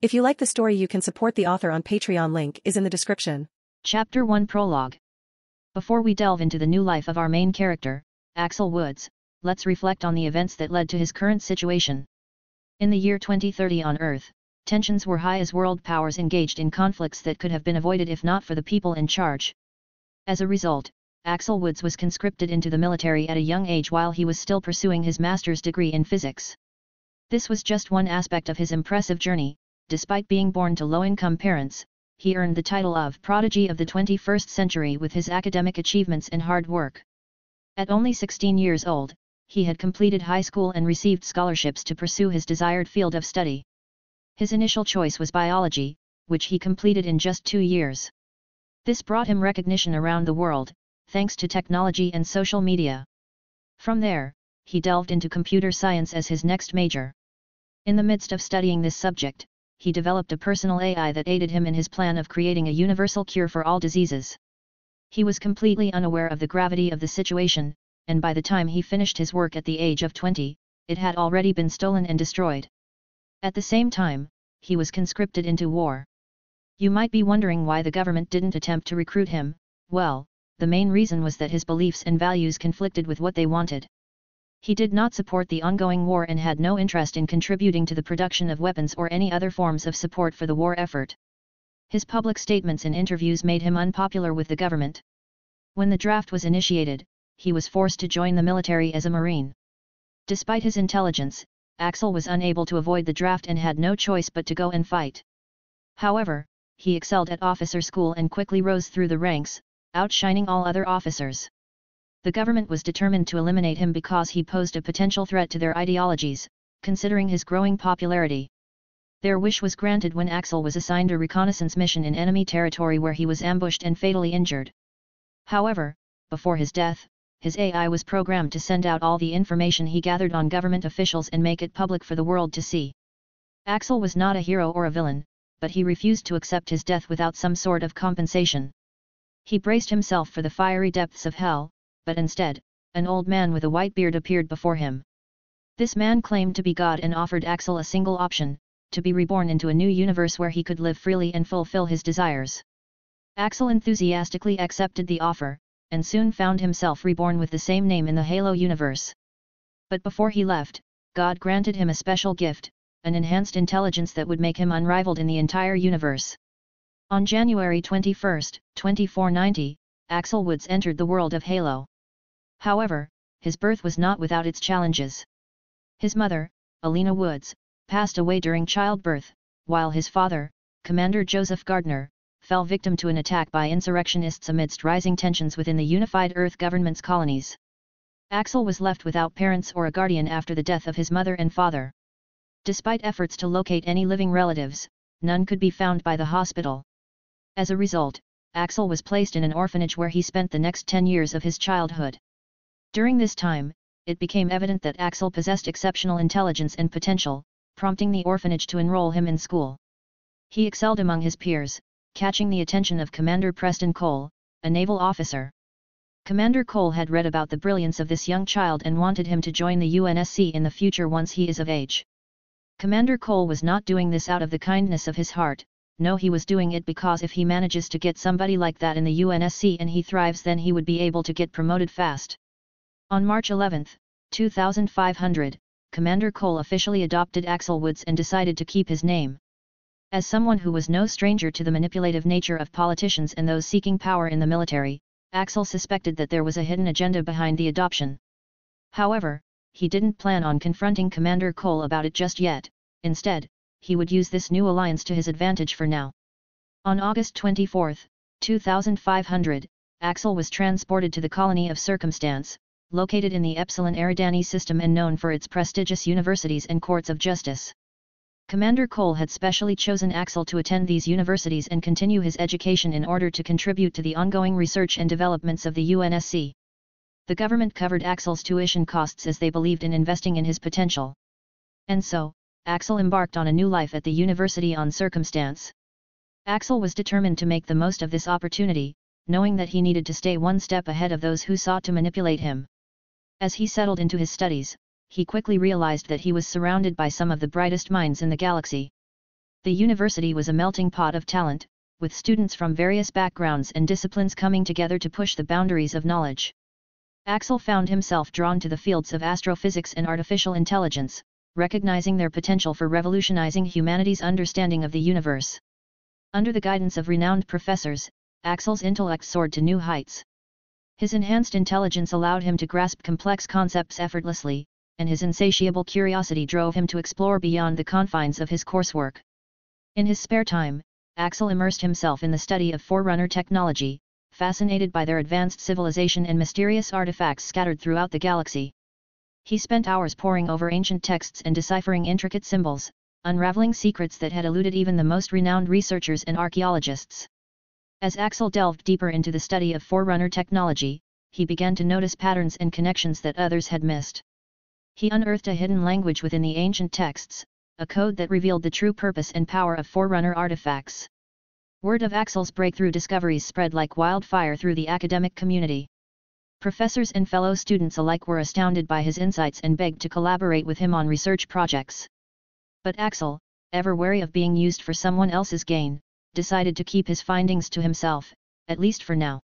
If you like the story, you can support the author on Patreon, link is in the description. Chapter 1 Prologue. Before we delve into the new life of our main character, Axel Woods, let's reflect on the events that led to his current situation. In the year 2030 on Earth, tensions were high as world powers engaged in conflicts that could have been avoided if not for the people in charge. As a result, Axel Woods was conscripted into the military at a young age while he was still pursuing his master's degree in physics. This was just one aspect of his impressive journey. Despite being born to low-income parents, he earned the title of Prodigy of the 21st Century with his academic achievements and hard work. At only 16 years old, he had completed high school and received scholarships to pursue his desired field of study. His initial choice was biology, which he completed in just 2 years. This brought him recognition around the world, thanks to technology and social media. From there, he delved into computer science as his next major. In the midst of studying this subject, he developed a personal AI that aided him in his plan of creating a universal cure for all diseases. He was completely unaware of the gravity of the situation, and by the time he finished his work at the age of 20, it had already been stolen and destroyed. At the same time, he was conscripted into war. You might be wondering why the government didn't attempt to recruit him. Well, the main reason was that his beliefs and values conflicted with what they wanted. He did not support the ongoing war and had no interest in contributing to the production of weapons or any other forms of support for the war effort. His public statements and interviews made him unpopular with the government. When the draft was initiated, he was forced to join the military as a Marine. Despite his intelligence, Axel was unable to avoid the draft and had no choice but to go and fight. However, he excelled at officer school and quickly rose through the ranks, outshining all other officers. The government was determined to eliminate him because he posed a potential threat to their ideologies, considering his growing popularity. Their wish was granted when Axel was assigned a reconnaissance mission in enemy territory where he was ambushed and fatally injured. However, before his death, his AI was programmed to send out all the information he gathered on government officials and make it public for the world to see. Axel was not a hero or a villain, but he refused to accept his death without some sort of compensation. He braced himself for the fiery depths of hell, but instead, an old man with a white beard appeared before him. This man claimed to be God and offered Axel a single option: to be reborn into a new universe where he could live freely and fulfill his desires. Axel enthusiastically accepted the offer, and soon found himself reborn with the same name in the Halo universe. But before he left, God granted him a special gift, an enhanced intelligence that would make him unrivaled in the entire universe. On January 21, 2490, Axel Woods entered the world of Halo. However, his birth was not without its challenges. His mother, Alina Woods, passed away during childbirth, while his father, Commander Joseph Gardner, fell victim to an attack by insurrectionists amidst rising tensions within the unified Earth government's colonies. Axel was left without parents or a guardian after the death of his mother and father. Despite efforts to locate any living relatives, none could be found by the hospital. As a result, Axel was placed in an orphanage where he spent the next 10 years of his childhood. During this time, it became evident that Axel possessed exceptional intelligence and potential, prompting the orphanage to enroll him in school. He excelled among his peers, catching the attention of Commander Preston Cole, a naval officer. Commander Cole had read about the brilliance of this young child and wanted him to join the UNSC in the future once he is of age. Commander Cole was not doing this out of the kindness of his heart. No, he was doing it because if he manages to get somebody like that in the UNSC and he thrives, then he would be able to get promoted fast. On March 11, 2500, Commander Cole officially adopted Axel Woods and decided to keep his name. As someone who was no stranger to the manipulative nature of politicians and those seeking power in the military, Axel suspected that there was a hidden agenda behind the adoption. However, he didn't plan on confronting Commander Cole about it just yet. Instead, he would use this new alliance to his advantage for now. On August 24, 2500, Axel was transported to the colony of Circumstance, located in the Epsilon Eridani system and known for its prestigious universities and courts of justice. Commander Cole had specially chosen Axel to attend these universities and continue his education in order to contribute to the ongoing research and developments of the UNSC. The government covered Axel's tuition costs as they believed in investing in his potential. And so, Axel embarked on a new life at the university on Circumstance. Axel was determined to make the most of this opportunity, knowing that he needed to stay one step ahead of those who sought to manipulate him. As he settled into his studies, he quickly realized that he was surrounded by some of the brightest minds in the galaxy. The university was a melting pot of talent, with students from various backgrounds and disciplines coming together to push the boundaries of knowledge. Axel found himself drawn to the fields of astrophysics and artificial intelligence, recognizing their potential for revolutionizing humanity's understanding of the universe. Under the guidance of renowned professors, Axel's intellect soared to new heights. His enhanced intelligence allowed him to grasp complex concepts effortlessly, and his insatiable curiosity drove him to explore beyond the confines of his coursework. In his spare time, Axel immersed himself in the study of Forerunner technology, fascinated by their advanced civilization and mysterious artifacts scattered throughout the galaxy. He spent hours poring over ancient texts and deciphering intricate symbols, unraveling secrets that had eluded even the most renowned researchers and archaeologists. As Axel delved deeper into the study of Forerunner technology, he began to notice patterns and connections that others had missed. He unearthed a hidden language within the ancient texts, a code that revealed the true purpose and power of Forerunner artifacts. Word of Axel's breakthrough discoveries spread like wildfire through the academic community. Professors and fellow students alike were astounded by his insights and begged to collaborate with him on research projects. But Axel, ever wary of being used for someone else's gain, decided to keep his findings to himself, at least for now.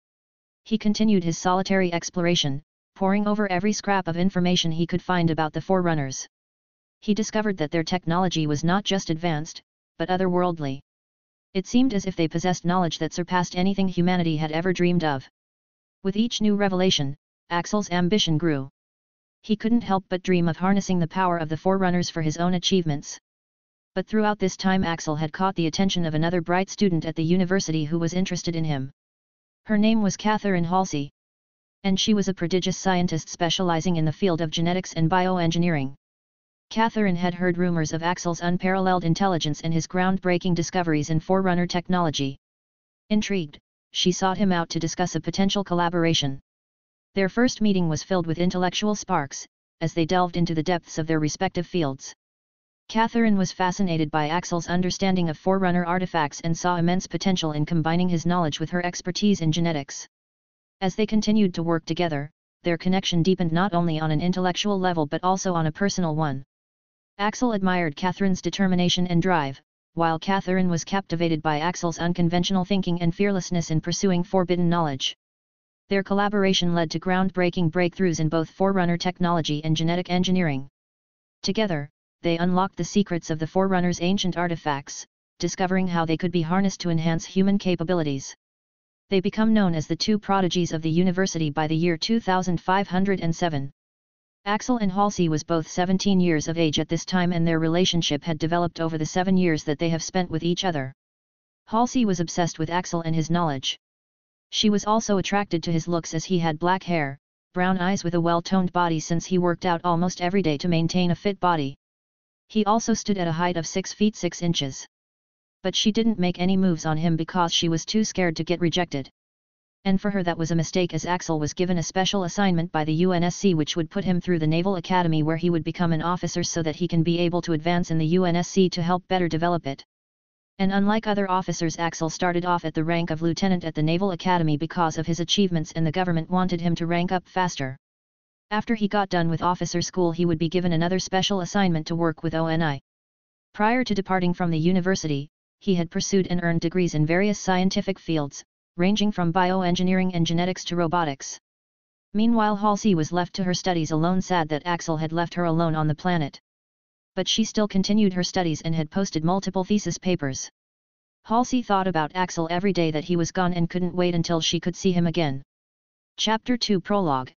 He continued his solitary exploration, poring over every scrap of information he could find about the Forerunners. He discovered that their technology was not just advanced, but otherworldly. It seemed as if they possessed knowledge that surpassed anything humanity had ever dreamed of. With each new revelation, Axel's ambition grew. He couldn't help but dream of harnessing the power of the Forerunners for his own achievements. But throughout this time Axel had caught the attention of another bright student at the university who was interested in him. Her name was Catherine Halsey. And she was a prodigious scientist specializing in the field of genetics and bioengineering. Catherine had heard rumors of Axel's unparalleled intelligence and his groundbreaking discoveries in Forerunner technology. Intrigued, she sought him out to discuss a potential collaboration. Their first meeting was filled with intellectual sparks, as they delved into the depths of their respective fields. Catherine was fascinated by Axel's understanding of Forerunner artifacts and saw immense potential in combining his knowledge with her expertise in genetics. As they continued to work together, their connection deepened not only on an intellectual level but also on a personal one. Axel admired Catherine's determination and drive, while Catherine was captivated by Axel's unconventional thinking and fearlessness in pursuing forbidden knowledge. Their collaboration led to groundbreaking breakthroughs in both Forerunner technology and genetic engineering. Together, they unlocked the secrets of the Forerunners' ancient artifacts, discovering how they could be harnessed to enhance human capabilities. They become known as the two prodigies of the university by the year 2507. Axel and Halsey was both 17 years of age at this time, and their relationship had developed over the 7 years that they have spent with each other. Halsey was obsessed with Axel and his knowledge. She was also attracted to his looks, as he had black hair, brown eyes with a well-toned body since he worked out almost every day to maintain a fit body. He also stood at a height of 6 feet 6 inches. But she didn't make any moves on him because she was too scared to get rejected. And for her that was a mistake, as Axel was given a special assignment by the UNSC which would put him through the Naval Academy, where he would become an officer so that he can be able to advance in the UNSC to help better develop it. And unlike other officers, Axel started off at the rank of lieutenant at the Naval Academy because of his achievements, and the government wanted him to rank up faster. After he got done with officer school, he would be given another special assignment to work with ONI. Prior to departing from the university, he had pursued and earned degrees in various scientific fields, ranging from bioengineering and genetics to robotics. Meanwhile, Halsey was left to her studies alone, sad that Axel had left her alone on the planet. But she still continued her studies and had posted multiple thesis papers. Halsey thought about Axel every day that he was gone and couldn't wait until she could see him again. Chapter 2 Prologue.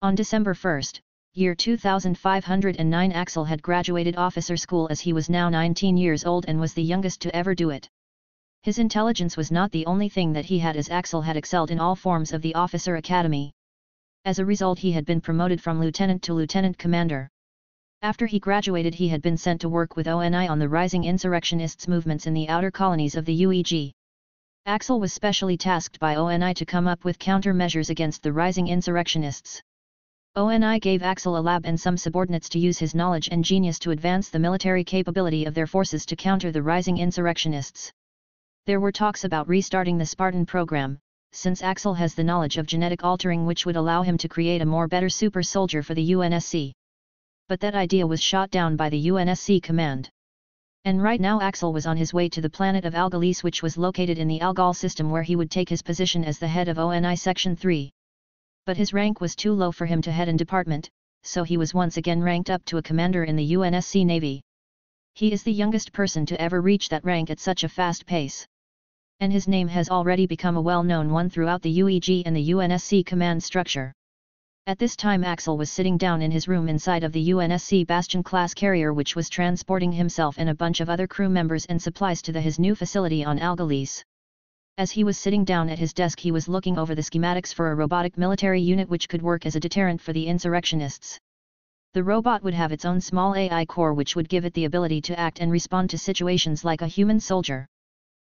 On December 1, year 2509, Axel had graduated officer school, as he was now 19 years old and was the youngest to ever do it. His intelligence was not the only thing that he had, as Axel had excelled in all forms of the officer academy. As a result, he had been promoted from lieutenant to lieutenant commander. After he graduated, he had been sent to work with ONI on the rising insurrectionists' movements in the outer colonies of the UEG. Axel was specially tasked by ONI to come up with countermeasures against the rising insurrectionists. ONI gave Axel a lab and some subordinates to use his knowledge and genius to advance the military capability of their forces to counter the rising insurrectionists. There were talks about restarting the Spartan program, since Axel has the knowledge of genetic altering which would allow him to create a more better super soldier for the UNSC. But that idea was shot down by the UNSC command. And right now Axel was on his way to the planet of Algalis, which was located in the Algol system, where he would take his position as the head of ONI Section 3. But his rank was too low for him to head an department, so he was once again ranked up to a commander in the UNSC Navy. He is the youngest person to ever reach that rank at such a fast pace. And his name has already become a well-known one throughout the UEG and the UNSC command structure. At this time Axel was sitting down in his room inside of the UNSC Bastion-class carrier, which was transporting himself and a bunch of other crew members and supplies to his new facility on Algalis. As he was sitting down at his desk, he was looking over the schematics for a robotic military unit which could work as a deterrent for the insurrectionists. The robot would have its own small AI core which would give it the ability to act and respond to situations like a human soldier.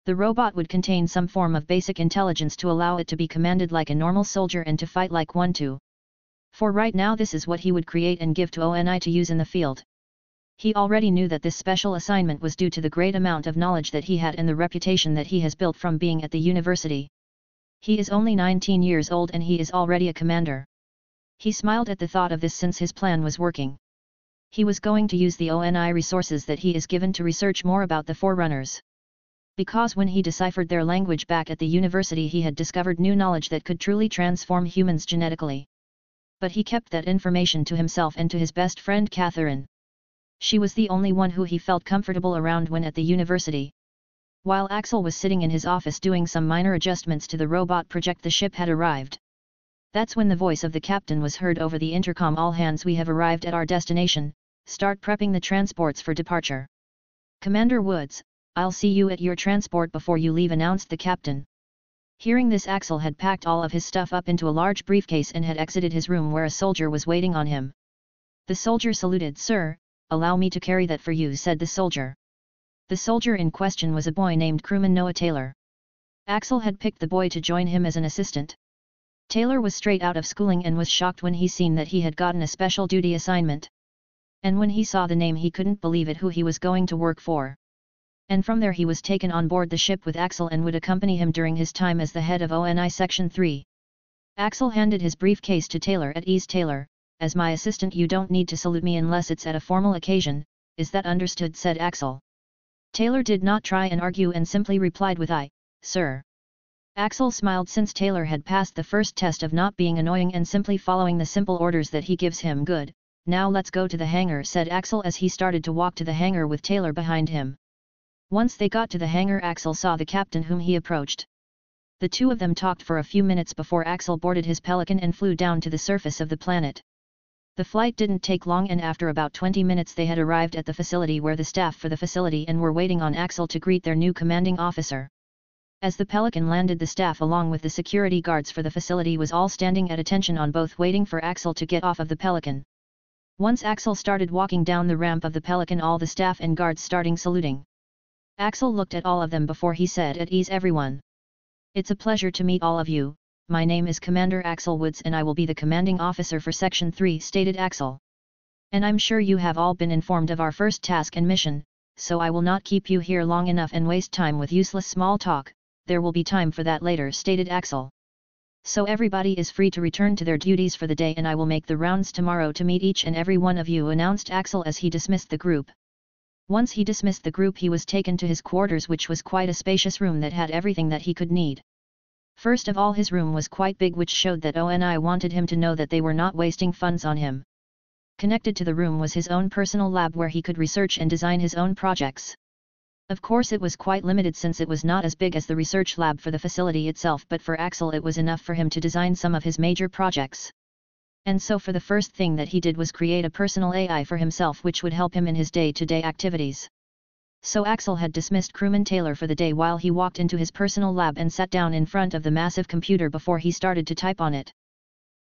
The robot would contain some form of basic intelligence to allow it to be commanded like a normal soldier and to fight like one too. For right now this is what he would create and give to ONI to use in the field. He already knew that this special assignment was due to the great amount of knowledge that he had and the reputation that he has built from being at the university. He is only 19 years old and he is already a commander. He smiled at the thought of this since his plan was working. He was going to use the ONI resources that he is given to research more about the Forerunners. Because when he deciphered their language back at the university, he had discovered new knowledge that could truly transform humans genetically. But he kept that information to himself and to his best friend Catherine. She was the only one who he felt comfortable around when at the university. While Axel was sitting in his office doing some minor adjustments to the robot project, the ship had arrived. That's when the voice of the captain was heard over the intercom: "All hands, we have arrived at our destination, start prepping the transports for departure." "Commander Woods, I'll see you at your transport before you leave," announced the captain. Hearing this, Axel had packed all of his stuff up into a large briefcase and had exited his room, where a soldier was waiting on him. The soldier saluted. "Sir, allow me to carry that for you," said the soldier. The soldier in question was a boy named crewman Noah Taylor. Axel had picked the boy to join him as an assistant. Taylor was straight out of schooling and was shocked when he seen that he had gotten a special duty assignment. And when he saw the name, he couldn't believe it, who he was going to work for. And from there he was taken on board the ship with Axel and would accompany him during his time as the head of ONI Section 3. Axel handed his briefcase to Taylor. "At ease, Taylor, as my assistant you don't need to salute me unless it's at a formal occasion, is that understood?" said Axel. Taylor did not try and argue and simply replied with "Aye, sir." Axel smiled, since Taylor had passed the first test of not being annoying and simply following the simple orders that he gives him. "Good, now let's go to the hangar," said Axel as he started to walk to the hangar with Taylor behind him. Once they got to the hangar, Axel saw the captain, whom he approached. The two of them talked for a few minutes before Axel boarded his Pelican and flew down to the surface of the planet. The flight didn't take long, and after about 20 minutes they had arrived at the facility, where the staff for the facility and were waiting on Axel to greet their new commanding officer. As the Pelican landed, the staff along with the security guards for the facility was all standing at attention on both, waiting for Axel to get off of the Pelican. Once Axel started walking down the ramp of the Pelican, all the staff and guards starting saluting. Axel looked at all of them before he said, "At ease, everyone. It's a pleasure to meet all of you. My name is Commander Axel Woods and I will be the commanding officer for Section 3, stated Axel. "And I'm sure you have all been informed of our first task and mission, so I will not keep you here long enough and waste time with useless small talk. There will be time for that later," stated Axel. "So everybody is free to return to their duties for the day, and I will make the rounds tomorrow to meet each and every one of you," announced Axel as he dismissed the group. Once he dismissed the group, he was taken to his quarters, which was quite a spacious room that had everything that he could need. First of all, his room was quite big, which showed that ONI wanted him to know that they were not wasting funds on him. Connected to the room was his own personal lab, where he could research and design his own projects. Of course it was quite limited, since it was not as big as the research lab for the facility itself, but for Axel it was enough for him to design some of his major projects. And so for the first thing that he did was create a personal AI for himself, which would help him in his day-to-day activities. So Axel had dismissed crewman Taylor for the day while he walked into his personal lab and sat down in front of the massive computer before he started to type on it.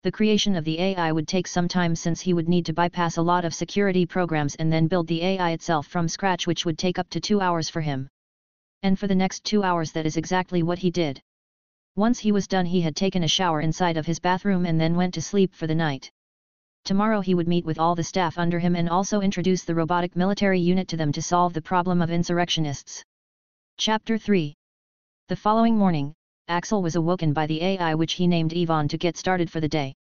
The creation of the AI would take some time, since he would need to bypass a lot of security programs and then build the AI itself from scratch, which would take up to 2 hours for him. And for the next 2 hours, that is exactly what he did. Once he was done, he had taken a shower inside of his bathroom and then went to sleep for the night. Tomorrow he would meet with all the staff under him and also introduce the robotic military unit to them to solve the problem of insurrectionists. Chapter 3. The following morning, Axel was awoken by the AI, which he named Yvonne, to get started for the day.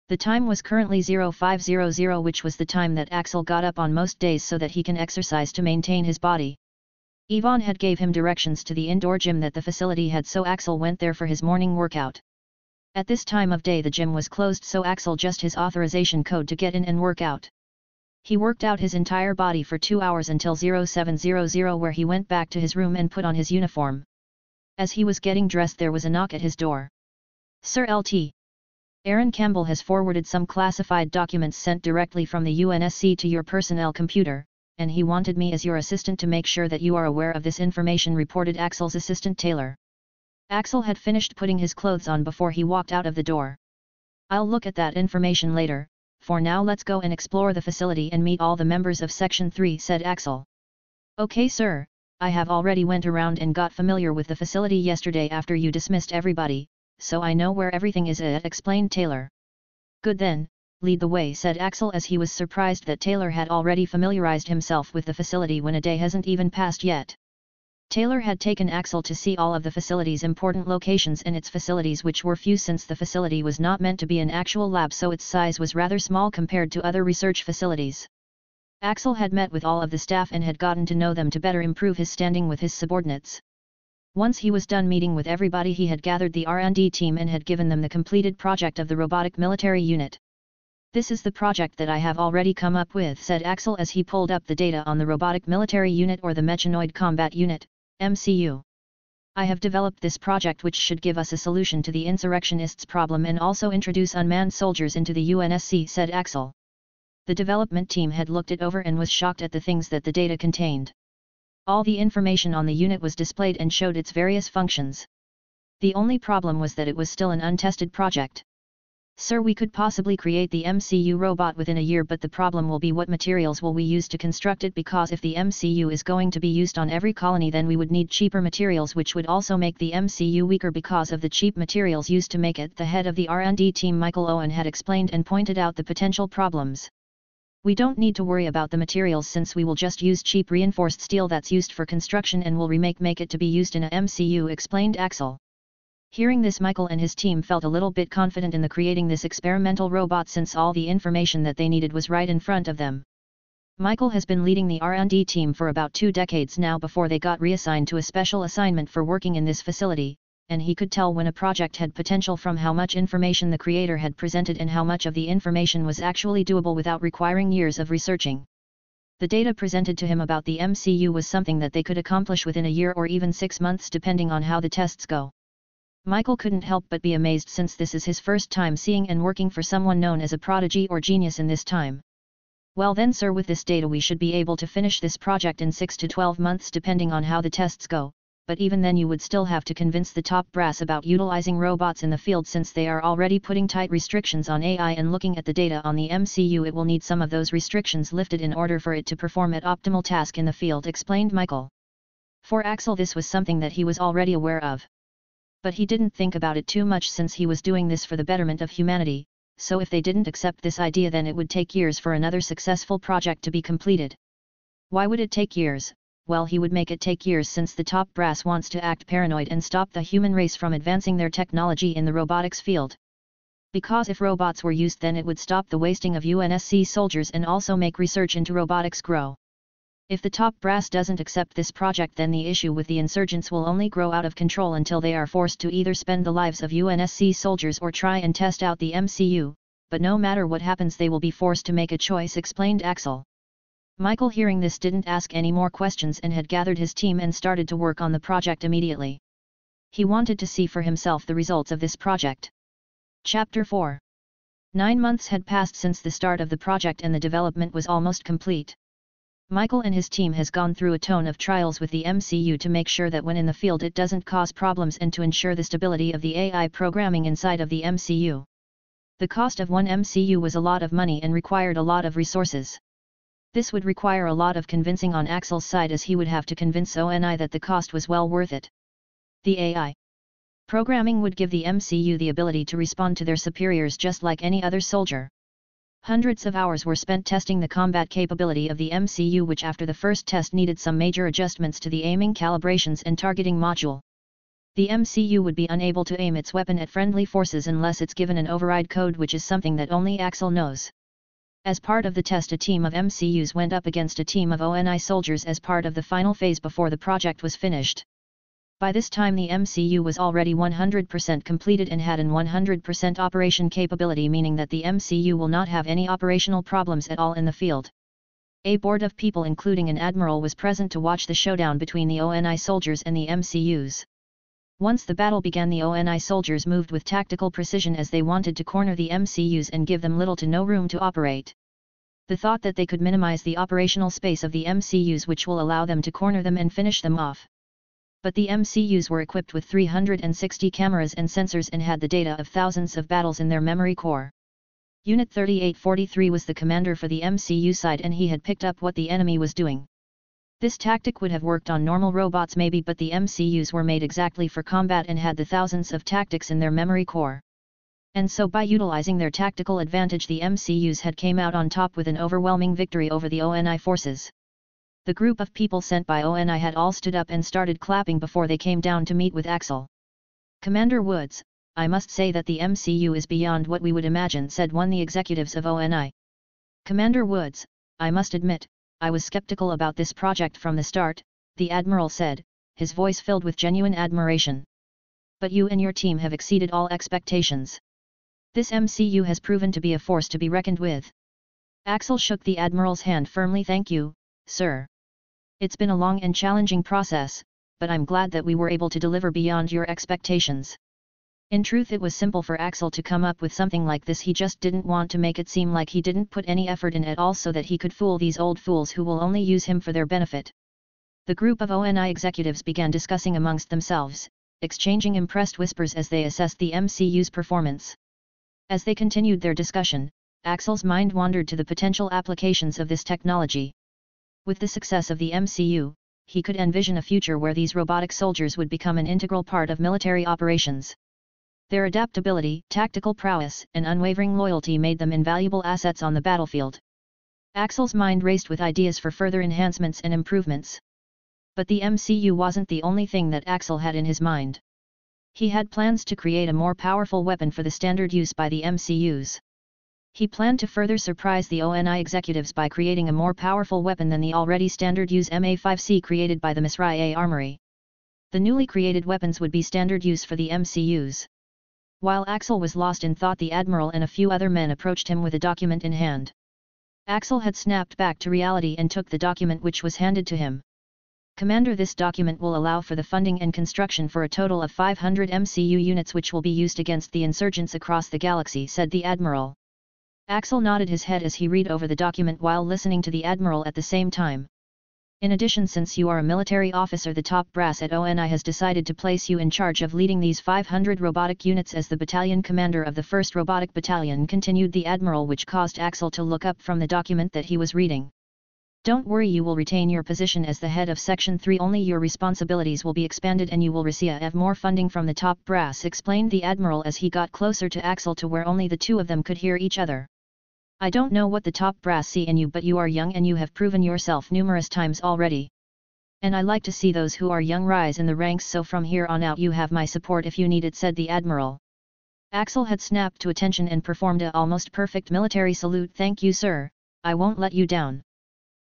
The time was currently 0500, which was the time that Axel got up on most days so that he can exercise to maintain his body. Yvonne had gave him directions to the indoor gym that the facility had, so Axel went there for his morning workout. At this time of day the gym was closed, so Axel just his authorization code to get in and work out. He worked out his entire body for 2 hours until 0700, where he went back to his room and put on his uniform. As he was getting dressed there was a knock at his door. "Sir LT. Aaron Campbell has forwarded some classified documents sent directly from the UNSC to your personnel computer, and he wanted me as your assistant to make sure that you are aware of this information," reported Axel's assistant Taylor. Axel had finished putting his clothes on before he walked out of the door. "I'll look at that information later, for now let's go and explore the facility and meet all the members of Section 3, said Axel. "Okay sir, I have already went around and got familiar with the facility yesterday after you dismissed everybody, so I know where everything is at," explained Taylor. "Good then, lead the way," said Axel, as he was surprised that Taylor had already familiarized himself with the facility when a day hasn't even passed yet. Taylor had taken Axel to see all of the facility's important locations and its facilities, which were few since the facility was not meant to be an actual lab, so its size was rather small compared to other research facilities. Axel had met with all of the staff and had gotten to know them to better improve his standing with his subordinates. Once he was done meeting with everybody, he had gathered the R&D team and had given them the completed project of the robotic military unit. "This is the project that I have already come up with," said Axel as he pulled up the data on the robotic military unit, or the Mechanoid Combat Unit, MCU. "I have developed this project which should give us a solution to the insurrectionists' problem and also introduce unmanned soldiers into the UNSC," said Axel. The development team had looked it over and was shocked at the things that the data contained. All the information on the unit was displayed and showed its various functions. The only problem was that it was still an untested project. "Sir, we could possibly create the MCU robot within a year, but the problem will be what materials will we use to construct it, because if the MCU is going to be used on every colony, then we would need cheaper materials, which would also make the MCU weaker because of the cheap materials used to make it," the head of the R&D team, Michael Owen, had explained and pointed out the potential problems. "We don't need to worry about the materials since we will just use cheap reinforced steel that's used for construction and will make it to be used in a MCU," explained Axel. Hearing this, Michael and his team felt a little bit confident in the creating this experimental robot, since all the information that they needed was right in front of them. Michael has been leading the R&D team for about 2 decades now before they got reassigned to a special assignment for working in this facility, and he could tell when a project had potential from how much information the creator had presented and how much of the information was actually doable without requiring years of researching. The data presented to him about the MCU was something that they could accomplish within a year or even 6 months depending on how the tests go. Michael couldn't help but be amazed, since this is his first time seeing and working for someone known as a prodigy or genius in this time. "Well then sir, with this data we should be able to finish this project in 6 to 12 months depending on how the tests go, but even then you would still have to convince the top brass about utilizing robots in the field, since they are already putting tight restrictions on AI, and looking at the data on the MCU it will need some of those restrictions lifted in order for it to perform at optimal task in the field," explained Michael. For Axel this was something that he was already aware of. But he didn't think about it too much since he was doing this for the betterment of humanity, so if they didn't accept this idea then it would take years for another successful project to be completed. Why would it take years? Well, he would make it take years since the top brass wants to act paranoid and stop the human race from advancing their technology in the robotics field. Because if robots were used then it would stop the wasting of UNSC soldiers and also make research into robotics grow. If the top brass doesn't accept this project then the issue with the insurgents will only grow out of control until they are forced to either spend the lives of UNSC soldiers or try and test out the MCU, but no matter what happens they will be forced to make a choice, explained Axel. Michael, hearing this, didn't ask any more questions and had gathered his team and started to work on the project immediately. He wanted to see for himself the results of this project. Chapter 4. 9 months had passed since the start of the project and the development was almost complete. Michael and his team has gone through a ton of trials with the MCU to make sure that when in the field it doesn't cause problems and to ensure the stability of the AI programming inside of the MCU. The cost of one MCU was a lot of money and required a lot of resources. This would require a lot of convincing on Axel's side, as he would have to convince ONI that the cost was well worth it. The AI programming would give the MCU the ability to respond to their superiors just like any other soldier. Hundreds of hours were spent testing the combat capability of the MCU, which after the first test needed some major adjustments to the aiming, calibrations and targeting module. The MCU would be unable to aim its weapon at friendly forces unless it's given an override code, which is something that only Axel knows. As part of the test, a team of MCUs went up against a team of ONI soldiers as part of the final phase before the project was finished. By this time the MCU was already 100% completed and had an 100% operation capability, meaning that the MCU will not have any operational problems at all in the field. A board of people including an admiral was present to watch the showdown between the ONI soldiers and the MCUs. Once the battle began, the ONI soldiers moved with tactical precision as they wanted to corner the MCUs and give them little to no room to operate. The thought that they could minimize the operational space of the MCUs, which will allow them to corner them and finish them off. But the MCUs were equipped with 360 cameras and sensors and had the data of thousands of battles in their memory core. Unit 3843 was the commander for the MCU side, and he had picked up what the enemy was doing. This tactic would have worked on normal robots maybe, but the MCUs were made exactly for combat and had the thousands of tactics in their memory core. And so by utilizing their tactical advantage, the MCUs had came out on top with an overwhelming victory over the ONI forces. The group of people sent by ONI had all stood up and started clapping before they came down to meet with Axel. "Commander Woods, I must say that the MCU is beyond what we would imagine," said one of the executives of ONI. "Commander Woods, I must admit, I was skeptical about this project from the start," the admiral said, his voice filled with genuine admiration. "But you and your team have exceeded all expectations. This MCU has proven to be a force to be reckoned with." Axel shook the admiral's hand firmly. "Thank you, sir. It's been a long and challenging process, but I'm glad that we were able to deliver beyond your expectations." In truth, it was simple for Axel to come up with something like this. He just didn't want to make it seem like he didn't put any effort in at all so that he could fool these old fools who will only use him for their benefit. The group of ONI executives began discussing amongst themselves, exchanging impressed whispers as they assessed the MCU's performance. As they continued their discussion, Axel's mind wandered to the potential applications of this technology. With the success of the MCU, he could envision a future where these robotic soldiers would become an integral part of military operations. Their adaptability, tactical prowess, and unwavering loyalty made them invaluable assets on the battlefield. Axel's mind raced with ideas for further enhancements and improvements. But the MCU wasn't the only thing that Axel had in his mind. He had plans to create a more powerful weapon for the standard use by the MCUs. He planned to further surprise the ONI executives by creating a more powerful weapon than the already standard use MA5C created by the Misrai Armory. The newly created weapons would be standard use for the MCUs. While Axel was lost in thought, the admiral and a few other men approached him with a document in hand. Axel had snapped back to reality and took the document, which was handed to him. "Commander, this document will allow for the funding and construction for a total of 500 MCU units which will be used against the insurgents across the galaxy," said the admiral. Axel nodded his head as he read over the document while listening to the admiral at the same time. "In addition, since you are a military officer, the top brass at ONI has decided to place you in charge of leading these 500 robotic units as the battalion commander of the 1st Robotic Battalion," continued the admiral, which caused Axel to look up from the document that he was reading. "Don't worry, you will retain your position as the head of Section 3, only your responsibilities will be expanded and you will receive more funding from the top brass," explained the admiral as he got closer to Axel to where only the two of them could hear each other. "I don't know what the top brass see in you, but you are young and you have proven yourself numerous times already. And I like to see those who are young rise in the ranks, so from here on out you have my support if you need it," said the admiral. Axel had snapped to attention and performed a almost perfect military salute. "Thank you, sir, I won't let you down."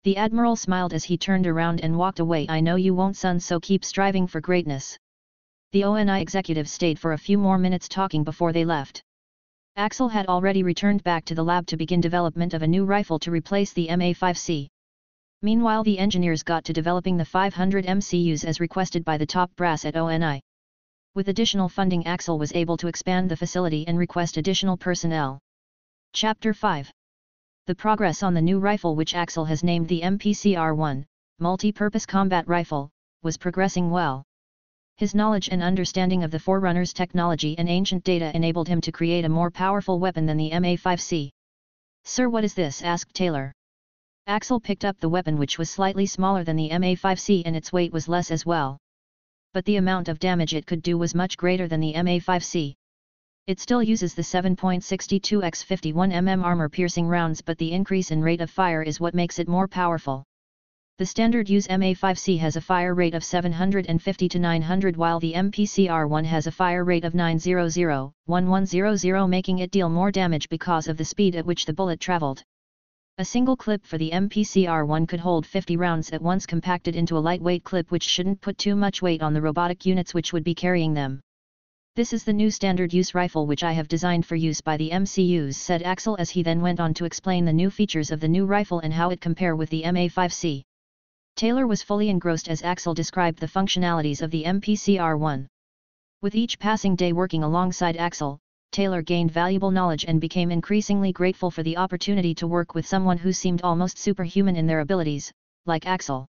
The admiral smiled as he turned around and walked away. "I know you won't, son, so keep striving for greatness." The ONI executives stayed for a few more minutes talking before they left. Axel had already returned back to the lab to begin development of a new rifle to replace the MA5C. Meanwhile, the engineers got to developing the 500 MCUs as requested by the top brass at ONI. With additional funding, Axel was able to expand the facility and request additional personnel. Chapter 5. The progress on the new rifle, which Axel has named the MPCR-1, Multi-Purpose Combat Rifle, was progressing well. His knowledge and understanding of the Forerunner's technology and ancient data enabled him to create a more powerful weapon than the MA5C. "Sir, what is this?" asked Taylor. Axel picked up the weapon, which was slightly smaller than the MA5C and its weight was less as well. But the amount of damage it could do was much greater than the MA5C. It still uses the 7.62x 51 mm armor-piercing rounds, but the increase in rate of fire is what makes it more powerful. The standard use MA5C has a fire rate of 750 to 900 while the MPCR1 has a fire rate of 900-1100 making it deal more damage because of the speed at which the bullet traveled. A single clip for the MPCR1 could hold 50 rounds at once compacted into a lightweight clip which shouldn't put too much weight on the robotic units which would be carrying them. This is the new standard use rifle which I have designed for use by the MCUs, said Axel as he then went on to explain the new features of the new rifle and how it compare with the MA5C. Taylor was fully engrossed as Axel described the functionalities of the MPCR1. With each passing day working alongside Axel, Taylor gained valuable knowledge and became increasingly grateful for the opportunity to work with someone who seemed almost superhuman in their abilities, like Axel.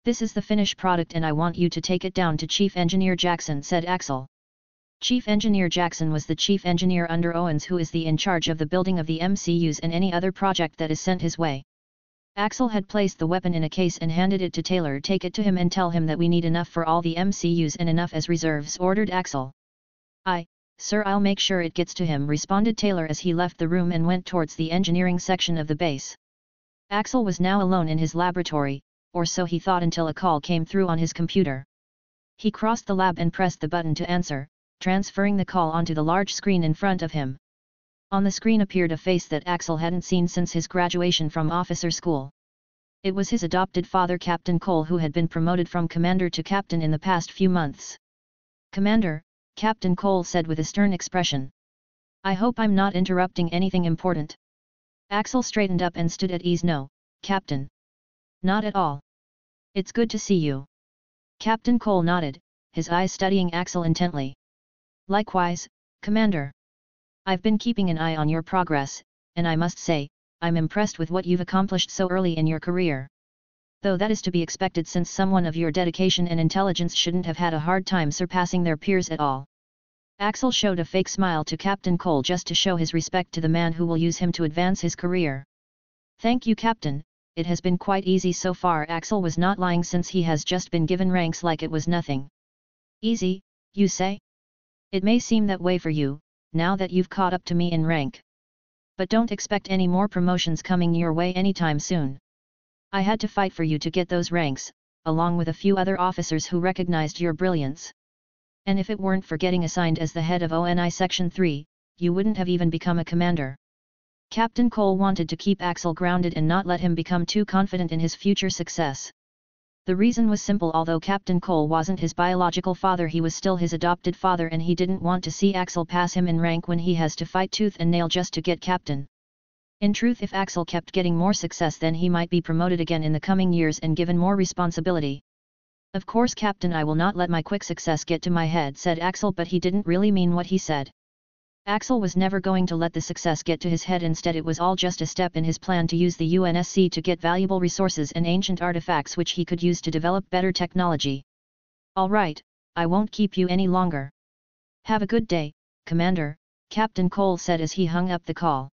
This is the finished product and I want you to take it down to Chief Engineer Jackson, said Axel. Chief Engineer Jackson was the chief engineer under Owens who is in charge of the building of the MCUs and any other project that is sent his way. Axel had placed the weapon in a case and handed it to Taylor. Take it to him and tell him that we need enough for all the MCUs and enough as reserves, ordered Axel. Sir, I'll make sure it gets to him, responded Taylor as he left the room and went towards the engineering section of the base. Axel was now alone in his laboratory, or so he thought until a call came through on his computer. He crossed the lab and pressed the button to answer, transferring the call onto the large screen in front of him. On the screen appeared a face that Axel hadn't seen since his graduation from officer school. It was his adopted father, Captain Cole, who had been promoted from commander to captain in the past few months. "Commander," Captain Cole said with a stern expression. "I hope I'm not interrupting anything important." Axel straightened up and stood at ease. "No, Captain. Not at all. It's good to see you." Captain Cole nodded, his eyes studying Axel intently. "Likewise, Commander. I've been keeping an eye on your progress, and I must say, I'm impressed with what you've accomplished so early in your career. Though that is to be expected since someone of your dedication and intelligence shouldn't have had a hard time surpassing their peers at all." Axel showed a fake smile to Captain Cole just to show his respect to the man who will use him to advance his career. "Thank you, Captain, it has been quite easy so far." Axel was not lying since he has just been given ranks like it was nothing. "Easy, you say? It may seem that way for you, now that you've caught up to me in rank. But don't expect any more promotions coming your way anytime soon. I had to fight for you to get those ranks, along with a few other officers who recognized your brilliance. And if it weren't for getting assigned as the head of ONI Section 3, you wouldn't have even become a commander." Captain Cole wanted to keep Axel grounded and not let him become too confident in his future success. The reason was simple. Although Captain Cole wasn't his biological father, he was still his adopted father, and he didn't want to see Axel pass him in rank when he has to fight tooth and nail just to get captain. In truth, if Axel kept getting more success, then he might be promoted again in the coming years and given more responsibility. "Of course, Captain, I will not let my quick success get to my head," said Axel, but he didn't really mean what he said. Axel was never going to let the success get to his head. Instead, it was all just a step in his plan to use the UNSC to get valuable resources and ancient artifacts which he could use to develop better technology. "All right, I won't keep you any longer. Have a good day, Commander," Captain Cole said as he hung up the call.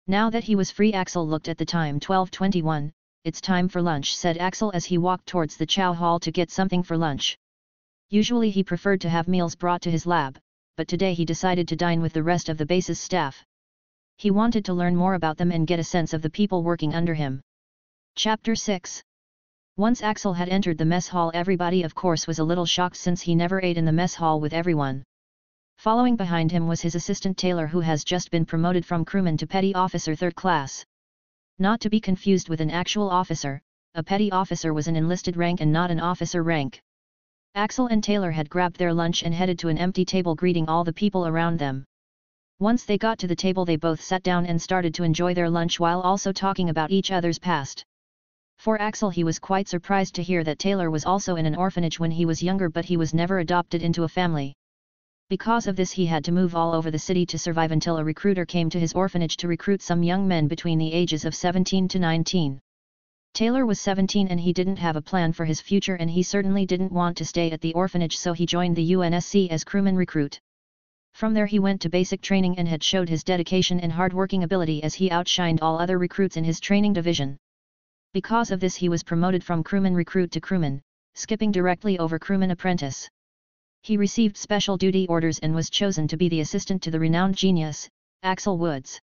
Now that he was free, Axel looked at the time. 12:21, "It's time for lunch," said Axel as he walked towards the chow hall to get something for lunch. Usually he preferred to have meals brought to his lab, but today he decided to dine with the rest of the base's staff. He wanted to learn more about them and get a sense of the people working under him. Chapter 6. Once Axel had entered the mess hall, everybody of course was a little shocked since he never ate in the mess hall with everyone. Following behind him was his assistant Taylor, who has just been promoted from crewman to petty officer 3rd class. Not to be confused with an actual officer, a petty officer was an enlisted rank and not an officer rank. Axel and Taylor had grabbed their lunch and headed to an empty table, greeting all the people around them. Once they got to the table, they both sat down and started to enjoy their lunch while also talking about each other's past. For Axel, he was quite surprised to hear that Taylor was also in an orphanage when he was younger, but he was never adopted into a family. Because of this, he had to move all over the city to survive until a recruiter came to his orphanage to recruit some young men between the ages of 17 to 19. Taylor was 17 and he didn't have a plan for his future, and he certainly didn't want to stay at the orphanage, so he joined the UNSC as crewman recruit. From there he went to basic training and had showed his dedication and hard-working ability as he outshined all other recruits in his training division. Because of this, he was promoted from crewman recruit to crewman, skipping directly over crewman apprentice. He received special duty orders and was chosen to be the assistant to the renowned genius, Axel Woods.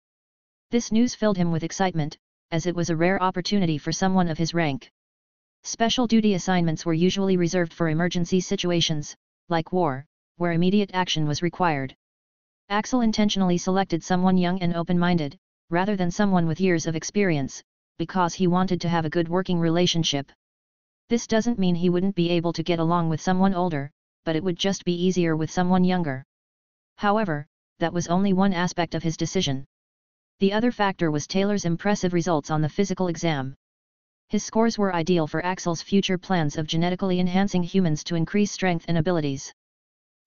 This news filled him with excitement, as it was a rare opportunity for someone of his rank. Special duty assignments were usually reserved for emergency situations, like war, where immediate action was required. Axel intentionally selected someone young and open-minded, rather than someone with years of experience, because he wanted to have a good working relationship. This doesn't mean he wouldn't be able to get along with someone older, but it would just be easier with someone younger. However, that was only one aspect of his decision. The other factor was Taylor's impressive results on the physical exam. His scores were ideal for Axel's future plans of genetically enhancing humans to increase strength and abilities.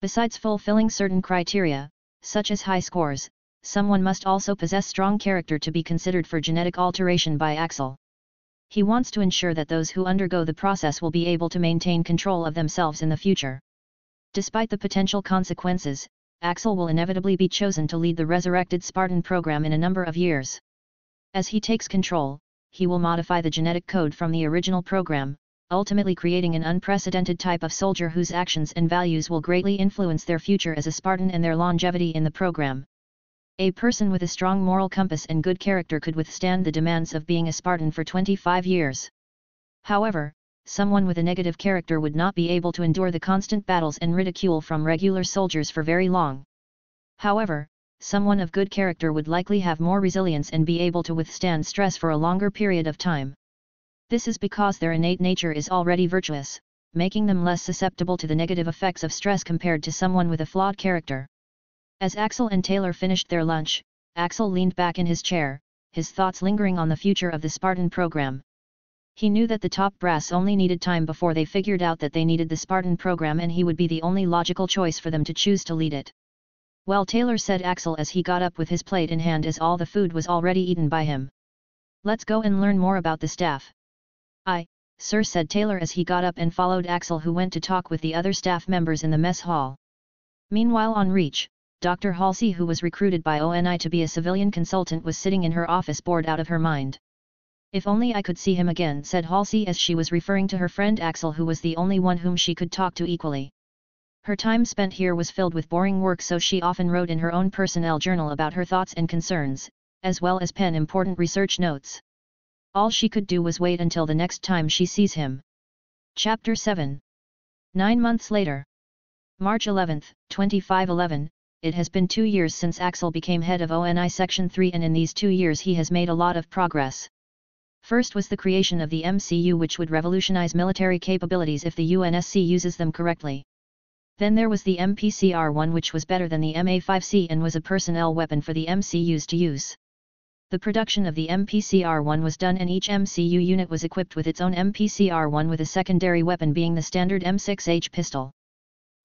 Besides fulfilling certain criteria, such as high scores, someone must also possess strong character to be considered for genetic alteration by Axel. He wants to ensure that those who undergo the process will be able to maintain control of themselves in the future. Despite the potential consequences, Axel will inevitably be chosen to lead the resurrected Spartan program in a number of years. As he takes control, he will modify the genetic code from the original program, ultimately creating an unprecedented type of soldier whose actions and values will greatly influence their future as a Spartan and their longevity in the program. A person with a strong moral compass and good character could withstand the demands of being a Spartan for 25 years. However, someone with a negative character would not be able to endure the constant battles and ridicule from regular soldiers for very long. However, someone of good character would likely have more resilience and be able to withstand stress for a longer period of time. This is because their innate nature is already virtuous, making them less susceptible to the negative effects of stress compared to someone with a flawed character. As Axel and Taylor finished their lunch, Axel leaned back in his chair, his thoughts lingering on the future of the Spartan program. He knew that the top brass only needed time before they figured out that they needed the Spartan program, and he would be the only logical choice for them to choose to lead it. "Well," Taylor said Axel as he got up with his plate in hand, as all the food was already eaten by him. "Let's go and learn more about the staff." "Aye, sir," said Taylor as he got up and followed Axel, who went to talk with the other staff members in the mess hall. Meanwhile on Reach, Dr. Halsey, who was recruited by ONI to be a civilian consultant, was sitting in her office bored out of her mind. "If only I could see him again," said Halsey as she was referring to her friend Axel, who was the only one whom she could talk to equally. Her time spent here was filled with boring work, so she often wrote in her own personnel journal about her thoughts and concerns, as well as pen important research notes. All she could do was wait until the next time she sees him. Chapter 7. 9 months later. March 11, 2511, it has been 2 years since Axel became head of ONI Section 3, and in these 2 years he has made a lot of progress. First was the creation of the MCU, which would revolutionize military capabilities if the UNSC uses them correctly. Then there was the MPCR-1, which was better than the MA-5C and was a personnel weapon for the MCUs to use. The production of the MPCR-1 was done, and each MCU unit was equipped with its own MPCR-1, with a secondary weapon being the standard M6H pistol.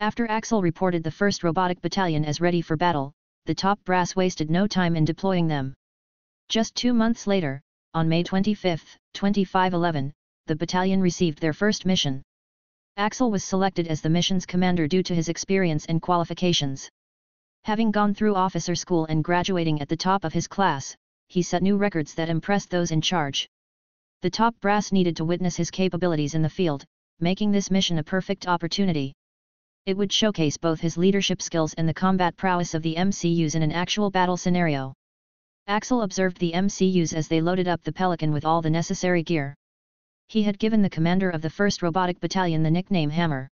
After Axel reported the 1st Robotic Battalion as ready for battle, the top brass wasted no time in deploying them. Just 2 months later, on May 25, 2511, the battalion received their first mission. Axel was selected as the mission's commander due to his experience and qualifications. Having gone through officer school and graduating at the top of his class, he set new records that impressed those in charge. The top brass needed to witness his capabilities in the field, making this mission a perfect opportunity. It would showcase both his leadership skills and the combat prowess of the MCUs in an actual battle scenario. Axel observed the MCUs as they loaded up the Pelican with all the necessary gear. He had given the commander of the 1st Robotic Battalion the nickname Hammer.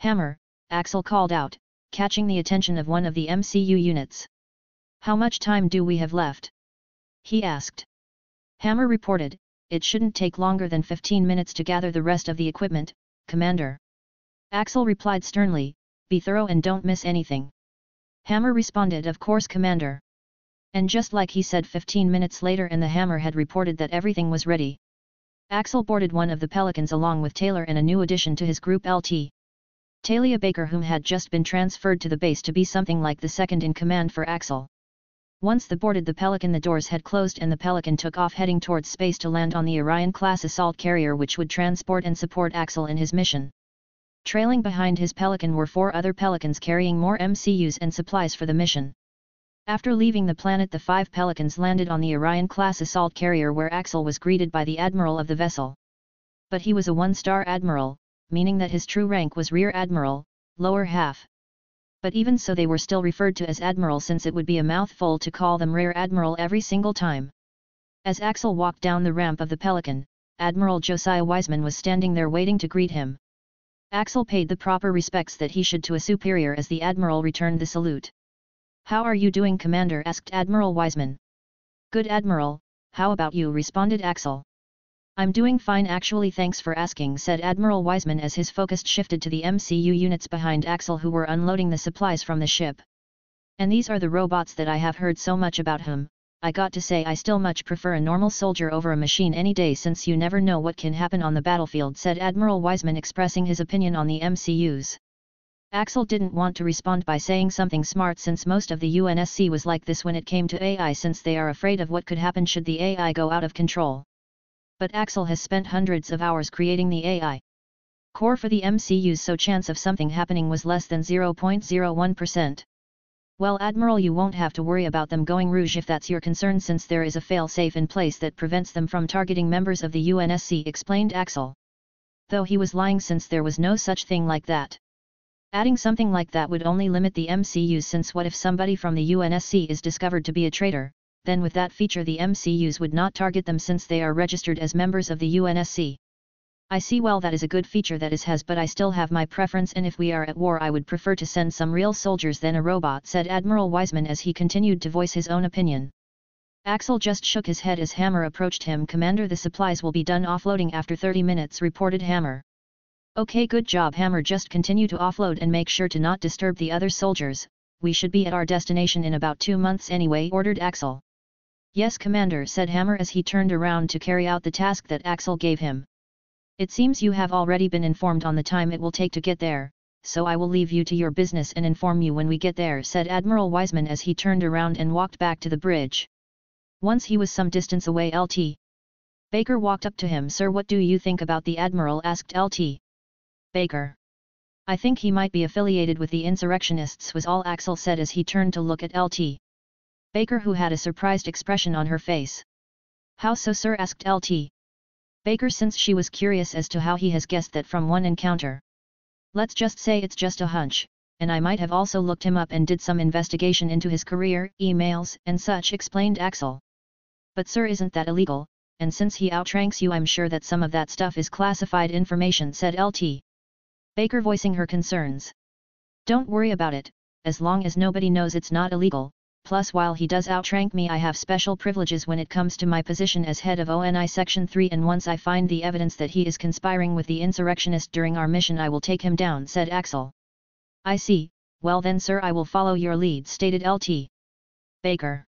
"Hammer," Axel called out, catching the attention of one of the MCU units. "How much time do we have left?" he asked. Hammer reported, "It shouldn't take longer than 15 minutes to gather the rest of the equipment, Commander." Axel replied sternly, "Be thorough and don't miss anything." Hammer responded, "Of course, Commander." And just like he said, 15 minutes later and the Hammer had reported that everything was ready. Axel boarded one of the Pelicans along with Taylor and a new addition to his group, LT. Talia Baker, whom had just been transferred to the base to be something like the second in command for Axel. Once they boarded the Pelican, the doors had closed and the Pelican took off, heading towards space to land on the Orion-class assault carrier, which would transport and support Axel in his mission. Trailing behind his Pelican were 4 other Pelicans carrying more MCUs and supplies for the mission. After leaving the planet, the 5 Pelicans landed on the Orion-class assault carrier, where Axel was greeted by the admiral of the vessel. But he was a 1-star admiral, meaning that his true rank was Rear Admiral, lower half. But even so, they were still referred to as Admiral, since it would be a mouthful to call them Rear Admiral every single time. As Axel walked down the ramp of the Pelican, Admiral Josiah Wiseman was standing there waiting to greet him. Axel paid the proper respects that he should to a superior as the Admiral returned the salute. "How are you doing, Commander?" asked Admiral Wiseman. "Good, Admiral, how about you?" responded Axel. "I'm doing fine actually, thanks for asking," said Admiral Wiseman as his focus shifted to the MCU units behind Axel who were unloading the supplies from the ship. "And these are the robots that I have heard so much about him. I got to say I still much prefer a normal soldier over a machine any day since you never know what can happen on the battlefield," said Admiral Wiseman expressing his opinion on the MCUs. Axel didn't want to respond by saying something smart since most of the UNSC was like this when it came to AI since they are afraid of what could happen should the AI go out of control. But Axel has spent hundreds of hours creating the AI core for the MCUs, so chance of something happening was less than 0.01%. "Well, Admiral, you won't have to worry about them going rouge if that's your concern since there is a fail-safe in place that prevents them from targeting members of the UNSC," explained Axel. Though he was lying since there was no such thing like that. Adding something like that would only limit the MCUs since what if somebody from the UNSC is discovered to be a traitor, then with that feature the MCUs would not target them since they are registered as members of the UNSC. "I see, well, that is a good feature that has, but I still have my preference, and if we are at war I would prefer to send some real soldiers than a robot," said Admiral Wiseman as he continued to voice his own opinion. Axel just shook his head as Hammer approached him. "Commander, the supplies will be done offloading after 30 minutes, reported Hammer. "Okay, good job, Hammer, just continue to offload and make sure to not disturb the other soldiers, we should be at our destination in about 2 months anyway," ordered Axel. "Yes, Commander," said Hammer as he turned around to carry out the task that Axel gave him. "It seems you have already been informed on the time it will take to get there, so I will leave you to your business and inform you when we get there," said Admiral Wiseman as he turned around and walked back to the bridge. Once he was some distance away, LT Baker walked up to him. "Sir, what do you think about the Admiral?" asked LT Baker. "I think he might be affiliated with the insurrectionists," was all Axel said as he turned to look at LT Baker, who had a surprised expression on her face. "How so, sir?" asked LT Baker, since she was curious as to how he has guessed that from one encounter. "Let's just say it's just a hunch, and I might have also looked him up and did some investigation into his career, emails, and such," explained Axel. "But sir, isn't that illegal, and since he outranks you I'm sure that some of that stuff is classified information," said LT Baker, voicing her concerns. "Don't worry about it, as long as nobody knows it's not illegal. Plus, while he does outrank me I have special privileges when it comes to my position as head of ONI Section 3, and once I find the evidence that he is conspiring with the insurrectionist during our mission I will take him down," said Axel. "I see, well then sir, I will follow your lead," stated LT Baker.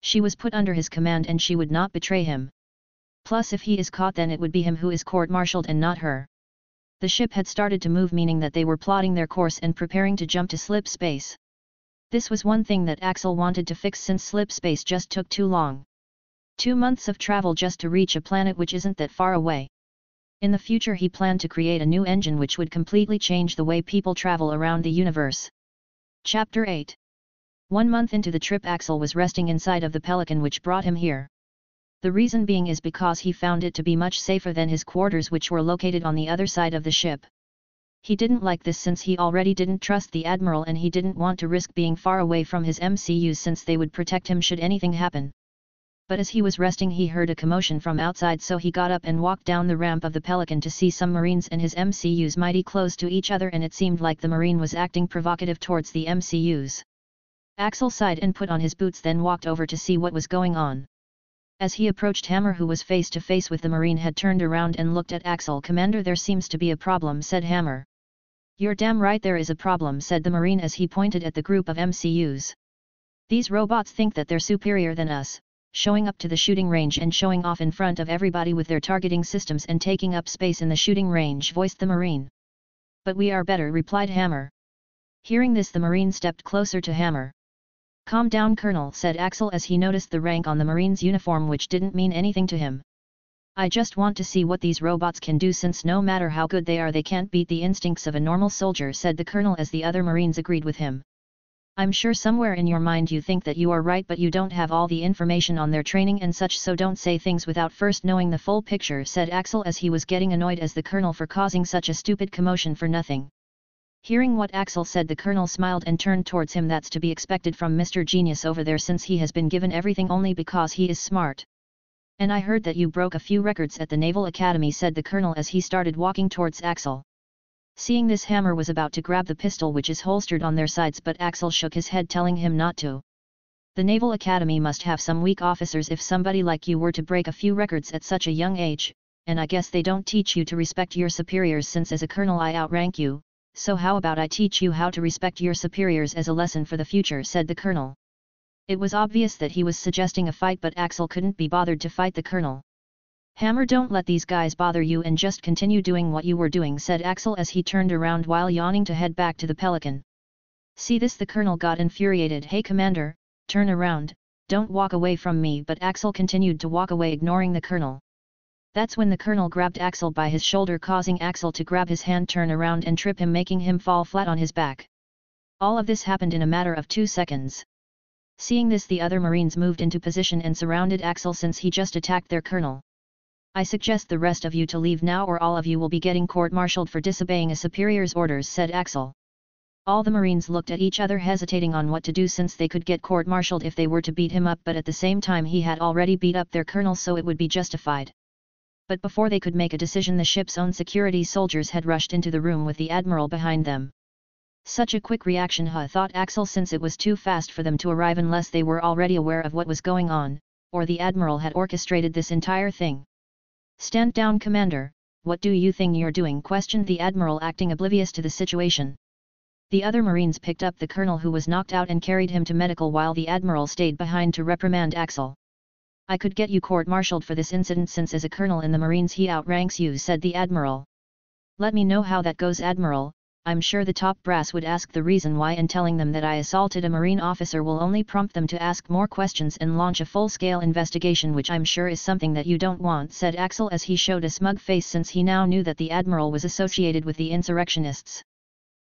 She was put under his command and she would not betray him. Plus, if he is caught then it would be him who is court-martialed and not her. The ship had started to move, meaning that they were plotting their course and preparing to jump to slip space. This was one thing that Axel wanted to fix since slip space just took too long. 2 months of travel just to reach a planet which isn't that far away. In the future he planned to create a new engine which would completely change the way people travel around the universe. Chapter 8. 1 month into the trip Axel was resting inside of the Pelican which brought him here. The reason being is because he found it to be much safer than his quarters which were located on the other side of the ship. He didn't like this since he already didn't trust the Admiral and he didn't want to risk being far away from his MCUs since they would protect him should anything happen. But as he was resting he heard a commotion from outside, so he got up and walked down the ramp of the Pelican to see some Marines and his MCUs mighty close to each other, and it seemed like the Marine was acting provocative towards the MCUs. Axel sighed and put on his boots, then walked over to see what was going on. As he approached, Hammer, who was face to face with the Marine, had turned around and looked at Axel. "Commander, there seems to be a problem," said Hammer. "You're damn right there is a problem," said the Marine as he pointed at the group of MCUs. "These robots think that they're superior than us, showing up to the shooting range and showing off in front of everybody with their targeting systems and taking up space in the shooting range," voiced the Marine. "But we are better," replied Hammer. Hearing this, the Marine stepped closer to Hammer. "Calm down, Colonel," said Axel as he noticed the rank on the Marine's uniform, which didn't mean anything to him. "I just want to see what these robots can do, since no matter how good they are they can't beat the instincts of a normal soldier," said the Colonel as the other Marines agreed with him. "I'm sure somewhere in your mind you think that you are right, but you don't have all the information on their training and such, so don't say things without first knowing the full picture," said Axel as he was getting annoyed as the Colonel for causing such a stupid commotion for nothing. Hearing what Axel said, the Colonel smiled and turned towards him. "That's to be expected from Mr. Genius over there, since he has been given everything only because he is smart. "And I heard that you broke a few records at the Naval Academy," said the colonel as he started walking towards Axel. Seeing this, Hammer was about to grab the pistol which is holstered on their sides, but Axel shook his head, telling him not to. "The Naval Academy must have some weak officers if somebody like you were to break a few records at such a young age, and I guess they don't teach you to respect your superiors since as a colonel I outrank you, so how about I teach you how to respect your superiors as a lesson for the future," said the colonel. It was obvious that he was suggesting a fight, but Axel couldn't be bothered to fight the colonel. "Hammer, don't let these guys bother you and just continue doing what you were doing," said Axel as he turned around while yawning to head back to the Pelican. See this, the colonel got infuriated. "Hey Commander, turn around, don't walk away from me," but Axel continued to walk away, ignoring the colonel. That's when the colonel grabbed Axel by his shoulder, causing Axel to grab his hand, turn around and trip him, making him fall flat on his back. All of this happened in a matter of 2 seconds. Seeing this, the other Marines moved into position and surrounded Axel since he just attacked their colonel. "I suggest the rest of you to leave now or all of you will be getting court-martialed for disobeying a superior's orders," said Axel. All the Marines looked at each other, hesitating on what to do since they could get court-martialed if they were to beat him up, but at the same time he had already beat up their colonel, so it would be justified. But before they could make a decision, the ship's own security soldiers had rushed into the room with the admiral behind them. Such a quick reaction, thought Axel, since it was too fast for them to arrive unless they were already aware of what was going on, or the admiral had orchestrated this entire thing. "Stand down, Commander, what do you think you're doing?" questioned the admiral, acting oblivious to the situation. The other Marines picked up the colonel, who was knocked out, and carried him to medical while the admiral stayed behind to reprimand Axel. "I could get you court-martialed for this incident since as a colonel in the Marines he outranks you," said the admiral. "Let me know how that goes, Admiral. I'm sure the top brass would ask the reason why, and telling them that I assaulted a Marine officer will only prompt them to ask more questions and launch a full-scale investigation, which I'm sure is something that you don't want," said Axel as he showed a smug face since he now knew that the admiral was associated with the insurrectionists.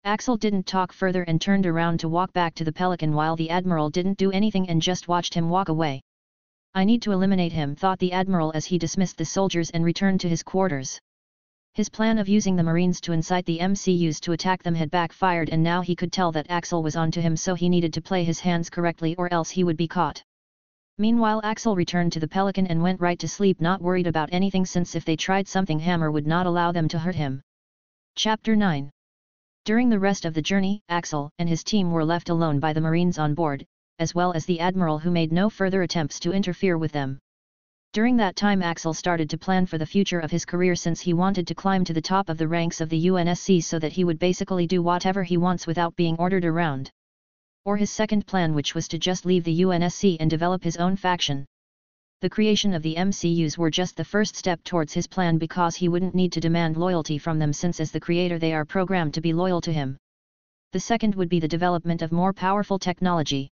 Axel didn't talk further and turned around to walk back to the Pelican while the admiral didn't do anything and just watched him walk away. "I need to eliminate him," thought the admiral as he dismissed the soldiers and returned to his quarters. His plan of using the Marines to incite the MCUs to attack them had backfired, and now he could tell that Axel was onto him, so he needed to play his hands correctly or else he would be caught. Meanwhile, Axel returned to the Pelican and went right to sleep, not worried about anything since if they tried something, Hammer would not allow them to hurt him. Chapter 9. During the rest of the journey, Axel and his team were left alone by the Marines on board, as well as the admiral, who made no further attempts to interfere with them. During that time, Axel started to plan for the future of his career since he wanted to climb to the top of the ranks of the UNSC so that he would basically do whatever he wants without being ordered around. Or his second plan, which was to just leave the UNSC and develop his own faction. The creation of the MCUs were just the first step towards his plan, because he wouldn't need to demand loyalty from them since as the creator they are programmed to be loyal to him. The second would be the development of more powerful technology.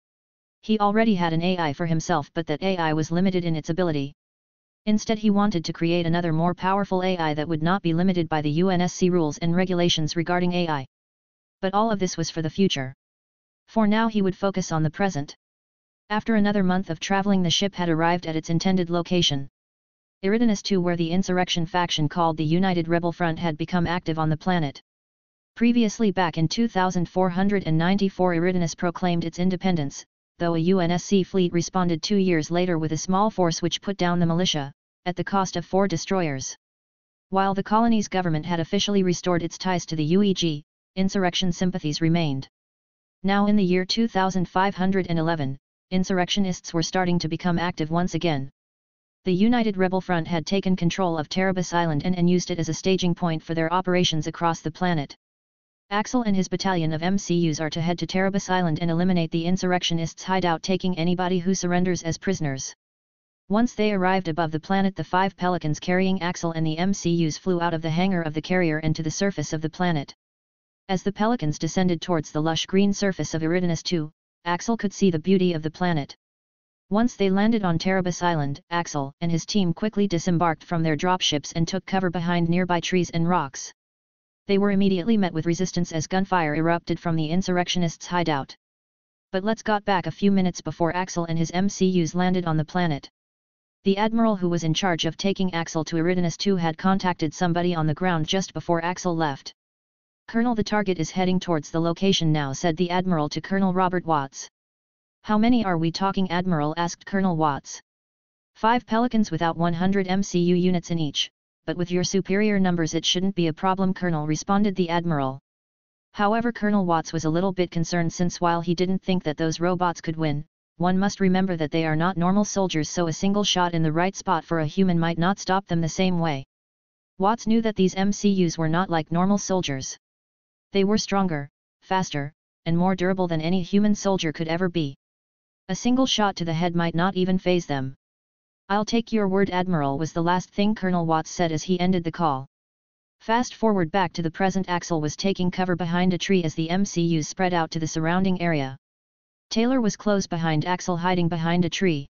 He already had an AI for himself, but that AI was limited in its ability. Instead, he wanted to create another more powerful AI that would not be limited by the UNSC rules and regulations regarding AI. But all of this was for the future. For now he would focus on the present. After another month of traveling, the ship had arrived at its intended location. Eridanus II, where the insurrection faction called the United Rebel Front had become active on the planet. Previously, back in 2494, Eridanus proclaimed its independence, though a UNSC fleet responded 2 years later with a small force which put down the militia, at the cost of 4 destroyers. While the colony's government had officially restored its ties to the UEG, insurrection sympathies remained. Now in the year 2511, insurrectionists were starting to become active once again. The United Rebel Front had taken control of Terebus Island and used it as a staging point for their operations across the planet. Axel and his battalion of MCUs are to head to Terebus Island and eliminate the insurrectionists' hideout, taking anybody who surrenders as prisoners. Once they arrived above the planet, the 5 Pelicans carrying Axel and the MCUs flew out of the hangar of the carrier and to the surface of the planet. As the Pelicans descended towards the lush green surface of Eridanus II, Axel could see the beauty of the planet. Once they landed on Terebus Island, Axel and his team quickly disembarked from their dropships and took cover behind nearby trees and rocks. They were immediately met with resistance as gunfire erupted from the insurrectionists' hideout. But let's got back a few minutes before Axel and his MCUs landed on the planet. The admiral who was in charge of taking Axel to Eridanus II had contacted somebody on the ground just before Axel left. "Colonel, the target is heading towards the location now," said the admiral to Colonel Robert Watts. "How many are we talking, Admiral?" asked Colonel Watts. 5 Pelicans without 100 MCU units in each, but with your superior numbers it shouldn't be a problem, Colonel, responded the Admiral. However, Colonel Watts was a little bit concerned, since while he didn't think that those robots could win, one must remember that they are not normal soldiers, so a single shot in the right spot for a human might not stop them the same way. Watts knew that these MCUs were not like normal soldiers. They were stronger, faster, and more durable than any human soldier could ever be. A single shot to the head might not even faze them. "I'll take your word, Admiral," was the last thing Colonel Watts said as he ended the call. Fast forward back to the present. Axel was taking cover behind a tree as the MCUs spread out to the surrounding area. Taylor was close behind Axel, hiding behind a tree.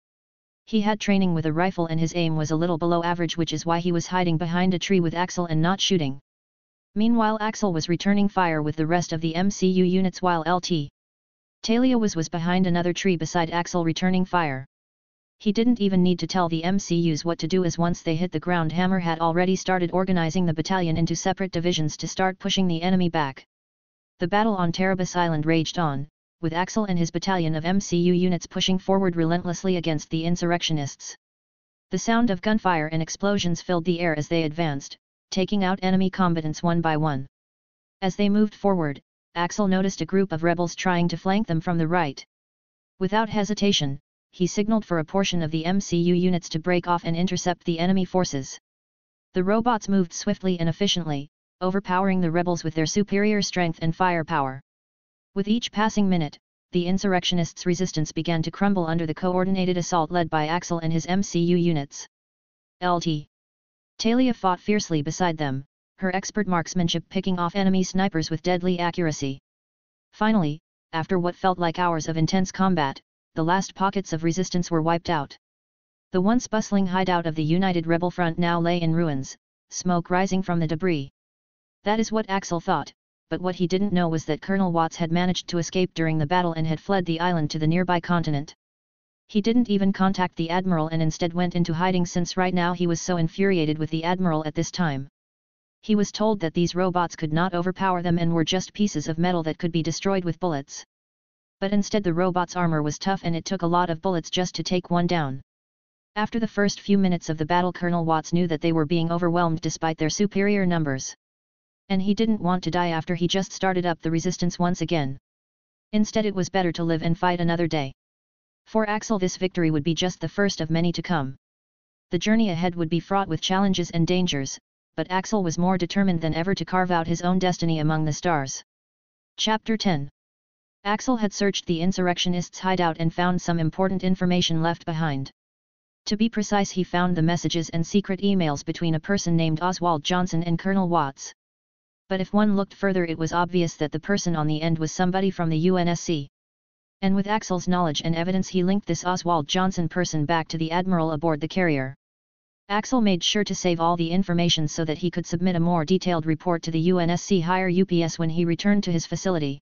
He had training with a rifle and his aim was a little below average, which is why he was hiding behind a tree with Axel and not shooting. Meanwhile, Axel was returning fire with the rest of the MCU units, while Lt. Talia was behind another tree beside Axel returning fire. He didn't even need to tell the MCUs what to do, as once they hit the ground, Hammer had already started organizing the battalion into separate divisions to start pushing the enemy back. The battle on Terebus Island raged on, with Axel and his battalion of MCU units pushing forward relentlessly against the insurrectionists. The sound of gunfire and explosions filled the air as they advanced, taking out enemy combatants one by one. As they moved forward, Axel noticed a group of rebels trying to flank them from the right. Without hesitation, he signaled for a portion of the MCU units to break off and intercept the enemy forces. The robots moved swiftly and efficiently, overpowering the rebels with their superior strength and firepower. With each passing minute, the insurrectionists' resistance began to crumble under the coordinated assault led by Axel and his MCU units. Lt. Talia fought fiercely beside them, her expert marksmanship picking off enemy snipers with deadly accuracy. Finally, after what felt like hours of intense combat, the last pockets of resistance were wiped out. The once bustling hideout of the United Rebel Front now lay in ruins, smoke rising from the debris. That is what Axel thought, but what he didn't know was that Colonel Watts had managed to escape during the battle and had fled the island to the nearby continent. He didn't even contact the Admiral and instead went into hiding, since right now he was so infuriated with the Admiral at this time. He was told that these robots could not overpower them and were just pieces of metal that could be destroyed with bullets. But instead the robot's armor was tough and it took a lot of bullets just to take one down. After the first few minutes of the battle, Colonel Watts knew that they were being overwhelmed despite their superior numbers. And he didn't want to die after he just started up the resistance once again. Instead, it was better to live and fight another day. For Axel, this victory would be just the first of many to come. The journey ahead would be fraught with challenges and dangers, but Axel was more determined than ever to carve out his own destiny among the stars. Chapter 10. Axel had searched the insurrectionists' hideout and found some important information left behind. To be precise, he found the messages and secret emails between a person named Oswald Johnson and Colonel Watts. But if one looked further, it was obvious that the person on the end was somebody from the UNSC. And with Axel's knowledge and evidence, he linked this Oswald Johnson person back to the Admiral aboard the carrier. Axel made sure to save all the information so that he could submit a more detailed report to the UNSC higher UPS when he returned to his facility.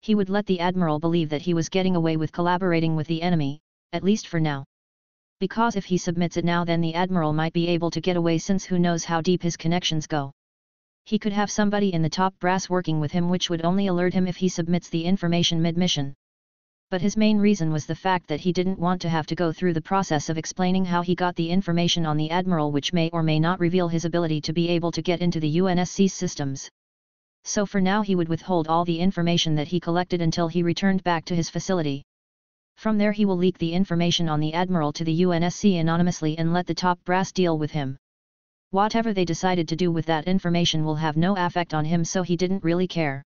He would let the Admiral believe that he was getting away with collaborating with the enemy, at least for now. Because if he submits it now, then the Admiral might be able to get away, since who knows how deep his connections go. He could have somebody in the top brass working with him, which would only alert him if he submits the information mid-mission. But his main reason was the fact that he didn't want to have to go through the process of explaining how he got the information on the Admiral, which may or may not reveal his ability to be able to get into the UNSC's systems. So for now he would withhold all the information that he collected until he returned back to his facility. From there he will leak the information on the Admiral to the UNSC anonymously and let the top brass deal with him. Whatever they decided to do with that information will have no effect on him, so he didn't really care.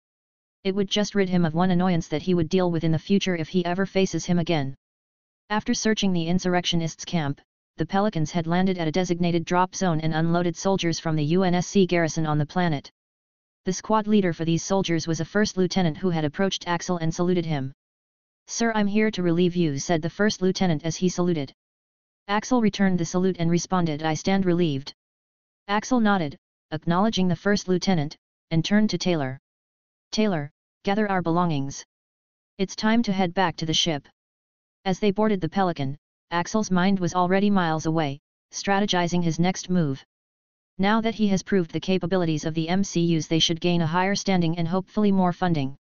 It would just rid him of one annoyance that he would deal with in the future if he ever faces him again. After searching the insurrectionists' camp, the Pelicans had landed at a designated drop zone and unloaded soldiers from the UNSC garrison on the planet. The squad leader for these soldiers was a first lieutenant who had approached Axel and saluted him. "Sir, I'm here to relieve you," said the first lieutenant as he saluted. Axel returned the salute and responded, "I stand relieved." Axel nodded, acknowledging the first lieutenant, and turned to Taylor. "Taylor, gather our belongings. It's time to head back to the ship." As they boarded the Pelican, Axel's mind was already miles away, strategizing his next move. Now that he has proved the capabilities of the MCUs, they should gain a higher standing and hopefully more funding.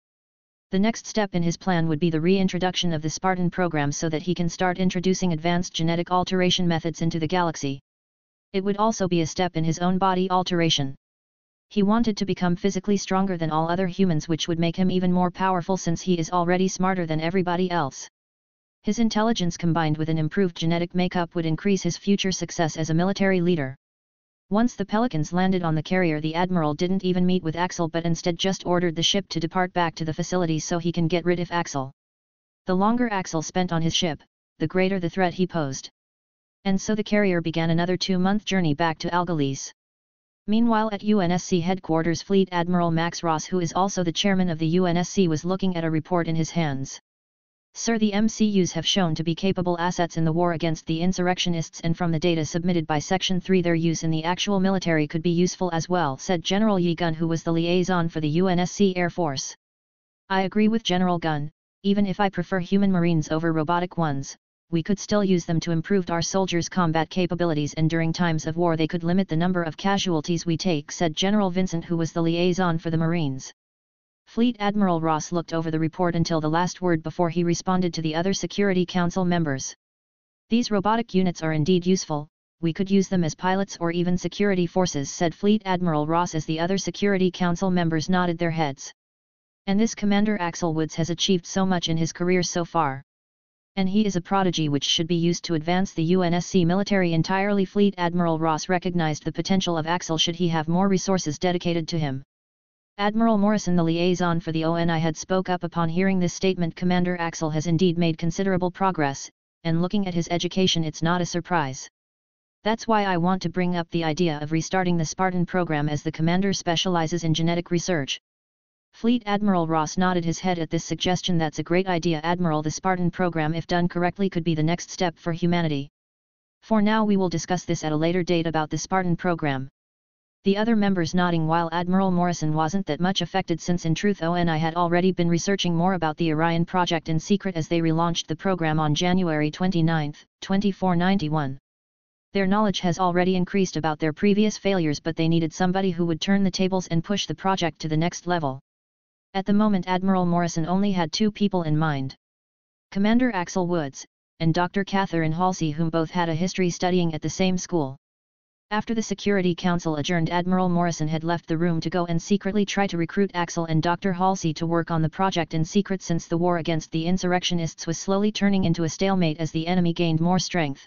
The next step in his plan would be the reintroduction of the Spartan program so that he can start introducing advanced genetic alteration methods into the galaxy. It would also be a step in his own body alteration. He wanted to become physically stronger than all other humans, which would make him even more powerful since he is already smarter than everybody else. His intelligence combined with an improved genetic makeup would increase his future success as a military leader. Once the Pelicans landed on the carrier, the Admiral didn't even meet with Axel but instead just ordered the ship to depart back to the facility so he can get rid of Axel. The longer Axel spent on his ship, the greater the threat he posed. And so the carrier began another 2-month journey back to Algalis. Meanwhile at UNSC headquarters, Fleet Admiral Max Ross, who is also the chairman of the UNSC, was looking at a report in his hands. Sir, the MCUs have shown to be capable assets in the war against the insurrectionists, and from the data submitted by Section 3 their use in the actual military could be useful as well, said General Yi Gun, who was the liaison for the UNSC Air Force. I agree with General Gun, even if I prefer human marines over robotic ones, we could still use them to improve our soldiers' combat capabilities, and during times of war they could limit the number of casualties we take, said General Vincent, who was the liaison for the Marines. Fleet Admiral Ross looked over the report until the last word before he responded to the other Security Council members. These robotic units are indeed useful, we could use them as pilots or even security forces, said Fleet Admiral Ross as the other Security Council members nodded their heads. And this Commander Axel Woods has achieved so much in his career so far. And he is a prodigy which should be used to advance the UNSC military entirely. Fleet Admiral Ross recognized the potential of Axel should he have more resources dedicated to him. Admiral Morrison, the liaison for the ONI, had spoke up upon hearing this statement. Commander Axel has indeed made considerable progress, and looking at his education it's not a surprise. That's why I want to bring up the idea of restarting the Spartan program, as the commander specializes in genetic research. Fleet Admiral Ross nodded his head at this suggestion. That's a great idea, Admiral. The Spartan program, if done correctly, could be the next step for humanity. For now we will discuss this at a later date about the Spartan program. The other members nodding, while Admiral Morrison wasn't that much affected, since in truth ONI had already been researching more about the Orion project in secret as they relaunched the program on January 29, 2491. Their knowledge has already increased about their previous failures, but they needed somebody who would turn the tables and push the project to the next level. At the moment Admiral Morrison only had 2 people in mind. Commander Axel Woods, and Dr. Catherine Halsey, whom both had a history studying at the same school. After the Security Council adjourned, Admiral Morrison had left the room to go and secretly try to recruit Axel and Dr. Halsey to work on the project in secret, since the war against the insurrectionists was slowly turning into a stalemate as the enemy gained more strength.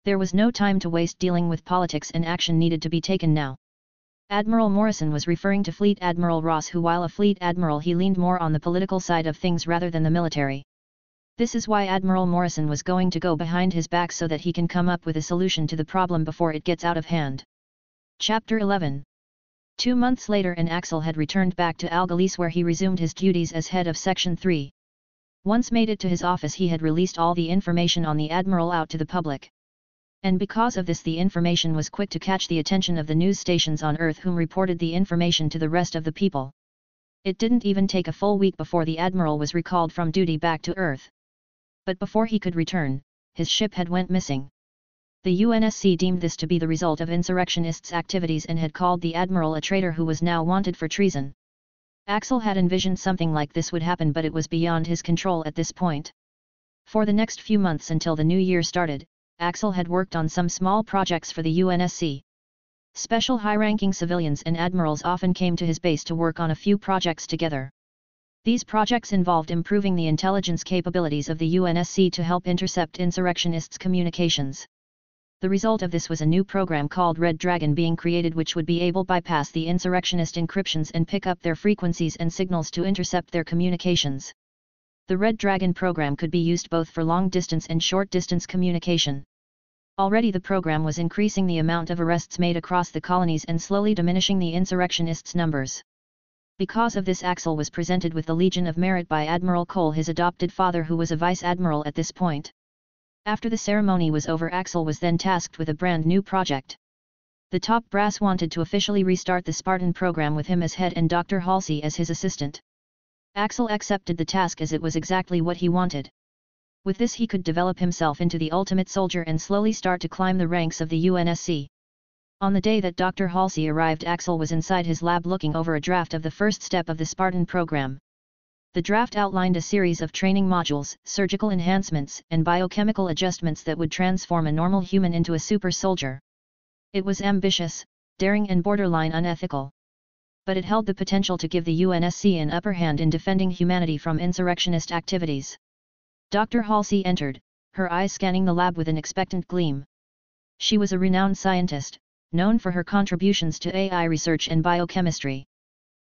There was no time to waste dealing with politics, and action needed to be taken now. Admiral Morrison was referring to Fleet Admiral Ross, who, while a Fleet Admiral, he leaned more on the political side of things rather than the military. This is why Admiral Morrison was going to go behind his back so that he can come up with a solution to the problem before it gets out of hand. Chapter 11. 2 months later, and Axel had returned back to Algalis, where he resumed his duties as head of Section 3. Once made it to his office, he had released all the information on the Admiral out to the public. And because of this, the information was quick to catch the attention of the news stations on Earth, whom reported the information to the rest of the people. It didn't even take a full week before the Admiral was recalled from duty back to Earth. But before he could return, his ship had went missing. The UNSC deemed this to be the result of insurrectionists' activities and had called the Admiral a traitor who was now wanted for treason. Axel had envisioned something like this would happen, but it was beyond his control at this point. For the next few months until the new year started, Axel had worked on some small projects for the UNSC. Special high-ranking civilians and admirals often came to his base to work on a few projects together. These projects involved improving the intelligence capabilities of the UNSC to help intercept insurrectionists' communications. The result of this was a new program called Red Dragon being created, which would be able to bypass the insurrectionist encryptions and pick up their frequencies and signals to intercept their communications. The Red Dragon program could be used both for long-distance and short-distance communication. Already the program was increasing the amount of arrests made across the colonies and slowly diminishing the insurrectionists' numbers. Because of this, Axel was presented with the Legion of Merit by Admiral Cole, his adopted father, who was a vice-admiral at this point. After the ceremony was over, Axel was then tasked with a brand new project. The top brass wanted to officially restart the Spartan program with him as head and Dr. Halsey as his assistant. Axel accepted the task as it was exactly what he wanted. With this he could develop himself into the ultimate soldier and slowly start to climb the ranks of the UNSC. On the day that Dr. Halsey arrived, Axel was inside his lab looking over a draft of the first step of the Spartan program. The draft outlined a series of training modules, surgical enhancements, and biochemical adjustments that would transform a normal human into a super soldier. It was ambitious, daring and borderline unethical. But it held the potential to give the UNSC an upper hand in defending humanity from insurrectionist activities. Dr. Halsey entered, her eyes scanning the lab with an expectant gleam. She was a renowned scientist, known for her contributions to AI research and biochemistry.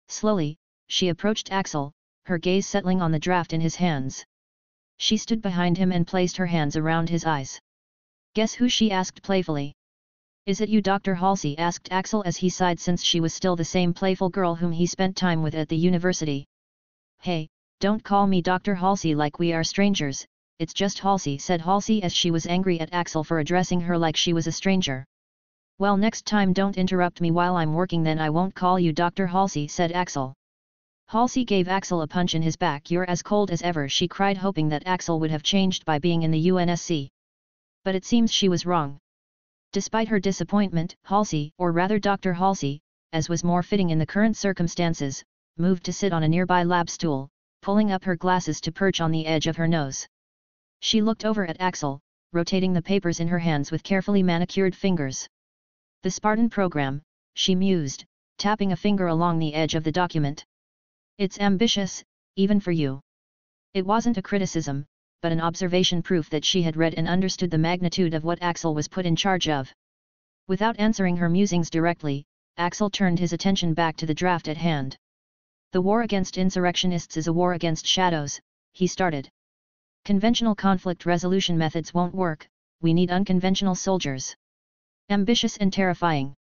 Slowly, she approached Axel, her gaze settling on the draft in his hands. She stood behind him and placed her hands around his eyes. "Guess who?" she asked playfully. "Is it you?" Dr. Halsey asked Axel as he sighed, since she was still the same playful girl whom he spent time with at the university. "Hey, don't call me Dr. Halsey like we are strangers, it's just Halsey," said Halsey as she was angry at Axel for addressing her like she was a stranger. "Well, next time don't interrupt me while I'm working, then I won't call you Dr. Halsey," said Axel. Halsey gave Axel a punch in his back. "You're as cold as ever," she cried, hoping that Axel would have changed by being in the UNSC. But it seems she was wrong. Despite her disappointment, Halsey, or rather Dr. Halsey, as was more fitting in the current circumstances, moved to sit on a nearby lab stool, pulling up her glasses to perch on the edge of her nose. She looked over at Axel, rotating the papers in her hands with carefully manicured fingers. "The Spartan program," she mused, tapping a finger along the edge of the document. "It's ambitious, even for you." It wasn't a criticism, but an observation, proof that she had read and understood the magnitude of what Axel was put in charge of. Without answering her musings directly, Axel turned his attention back to the draft at hand. "The war against insurrectionists is a war against shadows," he started. "Conventional conflict resolution methods won't work, we need unconventional soldiers." "Ambitious and terrifying."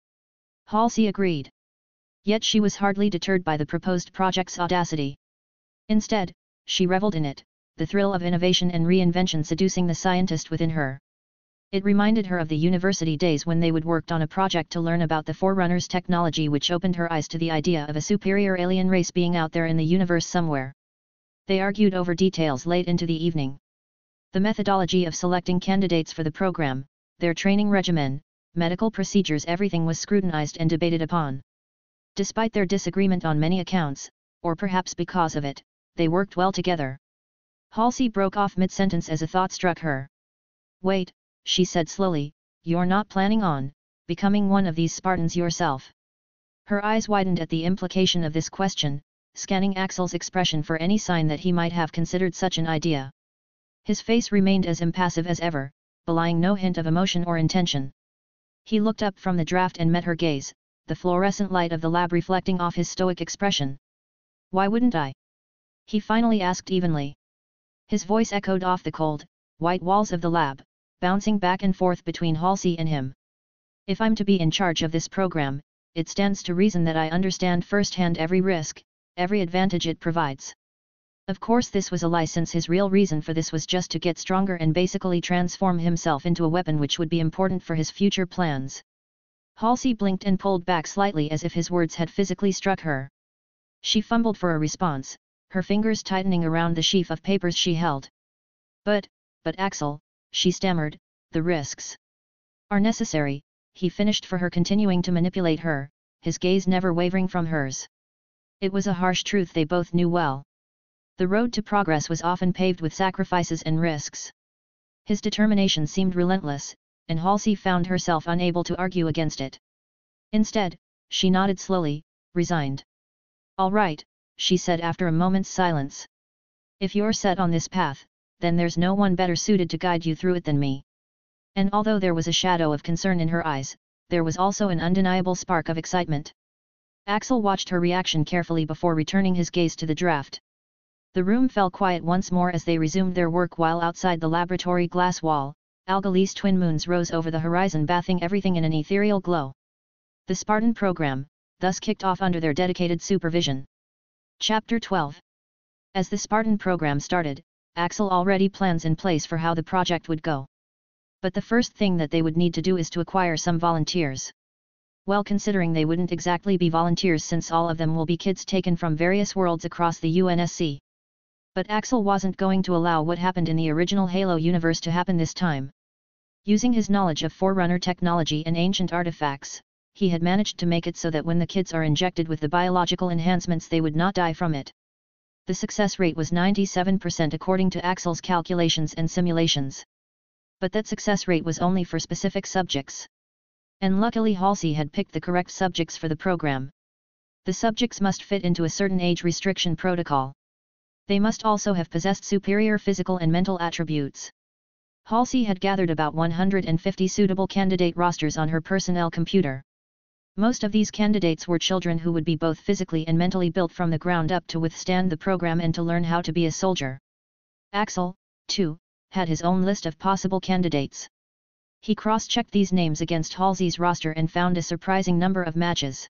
Halsey agreed. Yet she was hardly deterred by the proposed project's audacity. Instead, she reveled in it, the thrill of innovation and reinvention seducing the scientist within her. It reminded her of the university days when they would work on a project to learn about the Forerunners technology, which opened her eyes to the idea of a superior alien race being out there in the universe somewhere. They argued over details late into the evening. The methodology of selecting candidates for the program, their training regimen, medical procedures, everything was scrutinized and debated upon. Despite their disagreement on many accounts, or perhaps because of it, they worked well together. Halsey broke off mid-sentence as a thought struck her. "Wait," she said slowly, "you're not planning on becoming one of these Spartans yourself?" Her eyes widened at the implication of this question, scanning Axel's expression for any sign that he might have considered such an idea. His face remained as impassive as ever, belying no hint of emotion or intention. He looked up from the draft and met her gaze, the fluorescent light of the lab reflecting off his stoic expression. "Why wouldn't I?" he finally asked evenly. His voice echoed off the cold, white walls of the lab, bouncing back and forth between Halsey and him. "If I'm to be in charge of this program, it stands to reason that I understand firsthand every risk, every advantage it provides." Of course this was a lie, since his real reason for this was just to get stronger and basically transform himself into a weapon which would be important for his future plans. Halsey blinked and pulled back slightly as if his words had physically struck her. She fumbled for a response, her fingers tightening around the sheaf of papers she held. But Axel," she stammered, "the risks are necessary," he finished for her, continuing to manipulate her, his gaze never wavering from hers. It was a harsh truth they both knew well. The road to progress was often paved with sacrifices and risks. His determination seemed relentless, and Halsey found herself unable to argue against it. Instead, she nodded slowly, resigned. "All right," she said after a moment's silence. "If you're set on this path, then there's no one better suited to guide you through it than me." And although there was a shadow of concern in her eyes, there was also an undeniable spark of excitement. Axel watched her reaction carefully before returning his gaze to the draft. The room fell quiet once more as they resumed their work, while outside the laboratory glass wall, Algali's twin moons rose over the horizon, bathing everything in an ethereal glow. The Spartan program, thus kicked off under their dedicated supervision. Chapter 12. As the Spartan program started, Axel already plans in place for how the project would go. But the first thing that they would need to do is to acquire some volunteers. Well, considering they wouldn't exactly be volunteers, since all of them will be kids taken from various worlds across the UNSC. But Axel wasn't going to allow what happened in the original Halo universe to happen this time. Using his knowledge of Forerunner technology and ancient artifacts, he had managed to make it so that when the kids are injected with the biological enhancements, they would not die from it. The success rate was 97% according to Axel's calculations and simulations. But that success rate was only for specific subjects. And luckily Halsey had picked the correct subjects for the program. The subjects must fit into a certain age restriction protocol. They must also have possessed superior physical and mental attributes. Halsey had gathered about 150 suitable candidate rosters on her personnel computer. Most of these candidates were children who would be both physically and mentally built from the ground up to withstand the program and to learn how to be a soldier. Axel, too, had his own list of possible candidates. He cross-checked these names against Halsey's roster and found a surprising number of matches.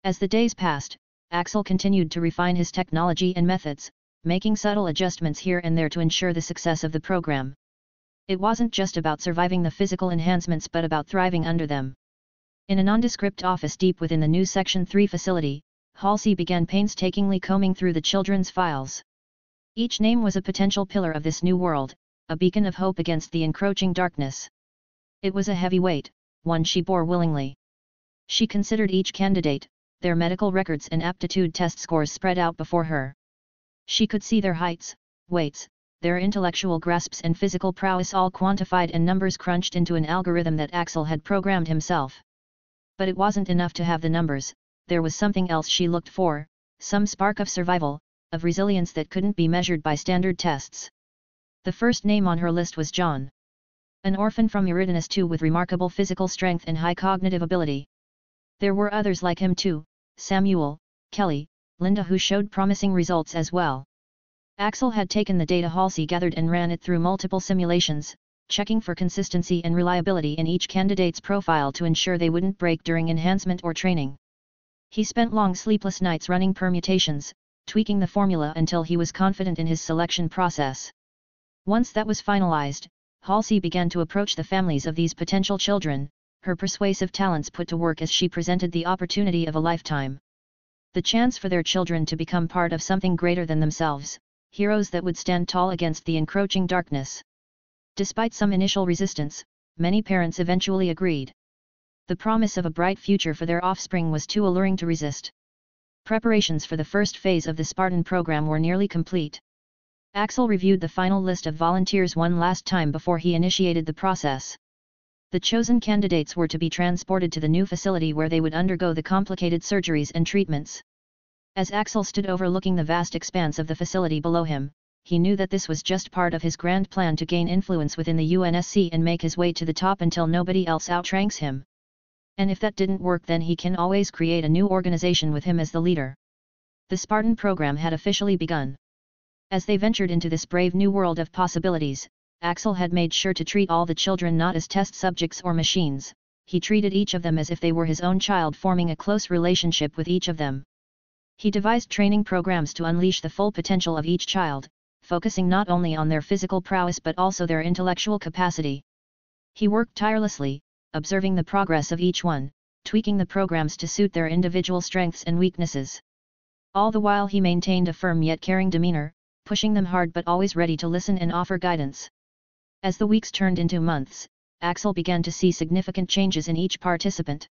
As the days passed, Axel continued to refine his technology and methods, making subtle adjustments here and there to ensure the success of the program. It wasn't just about surviving the physical enhancements but about thriving under them. In a nondescript office deep within the new Section 3 facility, Halsey began painstakingly combing through the children's files. Each name was a potential pillar of this new world, a beacon of hope against the encroaching darkness. It was a heavy weight, one she bore willingly. She considered each candidate, their medical records and aptitude test scores spread out before her. She could see their heights, weights, their intellectual grasps and physical prowess all quantified and numbers crunched into an algorithm that Axel had programmed himself. But it wasn't enough to have the numbers, there was something else she looked for, some spark of survival, of resilience that couldn't be measured by standard tests. The first name on her list was John. An orphan from Eridanus II with remarkable physical strength and high cognitive ability. There were others like him too, Samuel, Kelly, Linda, who showed promising results as well. Axel had taken the data Halsey gathered and ran it through multiple simulations, checking for consistency and reliability in each candidate's profile to ensure they wouldn't break during enhancement or training. He spent long sleepless nights running permutations, tweaking the formula until he was confident in his selection process. Once that was finalized, Halsey began to approach the families of these potential children, her persuasive talents put to work as she presented the opportunity of a lifetime. The chance for their children to become part of something greater than themselves, heroes that would stand tall against the encroaching darkness. Despite some initial resistance, many parents eventually agreed. The promise of a bright future for their offspring was too alluring to resist. Preparations for the first phase of the Spartan program were nearly complete. Axel reviewed the final list of volunteers one last time before he initiated the process. The chosen candidates were to be transported to the new facility where they would undergo the complicated surgeries and treatments. As Axel stood overlooking the vast expanse of the facility below him, he knew that this was just part of his grand plan to gain influence within the UNSC and make his way to the top until nobody else outranks him. And if that didn't work, then he can always create a new organization with him as the leader. The Spartan program had officially begun. As they ventured into this brave new world of possibilities, Axel had made sure to treat all the children not as test subjects or machines. He treated each of them as if they were his own child, forming a close relationship with each of them. He devised training programs to unleash the full potential of each child, focusing not only on their physical prowess but also their intellectual capacity. He worked tirelessly, observing the progress of each one, tweaking the programs to suit their individual strengths and weaknesses. All the while he maintained a firm yet caring demeanor, pushing them hard but always ready to listen and offer guidance. As the weeks turned into months, Axel began to see significant changes in each participant.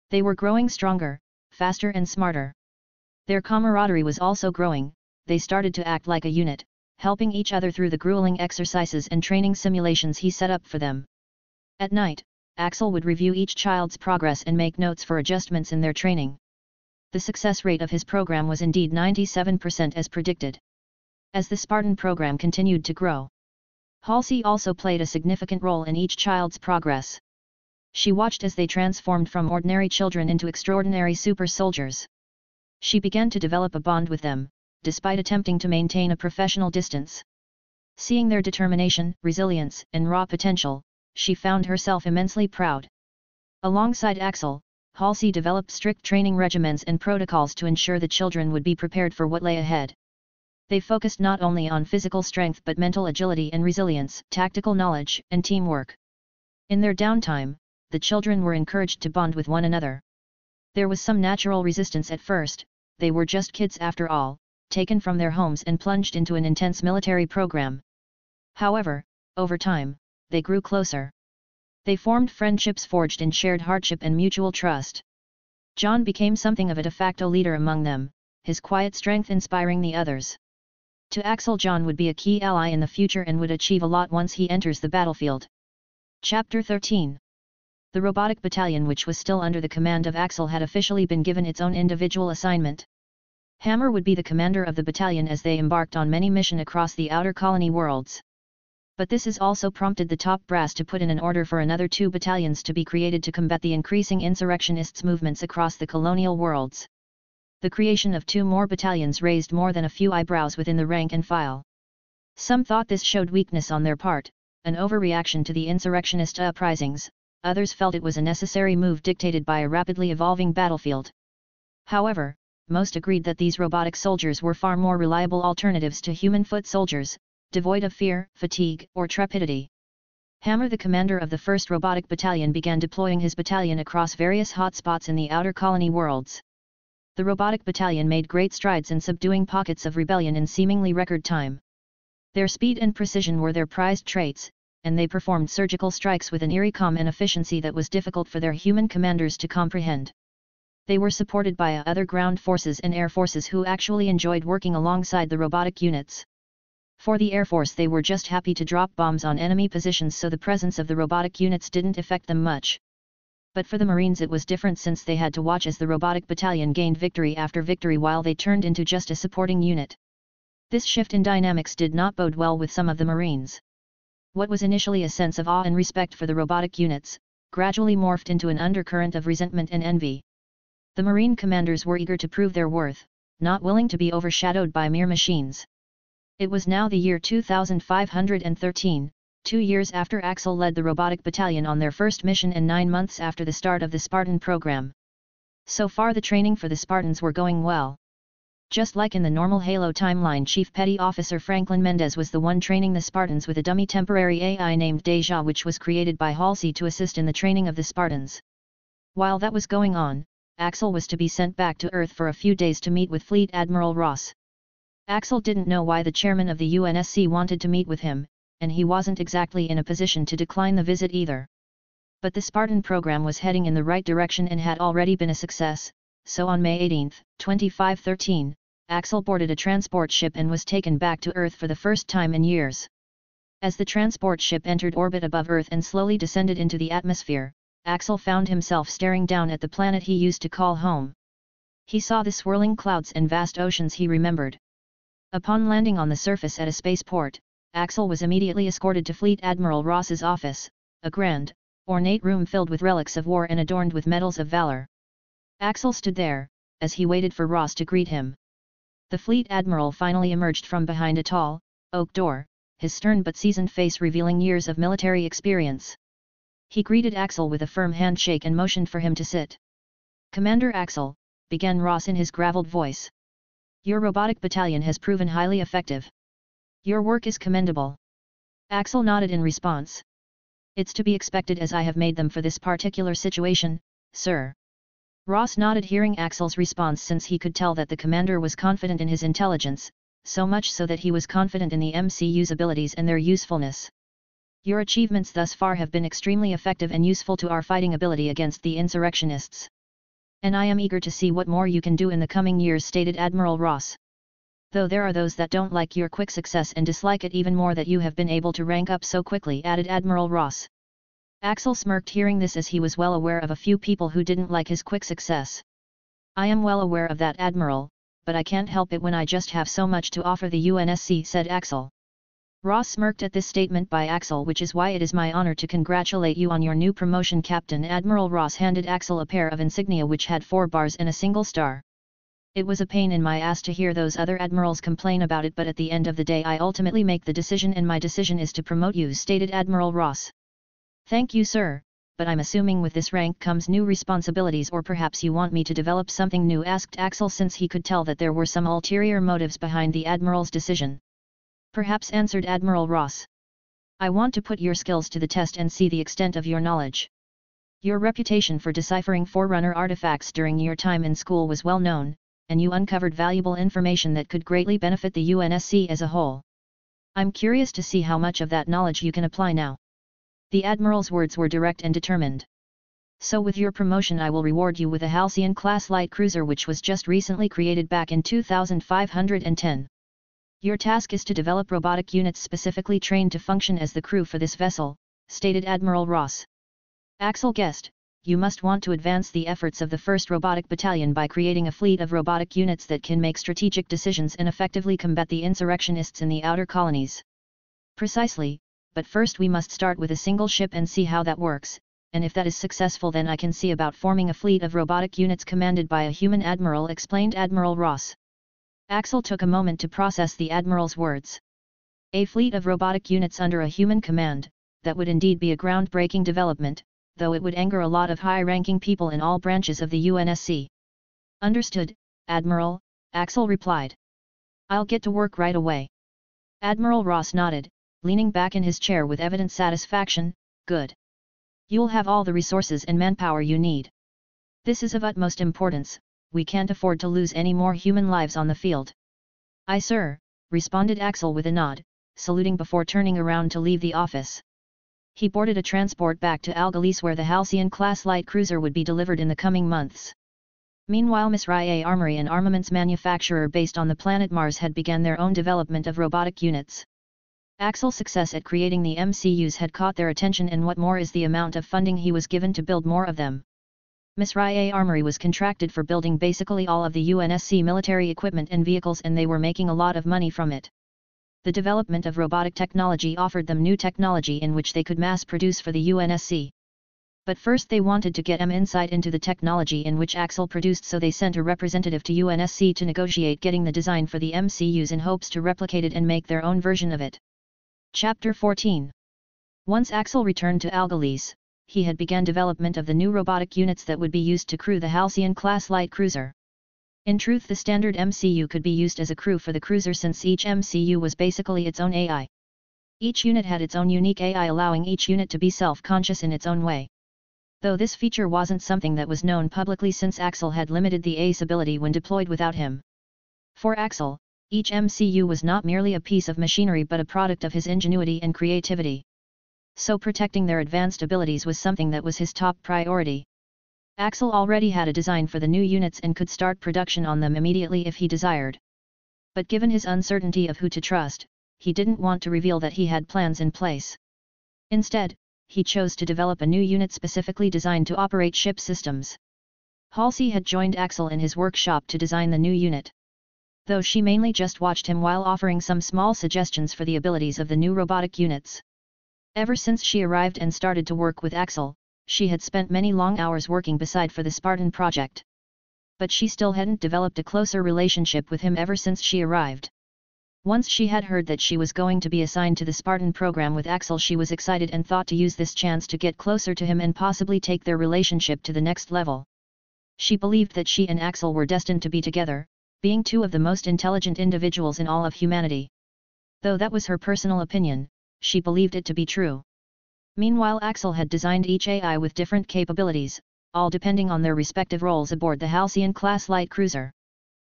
They were growing stronger, faster and smarter. Their camaraderie was also growing, they started to act like a unit, helping each other through the grueling exercises and training simulations he set up for them. At night, Axel would review each child's progress and make notes for adjustments in their training. The success rate of his program was indeed 97% as predicted. As the Spartan program continued to grow, Halsey also played a significant role in each child's progress. She watched as they transformed from ordinary children into extraordinary super soldiers. She began to develop a bond with them, despite attempting to maintain a professional distance. Seeing their determination, resilience, and raw potential, she found herself immensely proud. Alongside Axel, Halsey developed strict training regimens and protocols to ensure the children would be prepared for what lay ahead. They focused not only on physical strength but mental agility and resilience, tactical knowledge, and teamwork. In their downtime, the children were encouraged to bond with one another. There was some natural resistance at first, they were just kids after all, taken from their homes and plunged into an intense military program. However, over time, they grew closer. They formed friendships forged in shared hardship and mutual trust. John became something of a de facto leader among them, his quiet strength inspiring the others. To Axel, John would be a key ally in the future and would achieve a lot once he enters the battlefield. Chapter 13. The robotic battalion, which was still under the command of Axel, had officially been given its own individual assignment. Hammer would be the commander of the battalion as they embarked on many missions across the outer colony worlds. But this has also prompted the top brass to put in an order for another 2 battalions to be created to combat the increasing insurrectionists' movements across the colonial worlds. The creation of 2 more battalions raised more than a few eyebrows within the rank and file. Some thought this showed weakness on their part, an overreaction to the insurrectionist uprisings. Others felt it was a necessary move dictated by a rapidly evolving battlefield. However, most agreed that these robotic soldiers were far more reliable alternatives to human foot soldiers, devoid of fear, fatigue, or trepidity. Hammer, the commander of the 1st Robotic Battalion, began deploying his battalion across various hotspots in the outer colony worlds. The Robotic Battalion made great strides in subduing pockets of rebellion in seemingly record time. Their speed and precision were their prized traits, and they performed surgical strikes with an eerie calm and efficiency that was difficult for their human commanders to comprehend. They were supported by other ground forces and air forces who actually enjoyed working alongside the robotic units. For the Air Force, they were just happy to drop bombs on enemy positions, so the presence of the robotic units didn't affect them much. But for the Marines it was different, since they had to watch as the robotic battalion gained victory after victory while they turned into just a supporting unit. This shift in dynamics did not bode well with some of the Marines. What was initially a sense of awe and respect for the robotic units, gradually morphed into an undercurrent of resentment and envy. The Marine commanders were eager to prove their worth, not willing to be overshadowed by mere machines. It was now the year 2513, 2 years after Axel led the robotic battalion on their first mission and 9 months after the start of the Spartan program. So far the training for the Spartans were going well. Just like in the normal Halo timeline, Chief Petty Officer Franklin Mendez was the one training the Spartans with a dummy temporary AI named Deja, which was created by Halsey to assist in the training of the Spartans. While that was going on, Axel was to be sent back to Earth for a few days to meet with Fleet Admiral Ross. Axel didn't know why the chairman of the UNSC wanted to meet with him, and he wasn't exactly in a position to decline the visit either. But the Spartan program was heading in the right direction and had already been a success, so on May 18, 2513, Axel boarded a transport ship and was taken back to Earth for the first time in years. As the transport ship entered orbit above Earth and slowly descended into the atmosphere, Axel found himself staring down at the planet he used to call home. He saw the swirling clouds and vast oceans he remembered. Upon landing on the surface at a spaceport, Axel was immediately escorted to Fleet Admiral Ross's office, a grand, ornate room filled with relics of war and adorned with medals of valor. Axel stood there, as he waited for Ross to greet him. The Fleet Admiral finally emerged from behind a tall, oak door, his stern but seasoned face revealing years of military experience. He greeted Axel with a firm handshake and motioned for him to sit. "Commander Axel," began Ross in his graveled voice. "Your robotic battalion has proven highly effective. Your work is commendable." Axel nodded in response. "It's to be expected, as I have made them for this particular situation, sir." Ross nodded, hearing Axel's response, since he could tell that the commander was confident in his intelligence, so much so that he was confident in the MCU's abilities and their usefulness. "Your achievements thus far have been extremely effective and useful to our fighting ability against the insurrectionists. And I am eager to see what more you can do in the coming years," stated Admiral Ross. "Though there are those that don't like your quick success and dislike it even more that you have been able to rank up so quickly," added Admiral Ross. Axel smirked, hearing this, as he was well aware of a few people who didn't like his quick success. "I am well aware of that, Admiral, but I can't help it when I just have so much to offer the UNSC," said Axel. Ross smirked at this statement by Axel, "which is why it is my honor to congratulate you on your new promotion, Captain." Admiral Ross handed Axel a pair of insignia which had 4 bars and a single star. "It was a pain in my ass to hear those other admirals complain about it, but at the end of the day I ultimately make the decision, and my decision is to promote you," stated Admiral Ross. "Thank you, sir, but I'm assuming with this rank comes new responsibilities, or perhaps you want me to develop something new?" asked Axel, since he could tell that there were some ulterior motives behind the Admiral's decision. "Perhaps," answered Admiral Ross. "I want to put your skills to the test and see the extent of your knowledge. Your reputation for deciphering Forerunner artifacts during your time in school was well known, and you uncovered valuable information that could greatly benefit the UNSC as a whole. I'm curious to see how much of that knowledge you can apply now." The Admiral's words were direct and determined. "So with your promotion I will reward you with a Halcyon-class light cruiser which was just recently created back in 2510. Your task is to develop robotic units specifically trained to function as the crew for this vessel, stated Admiral Ross. Axel guessed, you must want to advance the efforts of the 1st Robotic Battalion by creating a fleet of robotic units that can make strategic decisions and effectively combat the insurrectionists in the outer colonies. Precisely, but first we must start with a single ship and see how that works, and if that is successful then I can see about forming a fleet of robotic units commanded by a human admiral, explained Admiral Ross. Axel took a moment to process the Admiral's words. A fleet of robotic units under a human command, that would indeed be a groundbreaking development, though it would anger a lot of high-ranking people in all branches of the UNSC. Understood, Admiral, Axel replied. I'll get to work right away. Admiral Ross nodded, leaning back in his chair with evident satisfaction. Good. You'll have all the resources and manpower you need. This is of utmost importance, we can't afford to lose any more human lives on the field. Aye sir, responded Axel with a nod, saluting before turning around to leave the office. He boarded a transport back to Algalese where the Halcyon-class light cruiser would be delivered in the coming months. Meanwhile Miss Rye Armory, an armaments manufacturer based on the planet Mars, had begun their own development of robotic units. Axel's success at creating the MCUs had caught their attention, and what more is the amount of funding he was given to build more of them. Miss Rye Armory was contracted for building basically all of the UNSC military equipment and vehicles, and they were making a lot of money from it. The development of robotic technology offered them new technology in which they could mass produce for the UNSC. But first they wanted to get insight into the technology in which Axel produced, so they sent a representative to UNSC to negotiate getting the design for the MCUs in hopes to replicate it and make their own version of it. Chapter 14. Once Axel returned to Algalese, he had begun development of the new robotic units that would be used to crew the Halcyon-class light cruiser. In truth, the standard MCU could be used as a crew for the cruiser since each MCU was basically its own AI. Each unit had its own unique AI, allowing each unit to be self-conscious in its own way. Though this feature wasn't something that was known publicly since Axel had limited the AI's ability when deployed without him. For Axel, each MCU was not merely a piece of machinery but a product of his ingenuity and creativity. So protecting their advanced abilities was something that was his top priority. Axel already had a design for the new units and could start production on them immediately if he desired. But given his uncertainty of who to trust, he didn't want to reveal that he had plans in place. Instead, he chose to develop a new unit specifically designed to operate ship systems. Halsey had joined Axel in his workshop to design the new unit. Though she mainly just watched him while offering some small suggestions for the abilities of the new robotic units. Ever since she arrived and started to work with Axel, she had spent many long hours working beside for the Spartan project. But she still hadn't developed a closer relationship with him ever since she arrived. Once she had heard that she was going to be assigned to the Spartan program with Axel, she was excited and thought to use this chance to get closer to him and possibly take their relationship to the next level. She believed that she and Axel were destined to be together, being two of the most intelligent individuals in all of humanity. Though that was her personal opinion, she believed it to be true. Meanwhile, Axel had designed each AI with different capabilities, all depending on their respective roles aboard the Halcyon-class light cruiser.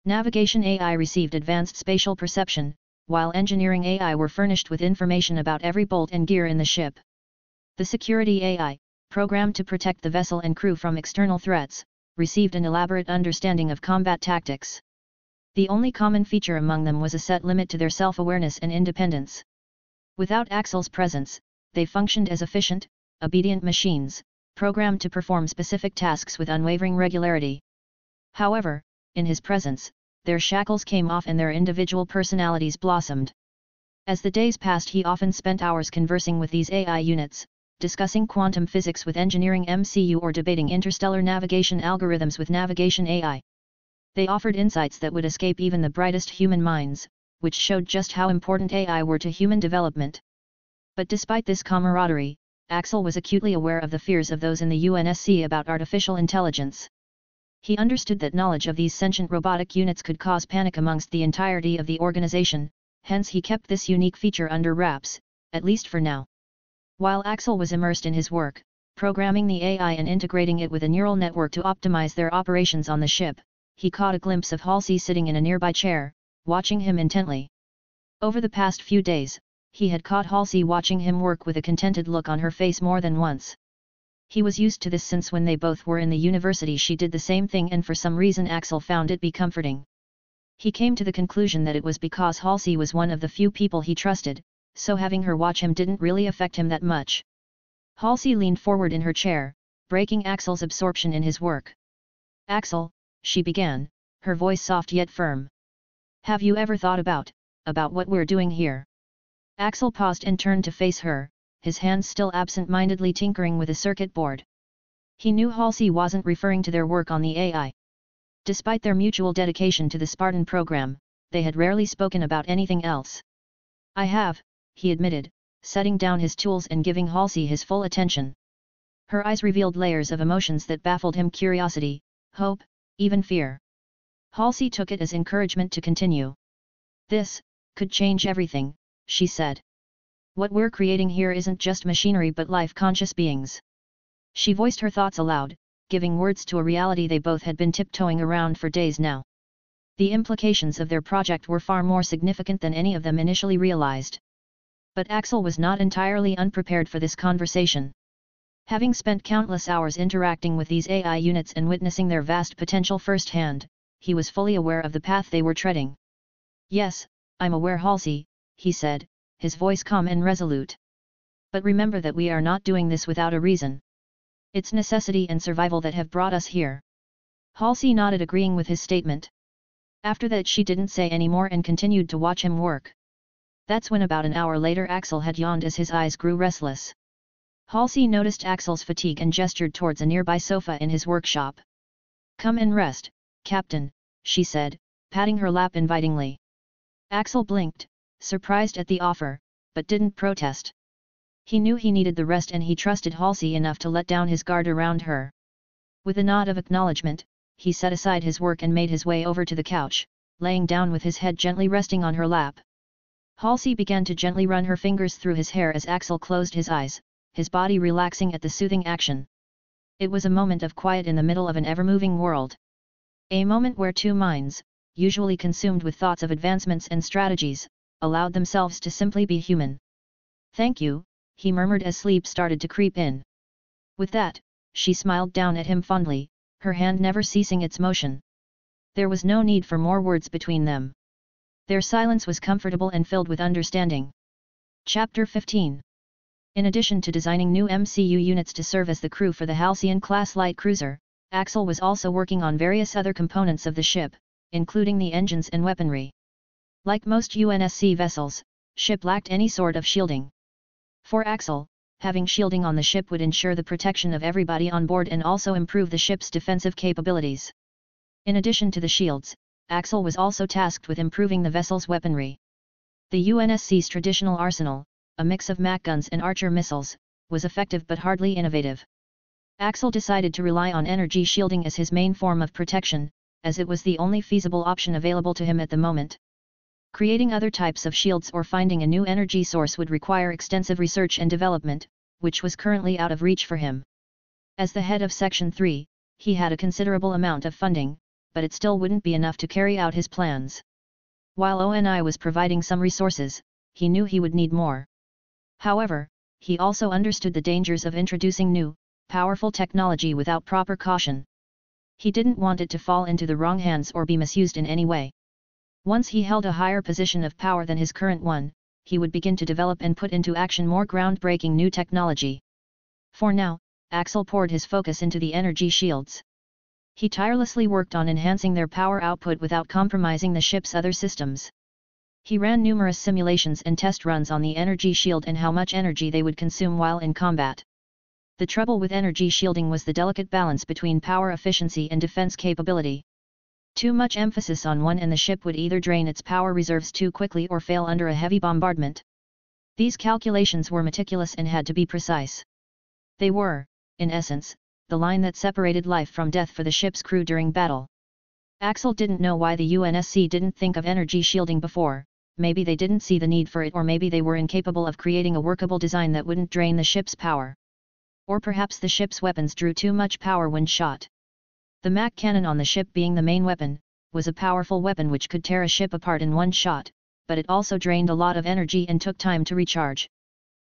Navigation AI received advanced spatial perception, while engineering AI were furnished with information about every bolt and gear in the ship. The security AI, programmed to protect the vessel and crew from external threats, received an elaborate understanding of combat tactics. The only common feature among them was a set limit to their self-awareness and independence. Without Axel's presence, they functioned as efficient, obedient machines, programmed to perform specific tasks with unwavering regularity. However, in his presence, their shackles came off and their individual personalities blossomed. As the days passed, he often spent hours conversing with these AI units, discussing quantum physics with engineering MCU or debating interstellar navigation algorithms with navigation AI. They offered insights that would escape even the brightest human minds, which showed just how important AI were to human development. But despite this camaraderie, Axel was acutely aware of the fears of those in the UNSC about artificial intelligence. He understood that knowledge of these sentient robotic units could cause panic amongst the entirety of the organization, hence he kept this unique feature under wraps, at least for now. While Axel was immersed in his work, programming the AI and integrating it with a neural network to optimize their operations on the ship, he caught a glimpse of Halsey sitting in a nearby chair, watching him intently. Over the past few days, he had caught Halsey watching him work with a contented look on her face more than once. He was used to this since when they both were in the university she did the same thing, and for some reason Axel found it be comforting. He came to the conclusion that it was because Halsey was one of the few people he trusted, so having her watch him didn't really affect him that much. Halsey leaned forward in her chair, breaking Axel's absorption in his work. "Axel," she began, her voice soft yet firm. "Have you ever thought about what we're doing here?" Axel paused and turned to face her, his hands still absent-mindedly tinkering with a circuit board. He knew Halsey wasn't referring to their work on the AI. Despite their mutual dedication to the Spartan program, they had rarely spoken about anything else. "I have," he admitted, setting down his tools and giving Halsey his full attention. Her eyes revealed layers of emotions that baffled him: curiosity, hope, even fear. Halsey took it as encouragement to continue. "This could change everything," she said. "What we're creating here isn't just machinery but life-conscious beings." She voiced her thoughts aloud, giving words to a reality they both had been tiptoeing around for days now. The implications of their project were far more significant than any of them initially realized. But Axel was not entirely unprepared for this conversation. Having spent countless hours interacting with these AI units and witnessing their vast potential firsthand, he was fully aware of the path they were treading. "Yes, I'm aware, Halsey," he said, his voice calm and resolute. "But remember that we are not doing this without a reason. It's necessity and survival that have brought us here." Halsey nodded, agreeing with his statement. After that she didn't say any more and continued to watch him work. That's when about an hour later Axel had yawned as his eyes grew restless. Halsey noticed Axel's fatigue and gestured towards a nearby sofa in his workshop. "Come and rest, Captain," she said, patting her lap invitingly. Axel blinked, surprised at the offer, but didn't protest. He knew he needed the rest and he trusted Halsey enough to let down his guard around her. With a nod of acknowledgement, he set aside his work and made his way over to the couch, laying down with his head gently resting on her lap. Halsey began to gently run her fingers through his hair as Axel closed his eyes, his body relaxing at the soothing action. It was a moment of quiet in the middle of an ever-moving world. A moment where two minds, usually consumed with thoughts of advancements and strategies, allowed themselves to simply be human. "Thank you," he murmured as sleep started to creep in. With that, she smiled down at him fondly, her hand never ceasing its motion. There was no need for more words between them. Their silence was comfortable and filled with understanding. Chapter 15. In addition to designing new MCU units to serve as the crew for the Halcyon-class light cruiser, Axel was also working on various other components of the ship, including the engines and weaponry. Like most UNSC vessels, ship lacked any sort of shielding. For Axel, having shielding on the ship would ensure the protection of everybody on board and also improve the ship's defensive capabilities. In addition to the shields, Axel was also tasked with improving the vessel's weaponry. The UNSC's traditional arsenal, a mix of MAC guns and Archer missiles, was effective but hardly innovative. Axel decided to rely on energy shielding as his main form of protection, as it was the only feasible option available to him at the moment. Creating other types of shields or finding a new energy source would require extensive research and development, which was currently out of reach for him. As the head of Section 3, he had a considerable amount of funding, but it still wouldn't be enough to carry out his plans. While ONI was providing some resources, he knew he would need more. However, he also understood the dangers of introducing new, powerful technology without proper caution. He didn't want it to fall into the wrong hands or be misused in any way. Once he held a higher position of power than his current one, he would begin to develop and put into action more groundbreaking new technology. For now, Axel poured his focus into the energy shields. He tirelessly worked on enhancing their power output without compromising the ship's other systems. He ran numerous simulations and test runs on the energy shield and how much energy they would consume while in combat. The trouble with energy shielding was the delicate balance between power efficiency and defense capability. Too much emphasis on one and the ship would either drain its power reserves too quickly or fail under a heavy bombardment. These calculations were meticulous and had to be precise. They were, in essence, the line that separated life from death for the ship's crew during battle. Axel didn't know why the UNSC didn't think of energy shielding before. Maybe they didn't see the need for it, or maybe they were incapable of creating a workable design that wouldn't drain the ship's power. Or perhaps the ship's weapons drew too much power when shot. The MAC cannon on the ship, being the main weapon, was a powerful weapon which could tear a ship apart in one shot, but it also drained a lot of energy and took time to recharge.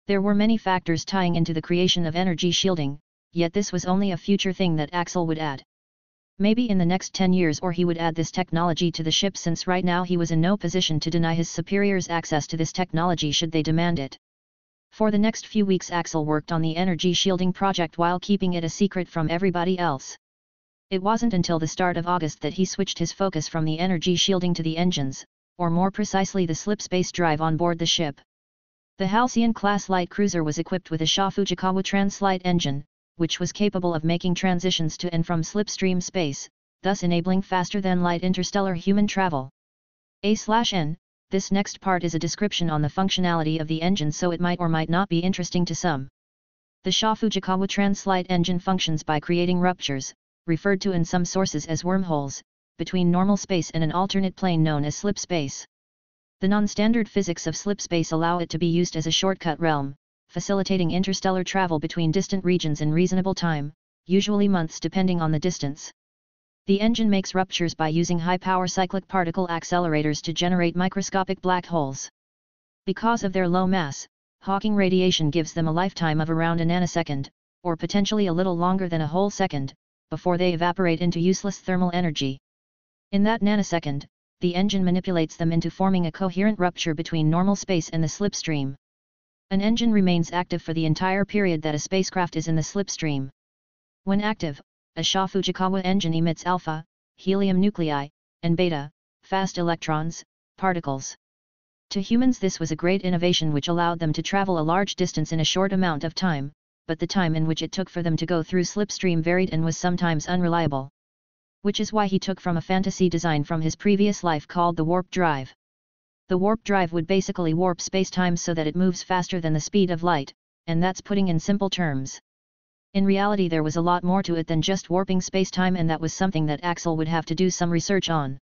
There were many factors tying into the creation of energy shielding, yet this was only a future thing that Axel would add. Maybe in the next 10 years, or he would add this technology to the ship, since right now he was in no position to deny his superiors access to this technology should they demand it. For the next few weeks Axel worked on the energy shielding project while keeping it a secret from everybody else. It wasn't until the start of August that he switched his focus from the energy shielding to the engines, or more precisely the slip space drive on board the ship. The Halcyon-class light cruiser was equipped with a Sha Fujikawa Translight engine, which was capable of making transitions to and from slipstream space, thus enabling faster-than-light interstellar human travel. A/N, this next part is a description on the functionality of the engine, so it might or might not be interesting to some. The Sha Fujikawa Translight engine functions by creating ruptures, referred to in some sources as wormholes, between normal space and an alternate plane known as slip space. The non-standard physics of slip space allow it to be used as a shortcut realm, facilitating interstellar travel between distant regions in reasonable time, usually months depending on the distance. The engine makes ruptures by using high-power cyclic particle accelerators to generate microscopic black holes. Because of their low mass, Hawking radiation gives them a lifetime of around a nanosecond, or potentially a little longer than a whole second, before they evaporate into useless thermal energy. In that nanosecond, the engine manipulates them into forming a coherent rupture between normal space and the slipstream. An engine remains active for the entire period that a spacecraft is in the slipstream. When active, a Sha Fujikawa engine emits alpha, helium nuclei, and beta, fast electrons, particles. To humans this was a great innovation which allowed them to travel a large distance in a short amount of time, but the time in which it took for them to go through slipstream varied and was sometimes unreliable. Which is why he took from a fantasy design from his previous life called the warp drive. The warp drive would basically warp space-time so that it moves faster than the speed of light, and that's putting in simple terms. In reality there was a lot more to it than just warping space-time, and that was something that Axel would have to do some research on.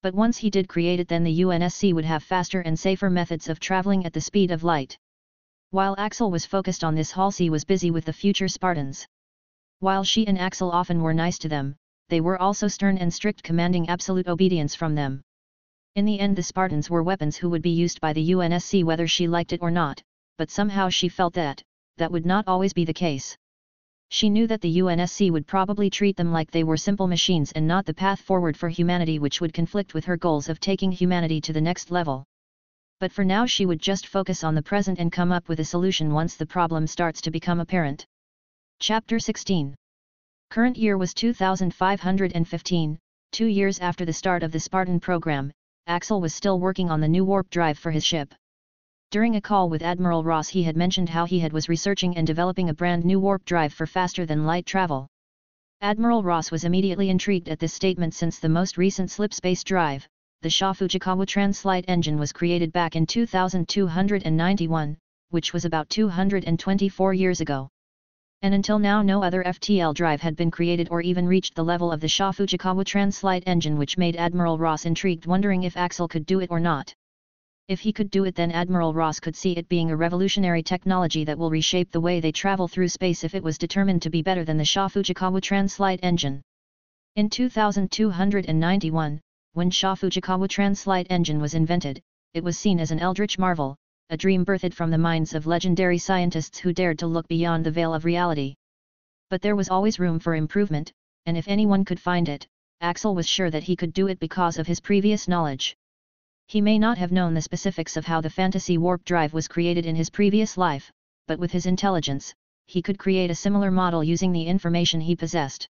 But once he did create it, then the UNSC would have faster and safer methods of traveling at the speed of light. While Axel was focused on this, Halsey was busy with the future Spartans. While she and Axel often were nice to them, they were also stern and strict, commanding absolute obedience from them. In the end the Spartans were weapons who would be used by the UNSC whether she liked it or not, but somehow she felt that would not always be the case. She knew that the UNSC would probably treat them like they were simple machines and not the path forward for humanity, which would conflict with her goals of taking humanity to the next level. But for now she would just focus on the present and come up with a solution once the problem starts to become apparent. Chapter 16. Current year was 2515, 2 years after the start of the Spartan program. Axel was still working on the new warp drive for his ship. During a call with Admiral Ross he had mentioned how he was researching and developing a brand new warp drive for faster-than-light travel. Admiral Ross was immediately intrigued at this statement, since the most recent slip space drive, the Sha Fujikawa Translight engine, was created back in 2291, which was about 224 years ago. And until now no other FTL drive had been created or even reached the level of the Sha Fujikawa Translight engine, which made Admiral Ross intrigued, wondering if Axel could do it or not. If he could do it, then Admiral Ross could see it being a revolutionary technology that will reshape the way they travel through space if it was determined to be better than the Sha Fujikawa Translight engine. In 2291, when Sha Fujikawa Translight engine was invented, it was seen as an eldritch marvel, a dream birthed from the minds of legendary scientists who dared to look beyond the veil of reality. But there was always room for improvement, and if anyone could find it, Axel was sure that he could do it because of his previous knowledge. He may not have known the specifics of how the fantasy warp drive was created in his previous life, but with his intelligence, he could create a similar model using the information he possessed.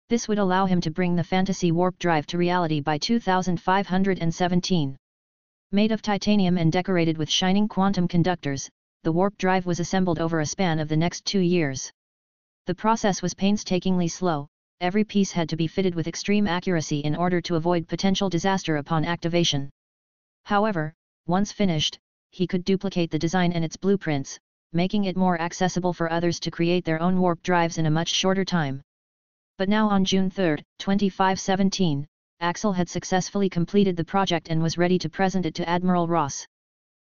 This would allow him to bring the fantasy warp drive to reality by 2517. Made of titanium and decorated with shining quantum conductors, the warp drive was assembled over a span of the next 2 years. The process was painstakingly slow. Every piece had to be fitted with extreme accuracy in order to avoid potential disaster upon activation. However, once finished, he could duplicate the design and its blueprints, making it more accessible for others to create their own warp drives in a much shorter time. But now on June 3, 2517, Axel had successfully completed the project and was ready to present it to Admiral Ross.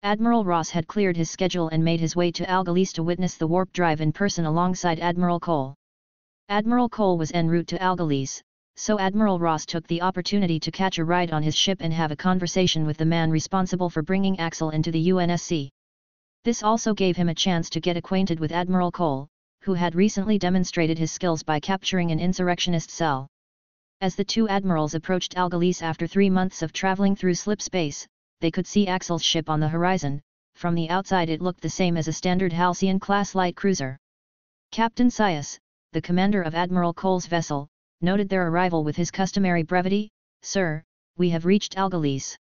Admiral Ross had cleared his schedule and made his way to Algolese to witness the warp drive in person alongside Admiral Cole. Admiral Cole was en route to Algolese, so Admiral Ross took the opportunity to catch a ride on his ship and have a conversation with the man responsible for bringing Axel into the UNSC. This also gave him a chance to get acquainted with Admiral Cole, who had recently demonstrated his skills by capturing an insurrectionist cell. As the two admirals approached Algalese after 3 months of traveling through slip space, they could see Axel's ship on the horizon. From the outside it looked the same as a standard Halcyon-class light cruiser. Captain Sias, the commander of Admiral Cole's vessel, noted their arrival with his customary brevity. "Sir, we have reached Algalese."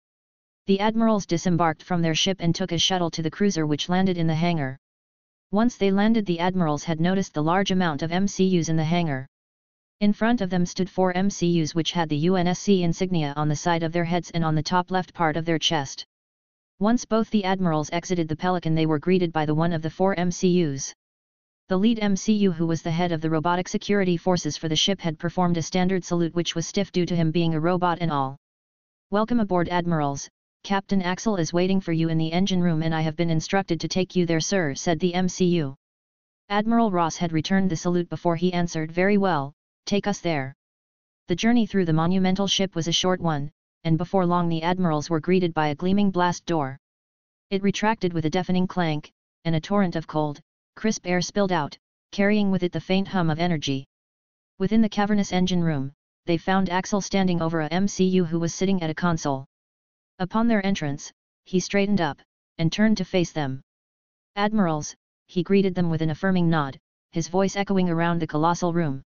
The admirals disembarked from their ship and took a shuttle to the cruiser which landed in the hangar. Once they landed, the admirals had noticed the large amount of MCUs in the hangar. In front of them stood 4 MCUs which had the UNSC insignia on the side of their heads and on the top left part of their chest. Once both the admirals exited the Pelican, they were greeted by the one of the 4 MCUs. The lead MCU, who was the head of the robotic security forces for the ship, had performed a standard salute which was stiff due to him being a robot and all. "Welcome aboard, admirals. Captain Axel is waiting for you in the engine room and I have been instructed to take you there, sir," said the MCU. Admiral Ross had returned the salute before he answered, "Very well, take us there." The journey through the monumental ship was a short one, and before long the admirals were greeted by a gleaming blast door. It retracted with a deafening clank, and a torrent of cold, crisp air spilled out, carrying with it the faint hum of energy. Within the cavernous engine room, they found Axel standing over a MCU who was sitting at a console. Upon their entrance, he straightened up, and turned to face them. "Admirals," he greeted them with an affirming nod, his voice echoing around the colossal room.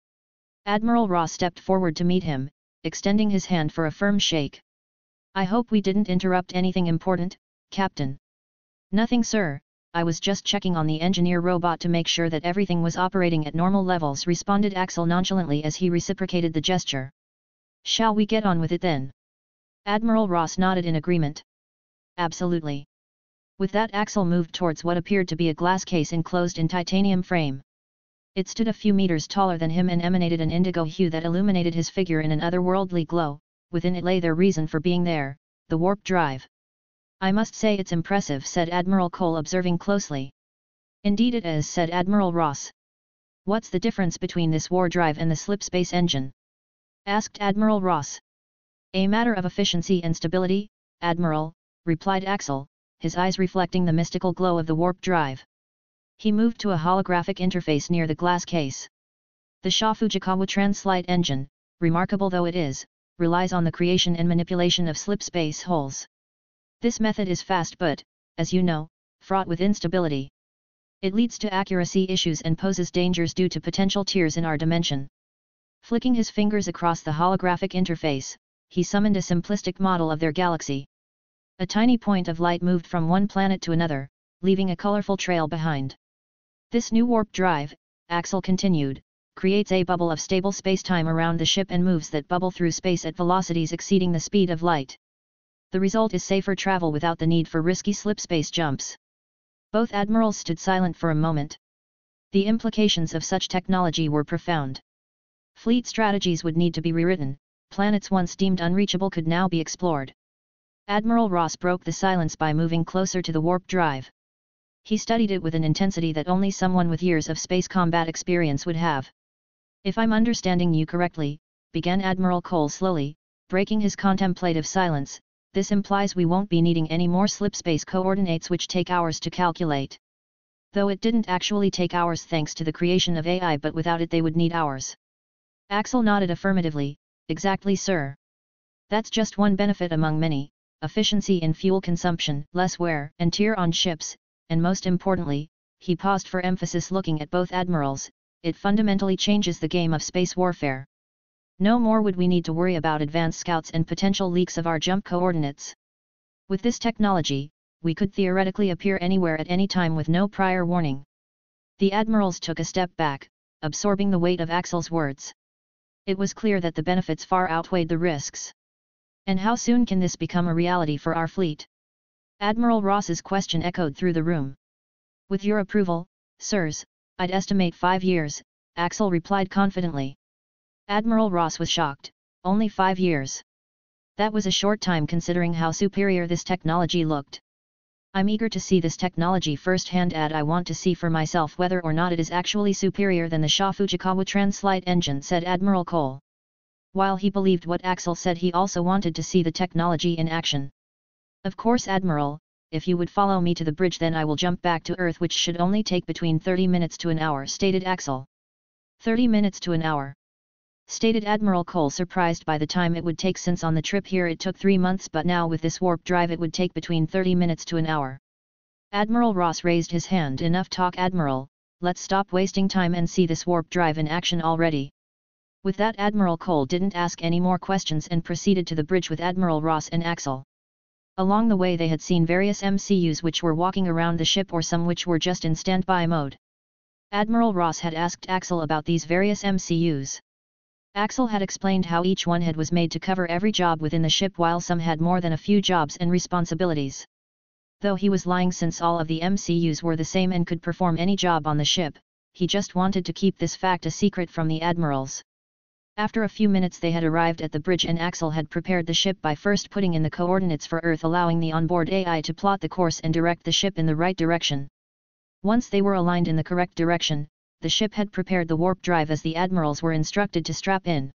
Admiral Ross stepped forward to meet him, extending his hand for a firm shake. "I hope we didn't interrupt anything important, Captain." "Nothing, sir, I was just checking on the engineer robot to make sure that everything was operating at normal levels," responded Axel nonchalantly as he reciprocated the gesture. "Shall we get on with it then?" Admiral Ross nodded in agreement. "Absolutely." With that, Axel moved towards what appeared to be a glass case enclosed in titanium frame. It stood a few meters taller than him and emanated an indigo hue that illuminated his figure in an otherworldly glow. Within it lay their reason for being there, the warp drive. "I must say it's impressive," said Admiral Cole, observing closely. "Indeed it is," said Admiral Ross. "What's the difference between this war drive and the slipspace engine?" asked Admiral Ross. "A matter of efficiency and stability, Admiral," replied Axel, his eyes reflecting the mystical glow of the warp drive. He moved to a holographic interface near the glass case. "The Sha Fujikawa Translite engine, remarkable though it is, relies on the creation and manipulation of slipspace holes. This method is fast but, as you know, fraught with instability. It leads to accuracy issues and poses dangers due to potential tears in our dimension." Flicking his fingers across the holographic interface, he summoned a simplistic model of their galaxy. A tiny point of light moved from one planet to another, leaving a colorful trail behind. "This new warp drive," Axel continued, "creates a bubble of stable spacetime around the ship and moves that bubble through space at velocities exceeding the speed of light. The result is safer travel without the need for risky slipspace jumps." Both admirals stood silent for a moment. The implications of such technology were profound. Fleet strategies would need to be rewritten. Planets once deemed unreachable could now be explored. Admiral Ross broke the silence by moving closer to the warp drive. He studied it with an intensity that only someone with years of space combat experience would have. "If I'm understanding you correctly," began Admiral Cole slowly, breaking his contemplative silence, "this implies we won't be needing any more slipspace coordinates which take hours to calculate. Though it didn't actually take hours thanks to the creation of AI, but without it they would need hours." Axel nodded affirmatively. "Exactly, sir. That's just one benefit among many: efficiency in fuel consumption, less wear and tear on ships, and most importantly," he paused for emphasis looking at both admirals, "it fundamentally changes the game of space warfare. No more would we need to worry about advanced scouts and potential leaks of our jump coordinates. With this technology, we could theoretically appear anywhere at any time with no prior warning." The admirals took a step back, absorbing the weight of Axel's words. It was clear that the benefits far outweighed the risks. "And how soon can this become a reality for our fleet?" Admiral Ross's question echoed through the room. "With your approval, sirs, I'd estimate 5 years, Axel replied confidently. Admiral Ross was shocked. Only 5 years. That was a short time considering how superior this technology looked. "I'm eager to see this technology firsthand, and I want to see for myself whether or not it is actually superior than the Sha Fujikawa Translite engine," said Admiral Cole. While he believed what Axel said, he also wanted to see the technology in action. "Of course, Admiral, if you would follow me to the bridge, then I will jump back to Earth, which should only take between 30 minutes to an hour," stated Axel. 30 minutes to an hour. stated Admiral Cole, surprised by the time it would take, since on the trip here it took 3 months, but now with this warp drive it would take between 30 minutes to an hour. Admiral Ross raised his hand. Enough talk, Admiral, let's stop wasting time and see this warp drive in action already. With that, Admiral Cole didn't ask any more questions and proceeded to the bridge with Admiral Ross and Axel. Along the way they had seen various MCUs which were walking around the ship, or some which were just in standby mode. Admiral Ross had asked Axel about these various MCUs. Axel had explained how each one was made to cover every job within the ship, while some had more than a few jobs and responsibilities. Though he was lying, since all of the MCUs were the same and could perform any job on the ship, he just wanted to keep this fact a secret from the admirals. After a few minutes they had arrived at the bridge, and Axel had prepared the ship by first putting in the coordinates for Earth, allowing the onboard AI to plot the course and direct the ship in the right direction. Once they were aligned in the correct direction, the ship had prepared the warp drive as the admirals were instructed to strap in.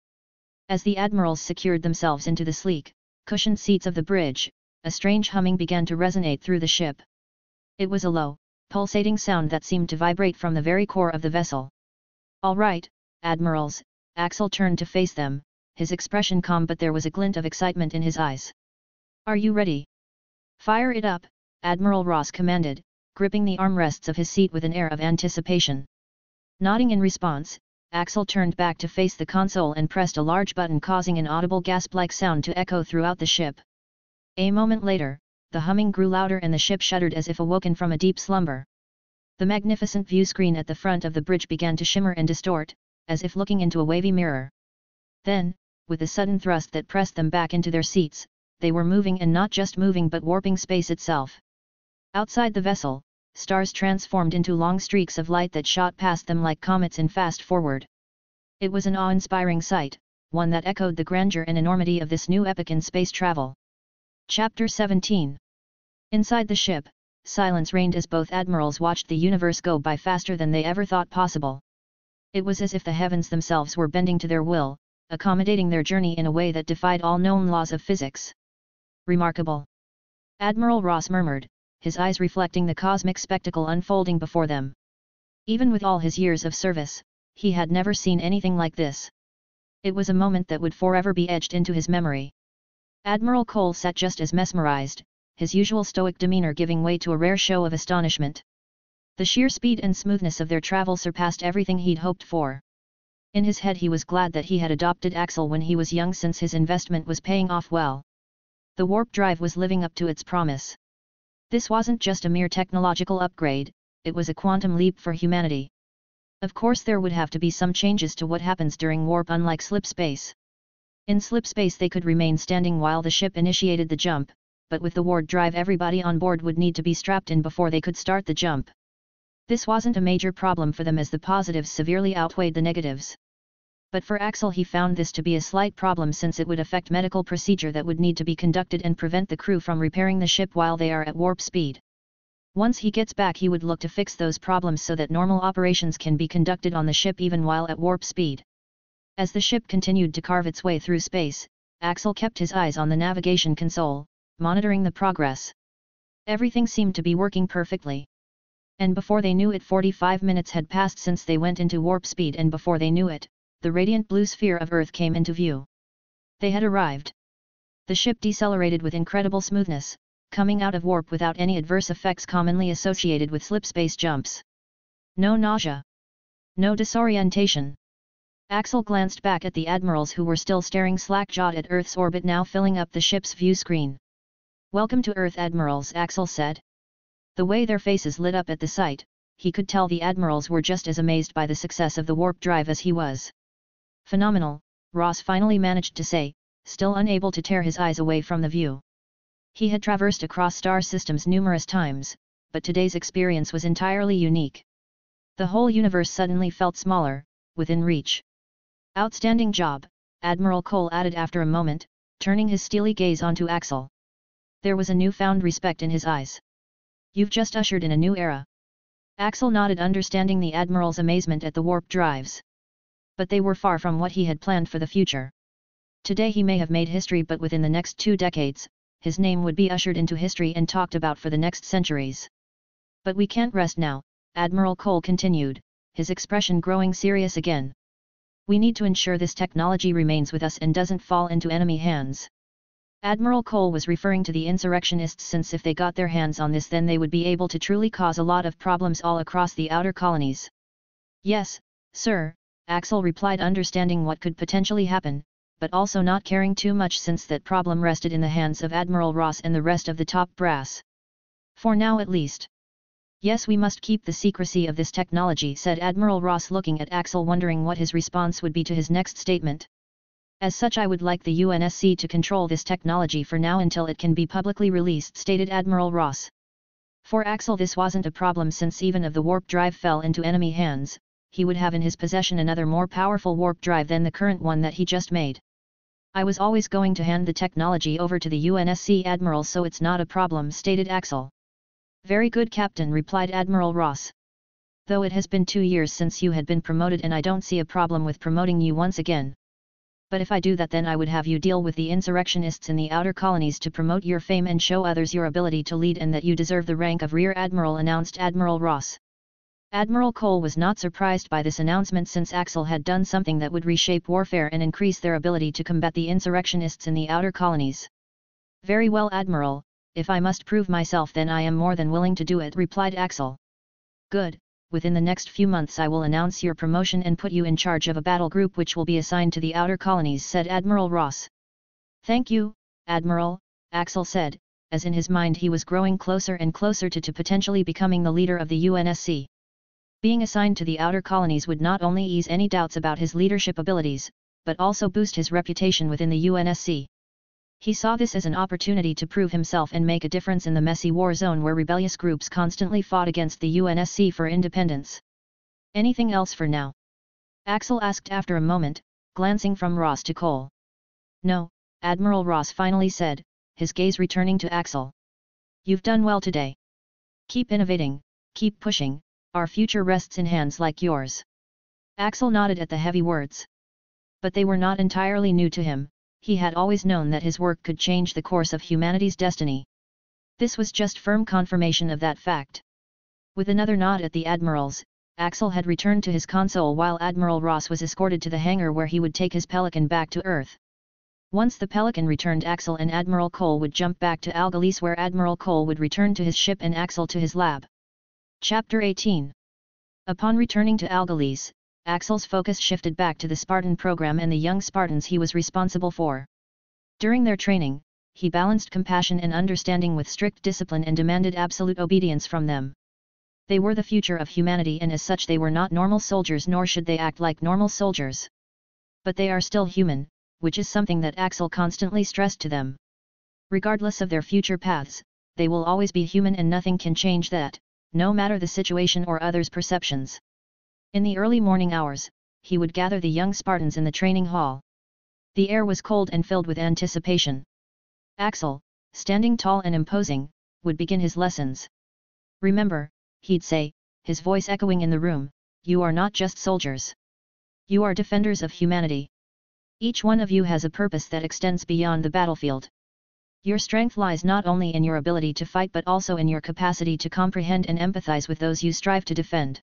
As the admirals secured themselves into the sleek, cushioned seats of the bridge, a strange humming began to resonate through the ship. It was a low, pulsating sound that seemed to vibrate from the very core of the vessel. "All right, admirals," Axel turned to face them, his expression calm, but there was a glint of excitement in his eyes. "Are you ready?" "Fire it up," Admiral Ross commanded, gripping the armrests of his seat with an air of anticipation. Nodding in response, Axel turned back to face the console and pressed a large button, causing an audible gasp-like sound to echo throughout the ship. A moment later, the humming grew louder and the ship shuddered as if awoken from a deep slumber. The magnificent view screen at the front of the bridge began to shimmer and distort, as if looking into a wavy mirror. Then, with a sudden thrust that pressed them back into their seats, they were moving, and not just moving but warping space itself. Outside the vessel, stars transformed into long streaks of light that shot past them like comets in fast forward. It was an awe-inspiring sight, one that echoed the grandeur and enormity of this new epoch in space travel. Chapter 17. Inside the ship, silence reigned as both admirals watched the universe go by faster than they ever thought possible. It was as if the heavens themselves were bending to their will, accommodating their journey in a way that defied all known laws of physics. "Remarkable," Admiral Ross murmured, his eyes reflecting the cosmic spectacle unfolding before them. Even with all his years of service, he had never seen anything like this. It was a moment that would forever be etched into his memory. Admiral Cole sat just as mesmerized, his usual stoic demeanor giving way to a rare show of astonishment. The sheer speed and smoothness of their travel surpassed everything he'd hoped for. In his head he was glad that he had adopted Axel when he was young, since his investment was paying off well. The warp drive was living up to its promise. This wasn't just a mere technological upgrade, it was a quantum leap for humanity. Of course there would have to be some changes to what happens during warp, unlike slip space. In slip space they could remain standing while the ship initiated the jump, but with the warp drive everybody on board would need to be strapped in before they could start the jump. This wasn't a major problem for them, as the positives severely outweighed the negatives. But for Axel he found this to be a slight problem, since it would affect medical procedure that would need to be conducted and prevent the crew from repairing the ship while they are at warp speed. Once he gets back he would look to fix those problems so that normal operations can be conducted on the ship even while at warp speed. As the ship continued to carve its way through space, Axel kept his eyes on the navigation console, monitoring the progress. Everything seemed to be working perfectly. And before they knew it 45 minutes had passed since they went into warp speed, and before they knew it, the radiant blue sphere of Earth came into view. They had arrived. The ship decelerated with incredible smoothness, coming out of warp without any adverse effects commonly associated with slip space jumps. No nausea. No disorientation. Axel glanced back at the admirals, who were still staring slack-jawed at Earth's orbit now filling up the ship's view screen. "Welcome to Earth, admirals," Axel said. The way their faces lit up at the sight, he could tell the admirals were just as amazed by the success of the warp drive as he was. "Phenomenal," Ross finally managed to say, still unable to tear his eyes away from the view. He had traversed across star systems numerous times, but today's experience was entirely unique. The whole universe suddenly felt smaller, within reach. "Outstanding job," Admiral Cole added after a moment, turning his steely gaze onto Axel. There was a newfound respect in his eyes. "You've just ushered in a new era." Axel nodded, understanding the admiral's amazement at the warp drives. But they were far from what he had planned for the future. Today he may have made history, but within the next 2 decades, his name would be ushered into history and talked about for the next centuries. "But we can't rest now," Admiral Cole continued, his expression growing serious again. We need to ensure this technology remains with us and doesn't fall into enemy hands. Admiral Cole was referring to the insurrectionists, since if they got their hands on this, then they would be able to truly cause a lot of problems all across the outer colonies. Yes, sir, Axel replied, understanding what could potentially happen, but also not caring too much since that problem rested in the hands of Admiral Ross and the rest of the top brass. For now at least. Yes, we must keep the secrecy of this technology, said Admiral Ross, looking at Axel, wondering what his response would be to his next statement. As such, I would like the UNSC to control this technology for now until it can be publicly released, stated Admiral Ross. For Axel this wasn't a problem, since even if the warp drive fell into enemy hands, he would have in his possession another more powerful warp drive than the current one that he just made. I was always going to hand the technology over to the UNSC Admiral, so it's not a problem, stated Axel. Very good, Captain, replied Admiral Ross. Though it has been 2 years since you had been promoted, and I don't see a problem with promoting you once again. But if I do that, then I would have you deal with the insurrectionists in the outer colonies to promote your fame and show others your ability to lead, and that you deserve the rank of Rear Admiral, announced Admiral Ross. Admiral Cole was not surprised by this announcement, since Axel had done something that would reshape warfare and increase their ability to combat the insurrectionists in the outer colonies. Very well, Admiral, if I must prove myself, then I am more than willing to do it, replied Axel. Good. Within the next few months I will announce your promotion and put you in charge of a battle group which will be assigned to the outer colonies, said Admiral Ross. Thank you, Admiral, Axel said, as in his mind he was growing closer and closer to potentially becoming the leader of the UNSC. Being assigned to the outer colonies would not only ease any doubts about his leadership abilities, but also boost his reputation within the UNSC. He saw this as an opportunity to prove himself and make a difference in the messy war zone where rebellious groups constantly fought against the UNSC for independence. Anything else for now? Axel asked after a moment, glancing from Ross to Cole. No, Admiral Ross finally said, his gaze returning to Axel. You've done well today. Keep innovating, keep pushing, our future rests in hands like yours. Axel nodded at the heavy words. But they were not entirely new to him. He had always known that his work could change the course of humanity's destiny. This was just firm confirmation of that fact. With another nod at the admirals, Axel had returned to his console while Admiral Ross was escorted to the hangar where he would take his Pelican back to Earth. Once the Pelican returned, Axel and Admiral Cole would jump back to Algalese, where Admiral Cole would return to his ship and Axel to his lab. Chapter 18. Upon returning to Algalese, Axel's focus shifted back to the Spartan program and the young Spartans he was responsible for. During their training, he balanced compassion and understanding with strict discipline and demanded absolute obedience from them. They were the future of humanity, and as such they were not normal soldiers, nor should they act like normal soldiers. But they are still human, which is something that Axel constantly stressed to them. Regardless of their future paths, they will always be human, and nothing can change that, no matter the situation or others' perceptions. In the early morning hours, he would gather the young Spartans in the training hall. The air was cold and filled with anticipation. Axel, standing tall and imposing, would begin his lessons. Remember, he'd say, his voice echoing in the room, you are not just soldiers. You are defenders of humanity. Each one of you has a purpose that extends beyond the battlefield. Your strength lies not only in your ability to fight but also in your capacity to comprehend and empathize with those you strive to defend.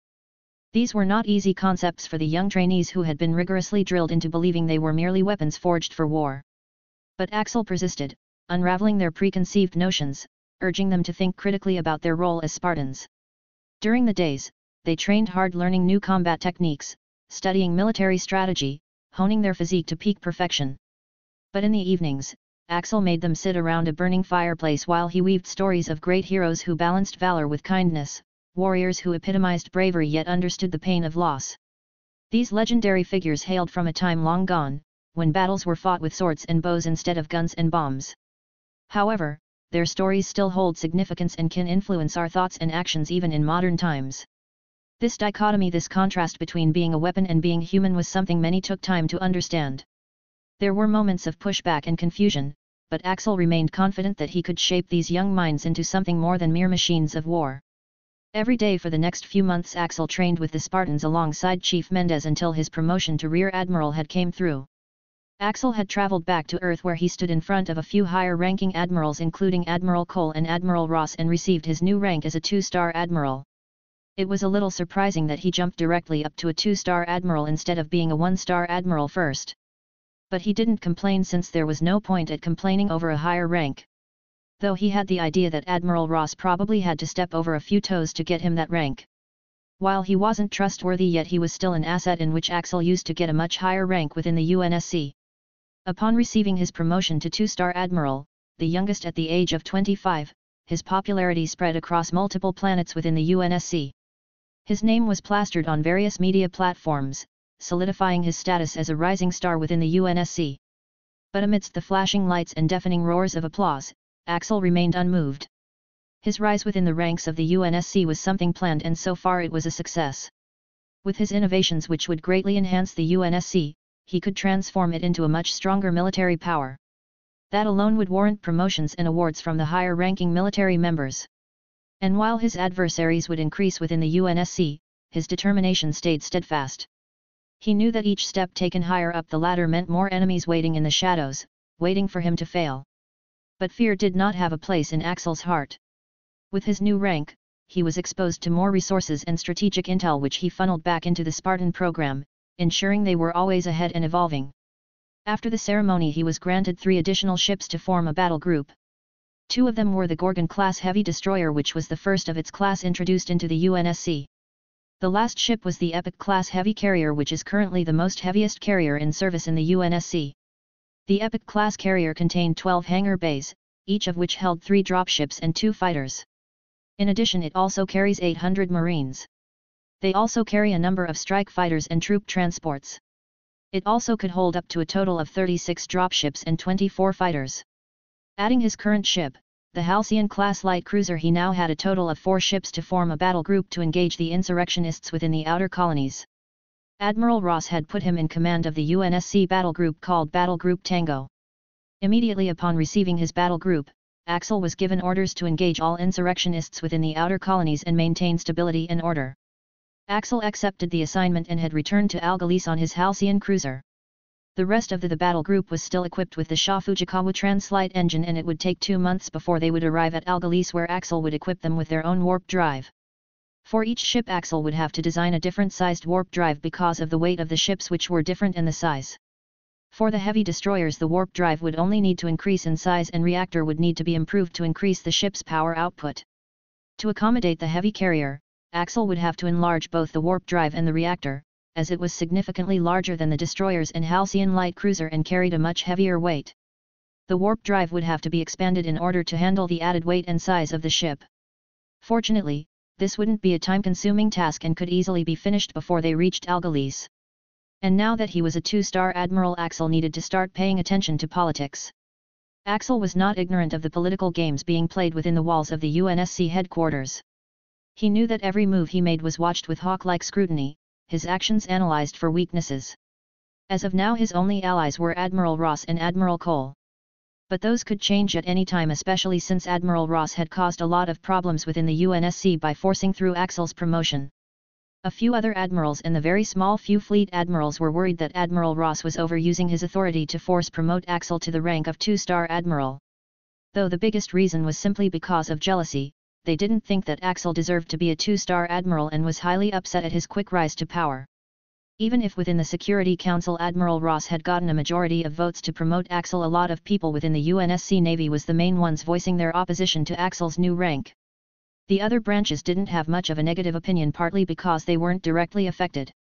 These were not easy concepts for the young trainees who had been rigorously drilled into believing they were merely weapons forged for war. But Axel persisted, unraveling their preconceived notions, urging them to think critically about their role as Spartans. During the days, they trained hard, learning new combat techniques, studying military strategy, honing their physique to peak perfection. But in the evenings, Axel made them sit around a burning fireplace while he weaved stories of great heroes who balanced valor with kindness, warriors who epitomized bravery yet understood the pain of loss. These legendary figures hailed from a time long gone, when battles were fought with swords and bows instead of guns and bombs. However, their stories still hold significance and can influence our thoughts and actions even in modern times. This dichotomy, this contrast between being a weapon and being human, was something many took time to understand. There were moments of pushback and confusion, but Axel remained confident that he could shape these young minds into something more than mere machines of war. Every day for the next few months Axel trained with the Spartans alongside Chief Mendez until his promotion to Rear Admiral had came through. Axel had traveled back to Earth, where he stood in front of a few higher-ranking admirals including Admiral Cole and Admiral Ross, and received his new rank as a 2-star admiral. It was a little surprising that he jumped directly up to a 2-star admiral instead of being a 1-star admiral first. But he didn't complain since there was no point at complaining over a higher rank. Though he had the idea that Admiral Ross probably had to step over a few toes to get him that rank. While he wasn't trustworthy yet, he was still an asset in which Axel used to get a much higher rank within the UNSC. Upon receiving his promotion to 2-star admiral, the youngest at the age of 25, his popularity spread across multiple planets within the UNSC. His name was plastered on various media platforms, solidifying his status as a rising star within the UNSC. But amidst the flashing lights and deafening roars of applause, Axel remained unmoved. His rise within the ranks of the UNSC was something planned, and so far it was a success. With his innovations, which would greatly enhance the UNSC, he could transform it into a much stronger military power. That alone would warrant promotions and awards from the higher-ranking military members. And while his adversaries would increase within the UNSC, his determination stayed steadfast. He knew that each step taken higher up the ladder meant more enemies waiting in the shadows, waiting for him to fail. But fear did not have a place in Axel's heart. With his new rank, he was exposed to more resources and strategic intel which he funneled back into the Spartan program, ensuring they were always ahead and evolving. After the ceremony, he was granted 3 additional ships to form a battle group. 2 of them were the Gorgon-class heavy destroyer, which was the first of its class introduced into the UNSC. The last ship was the Epic-class heavy carrier, which is currently the most heaviest carrier in service in the UNSC. The Epic-class carrier contained 12 hangar bays, each of which held 3 dropships and 2 fighters. In addition, it also carries 800 Marines. They also carry a number of strike fighters and troop transports. It also could hold up to a total of 36 dropships and 24 fighters. Adding his current ship, the Halcyon-class light cruiser, he now had a total of 4 ships to form a battle group to engage the insurrectionists within the outer colonies. Admiral Ross had put him in command of the UNSC battle group called Battle Group Tango. Immediately upon receiving his battle group, Axel was given orders to engage all insurrectionists within the outer colonies and maintain stability and order. Axel accepted the assignment and had returned to Algalice on his Halcyon cruiser. The rest of the battle group was still equipped with the Sha Fujikawa Translight engine, and it would take 2 months before they would arrive at Algalice, where Axel would equip them with their own warp drive. For each ship, Axel would have to design a different sized warp drive because of the weight of the ships, which were different in the size. For the heavy destroyers, the warp drive would only need to increase in size, and reactor would need to be improved to increase the ship's power output. To accommodate the heavy carrier, Axel would have to enlarge both the warp drive and the reactor, as it was significantly larger than the destroyers and Halcyon light cruiser and carried a much heavier weight. The warp drive would have to be expanded in order to handle the added weight and size of the ship. Fortunately, this wouldn't be a time-consuming task and could easily be finished before they reached Algalice. And now that he was a 2-star admiral, Axel needed to start paying attention to politics. Axel was not ignorant of the political games being played within the walls of the UNSC headquarters. He knew that every move he made was watched with hawk-like scrutiny, his actions analyzed for weaknesses. As of now, his only allies were Admiral Ross and Admiral Cole. But those could change at any time, especially since Admiral Ross had caused a lot of problems within the UNSC by forcing through Axel's promotion. A few other admirals and the very small few fleet admirals were worried that Admiral Ross was overusing his authority to promote Axel to the rank of 2-star admiral. Though the biggest reason was simply because of jealousy, they didn't think that Axel deserved to be a 2-star admiral and was highly upset at his quick rise to power. Even if within the Security Council Admiral Ross had gotten a majority of votes to promote Axel, a lot of people within the UNSC Navy was the main ones voicing their opposition to Axel's new rank. The other branches didn't have much of a negative opinion, partly because they weren't directly affected.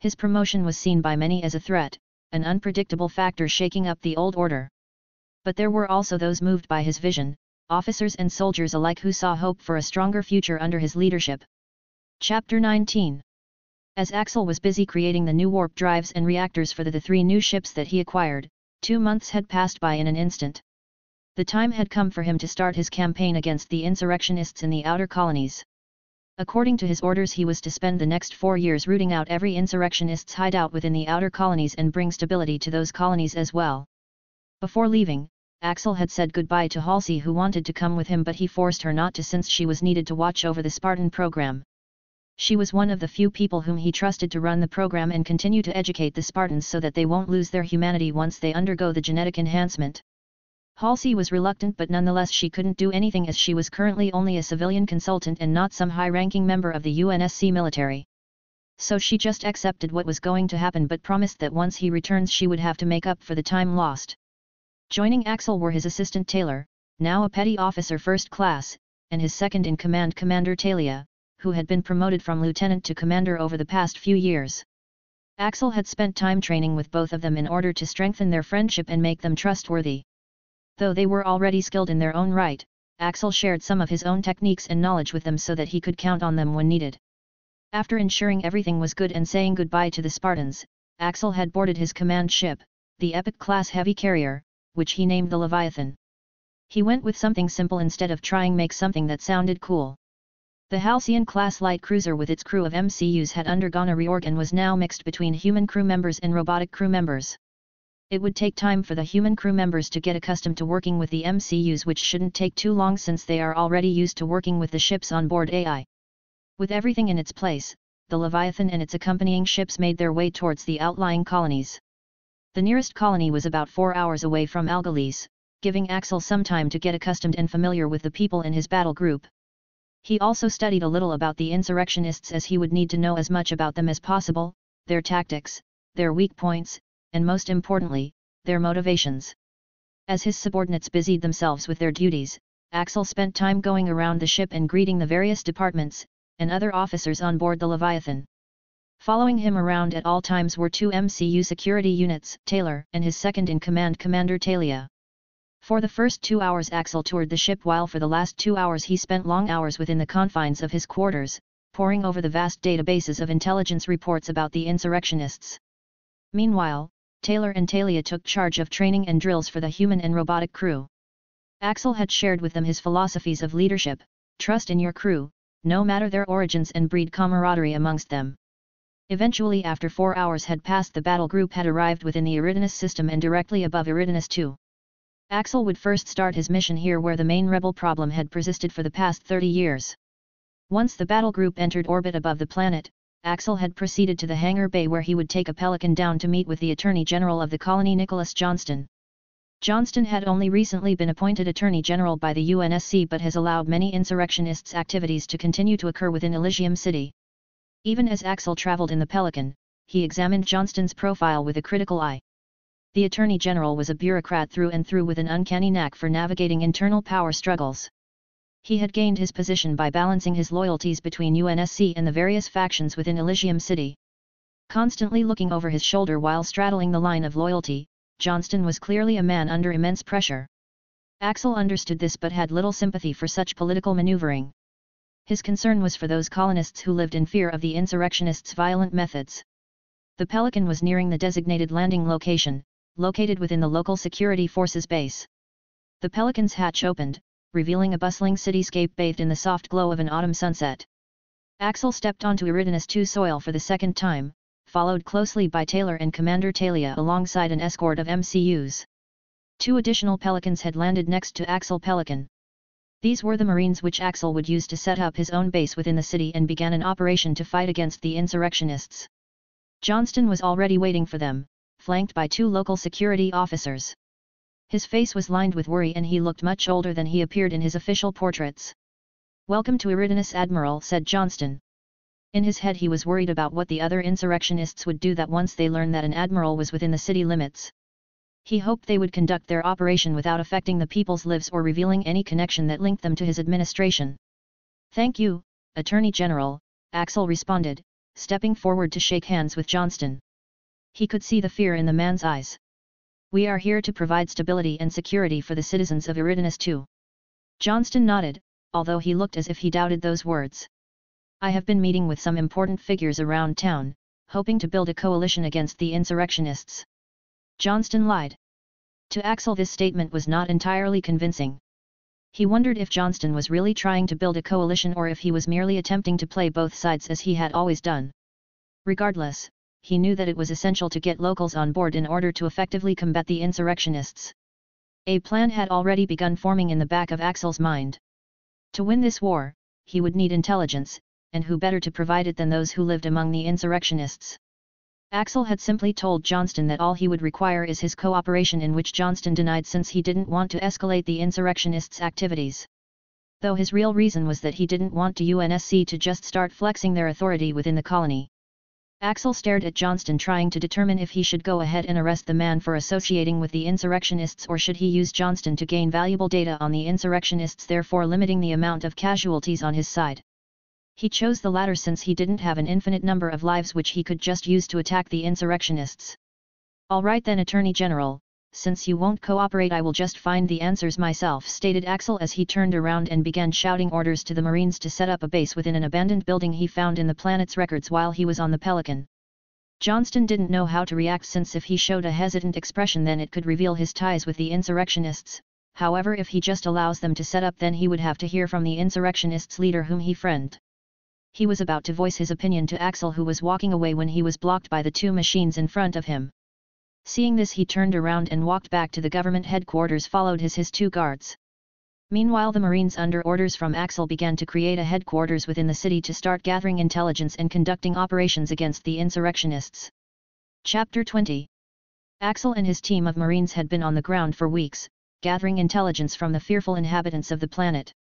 His promotion was seen by many as a threat, an unpredictable factor shaking up the old order. But there were also those moved by his vision, officers and soldiers alike, who saw hope for a stronger future under his leadership. Chapter 19. As Axel was busy creating the new warp drives and reactors for the 3 new ships that he acquired, 2 months had passed by in an instant. The time had come for him to start his campaign against the insurrectionists in the outer colonies. According to his orders, he was to spend the next 4 years rooting out every insurrectionist's hideout within the outer colonies and bring stability to those colonies as well. Before leaving, Axel had said goodbye to Halsey, who wanted to come with him, but he forced her not to since she was needed to watch over the Spartan program. She was one of the few people whom he trusted to run the program and continue to educate the Spartans so that they won't lose their humanity once they undergo the genetic enhancement. Halsey was reluctant, but nonetheless she couldn't do anything as she was currently only a civilian consultant and not some high-ranking member of the UNSC military. So she just accepted what was going to happen but promised that once he returns she would have to make up for the time lost. Joining Axel were his assistant Taylor, now a petty officer first class, and his second-in-command Commander Talia, who had been promoted from lieutenant to commander over the past few years. Axel had spent time training with both of them in order to strengthen their friendship and make them trustworthy. Though they were already skilled in their own right, Axel shared some of his own techniques and knowledge with them so that he could count on them when needed. After ensuring everything was good and saying goodbye to the Spartans, Axel had boarded his command ship, the Epic-class heavy carrier, which he named the Leviathan. He went with something simple instead of trying make something that sounded cool. The Halcyon-class light cruiser with its crew of MCUs had undergone a reorg and was now mixed between human crew members and robotic crew members. It would take time for the human crew members to get accustomed to working with the MCUs, which shouldn't take too long since they are already used to working with the ship's onboard AI. With everything in its place, the Leviathan and its accompanying ships made their way towards the outlying colonies. The nearest colony was about 4 hours away from Algolese, giving Axel some time to get accustomed and familiar with the people in his battle group. He also studied a little about the insurrectionists as he would need to know as much about them as possible, their tactics, their weak points, and most importantly, their motivations. As his subordinates busied themselves with their duties, Axel spent time going around the ship and greeting the various departments and other officers on board the Leviathan. Following him around at all times were 2 MCU security units, Taylor and his second-in-command Commander Talia. For the first 2 hours Axel toured the ship, while for the last 2 hours he spent long hours within the confines of his quarters, poring over the vast databases of intelligence reports about the insurrectionists. Meanwhile, Taylor and Talia took charge of training and drills for the human and robotic crew. Axel had shared with them his philosophies of leadership: trust in your crew, no matter their origins, and breed camaraderie amongst them. Eventually, after 4 hours had passed, the battle group had arrived within the Eridanus system and directly above Eridanus II. Axel would first start his mission here, where the main rebel problem had persisted for the past 30 years. Once the battle group entered orbit above the planet, Axel had proceeded to the hangar bay where he would take a Pelican down to meet with the Attorney General of the colony, Nicholas Johnston. Johnston had only recently been appointed Attorney General by the UNSC but has allowed many insurrectionists' activities to continue to occur within Elysium City. Even as Axel traveled in the Pelican, he examined Johnston's profile with a critical eye. The Attorney General was a bureaucrat through and through with an uncanny knack for navigating internal power struggles. He had gained his position by balancing his loyalties between UNSC and the various factions within Elysium City. Constantly looking over his shoulder while straddling the line of loyalty, Johnston was clearly a man under immense pressure. Axel understood this but had little sympathy for such political maneuvering. His concern was for those colonists who lived in fear of the insurrectionists' violent methods. The Pelican was nearing the designated landing location, located within the local security forces base. The Pelican's hatch opened, revealing a bustling cityscape bathed in the soft glow of an autumn sunset. Axel stepped onto Eridanus II soil for the second time, followed closely by Taylor and Commander Talia alongside an escort of MCUs. 2 additional Pelicans had landed next to Axel Pelican. These were the Marines which Axel would use to set up his own base within the city and began an operation to fight against the insurrectionists. Johnston was already waiting for them, flanked by 2 local security officers. His face was lined with worry and he looked much older than he appeared in his official portraits. "Welcome to Eridanus, Admiral," said Johnston. In his head he was worried about what the other insurrectionists would do that once they learned that an admiral was within the city limits. He hoped they would conduct their operation without affecting the people's lives or revealing any connection that linked them to his administration. "Thank you, Attorney General," Axel responded, stepping forward to shake hands with Johnston. He could see the fear in the man's eyes. "We are here to provide stability and security for the citizens of Eridanus II." Johnston nodded, although he looked as if he doubted those words. "I have been meeting with some important figures around town, hoping to build a coalition against the insurrectionists." Johnston lied. To Axel this statement was not entirely convincing. He wondered if Johnston was really trying to build a coalition or if he was merely attempting to play both sides as he had always done. Regardless, he knew that it was essential to get locals on board in order to effectively combat the insurrectionists. A plan had already begun forming in the back of Axel's mind. To win this war, he would need intelligence, and who better to provide it than those who lived among the insurrectionists? Axel had simply told Johnston that all he would require is his cooperation, in which Johnston denied since he didn't want to escalate the insurrectionists' activities. Though his real reason was that he didn't want UNSC to just start flexing their authority within the colony. Axel stared at Johnston, trying to determine if he should go ahead and arrest the man for associating with the insurrectionists, or should he use Johnston to gain valuable data on the insurrectionists, therefore limiting the amount of casualties on his side. He chose the latter since he didn't have an infinite number of lives which he could just use to attack the insurrectionists. "All right then, Attorney General, since you won't cooperate, I will just find the answers myself," stated Axel as he turned around and began shouting orders to the Marines to set up a base within an abandoned building he found in the planet's records while he was on the Pelican. Johnston didn't know how to react, since if he showed a hesitant expression then it could reveal his ties with the insurrectionists. However, if he just allows them to set up, then he would have to hear from the insurrectionists' leader whom he friended. He was about to voice his opinion to Axel, who was walking away, when he was blocked by the two machines in front of him. Seeing this, he turned around and walked back to the government headquarters, followed his two guards. Meanwhile, the Marines, under orders from Axel, began to create a headquarters within the city to start gathering intelligence and conducting operations against the insurrectionists. Chapter 20. Axel and his team of Marines had been on the ground for weeks, gathering intelligence from the fearful inhabitants of the planet.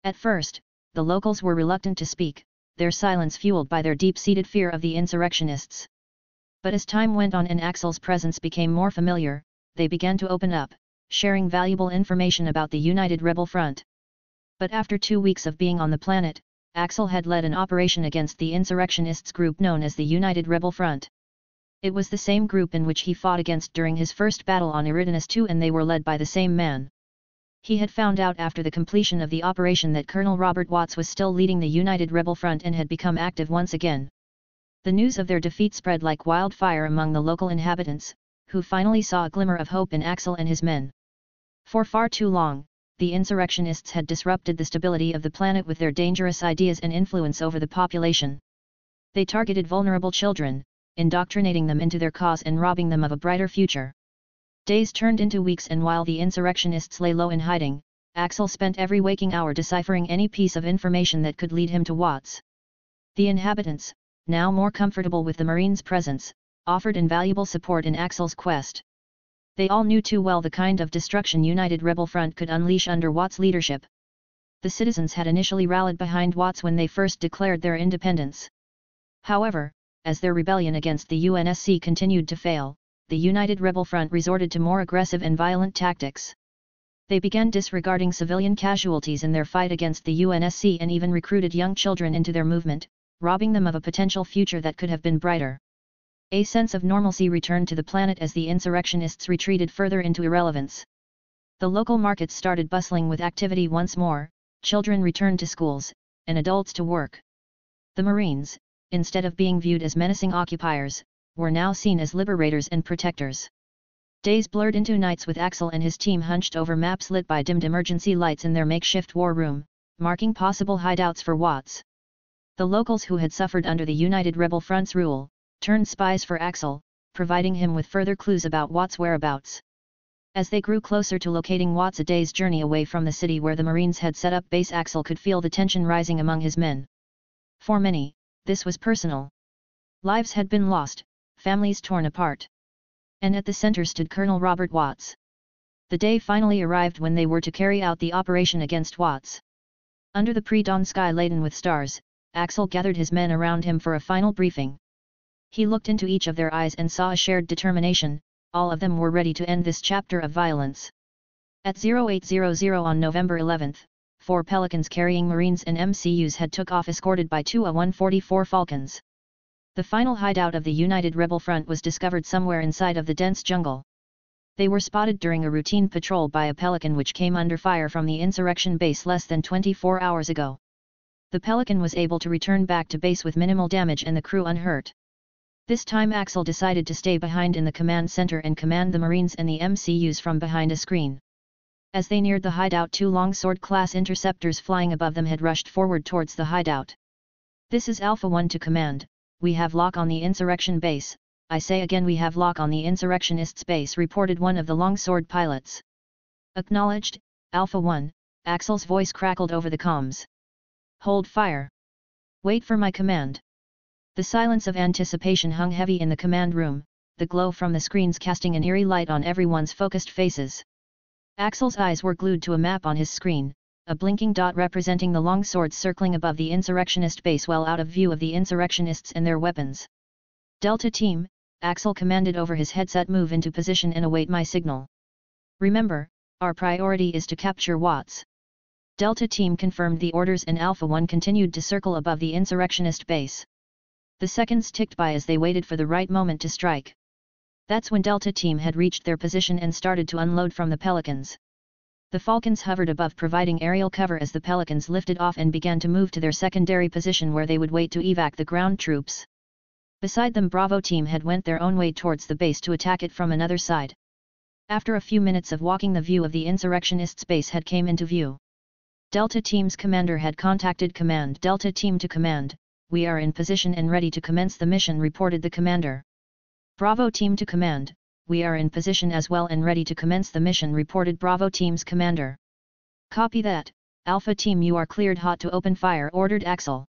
At first, the locals were reluctant to speak, their silence fueled by their deep-seated fear of the insurrectionists. But as time went on and Axel's presence became more familiar, they began to open up, sharing valuable information about the United Rebel Front. But after 2 weeks of being on the planet, Axel had led an operation against the insurrectionists group known as the United Rebel Front. It was the same group in which he fought against during his first battle on Eridanus II, and they were led by the same man. He had found out after the completion of the operation that Colonel Robert Watts was still leading the United Rebel Front and had become active once again. The news of their defeat spread like wildfire among the local inhabitants, who finally saw a glimmer of hope in Axel and his men. For far too long, the insurrectionists had disrupted the stability of the planet with their dangerous ideas and influence over the population. They targeted vulnerable children, indoctrinating them into their cause and robbing them of a brighter future. Days turned into weeks, and while the insurrectionists lay low in hiding, Axel spent every waking hour deciphering any piece of information that could lead him to Watts. The inhabitants, now more comfortable with the Marines' presence, offered invaluable support in Axel's quest. They all knew too well the kind of destruction United Rebel Front could unleash under Watts' leadership. The citizens had initially rallied behind Watts when they first declared their independence. However, as their rebellion against the UNSC continued to fail, the United Rebel Front resorted to more aggressive and violent tactics. They began disregarding civilian casualties in their fight against the UNSC and even recruited young children into their movement, robbing them of a potential future that could have been brighter. A sense of normalcy returned to the planet as the insurrectionists retreated further into irrelevance. The local markets started bustling with activity once more, children returned to schools, and adults to work. The Marines, instead of being viewed as menacing occupiers, were now seen as liberators and protectors. Days blurred into nights with Axel and his team hunched over maps lit by dimmed emergency lights in their makeshift war room, marking possible hideouts for Watts. The locals who had suffered under the United Rebel Front's rule, turned spies for Axel, providing him with further clues about Watts' whereabouts. As they grew closer to locating Watts, a day's journey away from the city where the Marines had set up base, Axel could feel the tension rising among his men. For many, this was personal. Lives had been lost, families torn apart. And at the center stood Colonel Robert Watts. The day finally arrived when they were to carry out the operation against Watts. Under the pre-dawn sky laden with stars, Axel gathered his men around him for a final briefing. He looked into each of their eyes and saw a shared determination. All of them were ready to end this chapter of violence. At 0800 on November 11, 4 Pelicans carrying Marines and MCUs had took off, escorted by 2 A-144 Falcons. The final hideout of the United Rebel Front was discovered somewhere inside of the dense jungle. They were spotted during a routine patrol by a Pelican which came under fire from the insurrection base less than 24 hours ago. The Pelican was able to return back to base with minimal damage and the crew unhurt. This time Axel decided to stay behind in the command center and command the Marines and the MCUs from behind a screen. As they neared the hideout, 2 Longsword-class interceptors flying above them had rushed forward towards the hideout. "This is Alpha 1 to command. We have lock on the insurrection base. I say again, we have lock on the insurrectionists' base," reported one of the Longsword pilots. "Acknowledged, Alpha 1, Axel's voice crackled over the comms. "Hold fire. Wait for my command." The silence of anticipation hung heavy in the command room, the glow from the screens casting an eerie light on everyone's focused faces. Axel's eyes were glued to a map on his screen, a blinking dot representing the long swords circling above the insurrectionist base well out of view of the insurrectionists and their weapons. Delta Team, Axel commanded over his headset, move into position and await my signal. Remember, our priority is to capture Watts. Delta Team confirmed the orders and Alpha 1 continued to circle above the insurrectionist base. The seconds ticked by as they waited for the right moment to strike. That's when Delta Team had reached their position and started to unload from the Pelicans. The Falcons hovered above providing aerial cover as the Pelicans lifted off and began to move to their secondary position where they would wait to evac the ground troops. Beside them, Bravo Team had went their own way towards the base to attack it from another side. After a few minutes of walking, the view of the insurrectionists' base had came into view. Delta Team's commander had contacted command. Delta Team to command, we are in position and ready to commence the mission, reported the commander. Bravo Team to command, we are in position as well and ready to commence the mission, reported Bravo Team's commander. Copy that, Alpha Team, you are cleared hot to open fire, ordered Axel.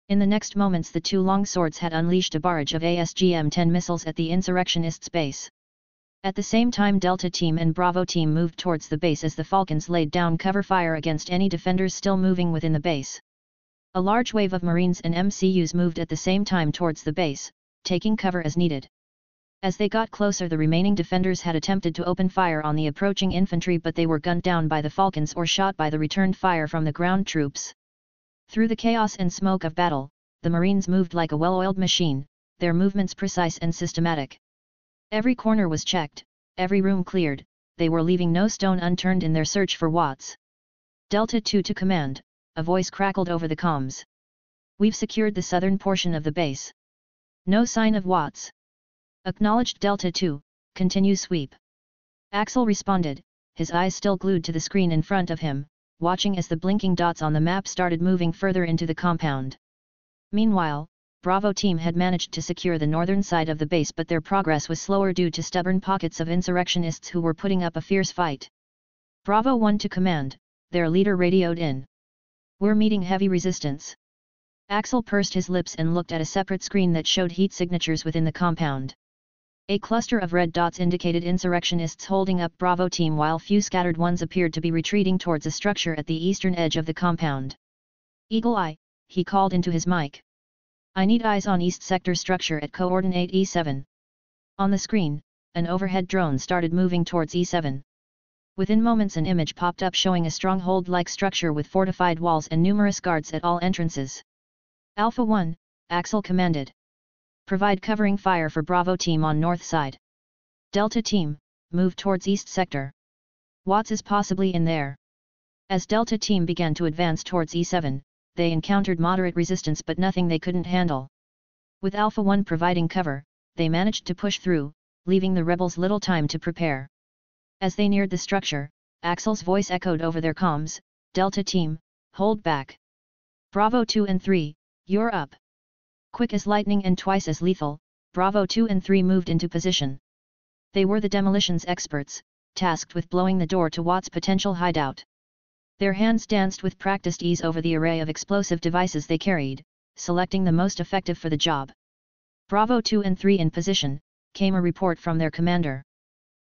In the next moments the two long swords had unleashed a barrage of ASGM-10 missiles at the insurrectionists' base. At the same time, Delta Team and Bravo Team moved towards the base as the Falcons laid down cover fire against any defenders still moving within the base. A large wave of Marines and MCUs moved at the same time towards the base, taking cover as needed. As they got closer, the remaining defenders had attempted to open fire on the approaching infantry, but they were gunned down by the Falcons or shot by the returned fire from the ground troops. Through the chaos and smoke of battle, the Marines moved like a well-oiled machine, their movements precise and systematic. Every corner was checked, every room cleared, they were leaving no stone unturned in their search for Watts. Delta 2 to command, a voice crackled over the comms. We've secured the southern portion of the base. No sign of Watts. Acknowledged Delta 2, continue sweep. Axel responded, his eyes still glued to the screen in front of him, watching as the blinking dots on the map started moving further into the compound. Meanwhile, Bravo Team had managed to secure the northern side of the base, but their progress was slower due to stubborn pockets of insurrectionists who were putting up a fierce fight. Bravo 1 to command, their leader radioed in. We're meeting heavy resistance. Axel pursed his lips and looked at a separate screen that showed heat signatures within the compound. A cluster of red dots indicated insurrectionists holding up Bravo Team, while few scattered ones appeared to be retreating towards a structure at the eastern edge of the compound. Eagle Eye, he called into his mic. I need eyes on East Sector structure at coordinate E7. On the screen, an overhead drone started moving towards E7. Within moments an image popped up showing a stronghold-like structure with fortified walls and numerous guards at all entrances. Alpha 1, Axel commanded. Provide covering fire for Bravo Team on north side. Delta Team, move towards East Sector. Watts is possibly in there. As Delta Team began to advance towards E7, they encountered moderate resistance but nothing they couldn't handle. With Alpha 1 providing cover, they managed to push through, leaving the rebels little time to prepare. As they neared the structure, Axel's voice echoed over their comms, Delta Team, hold back. Bravo 2 and 3, you're up. Quick as lightning and twice as lethal, Bravo 2 and 3 moved into position. They were the demolitions experts, tasked with blowing the door to Watts' potential hideout. Their hands danced with practiced ease over the array of explosive devices they carried, selecting the most effective for the job. Bravo 2 and 3 in position, came a report from their commander.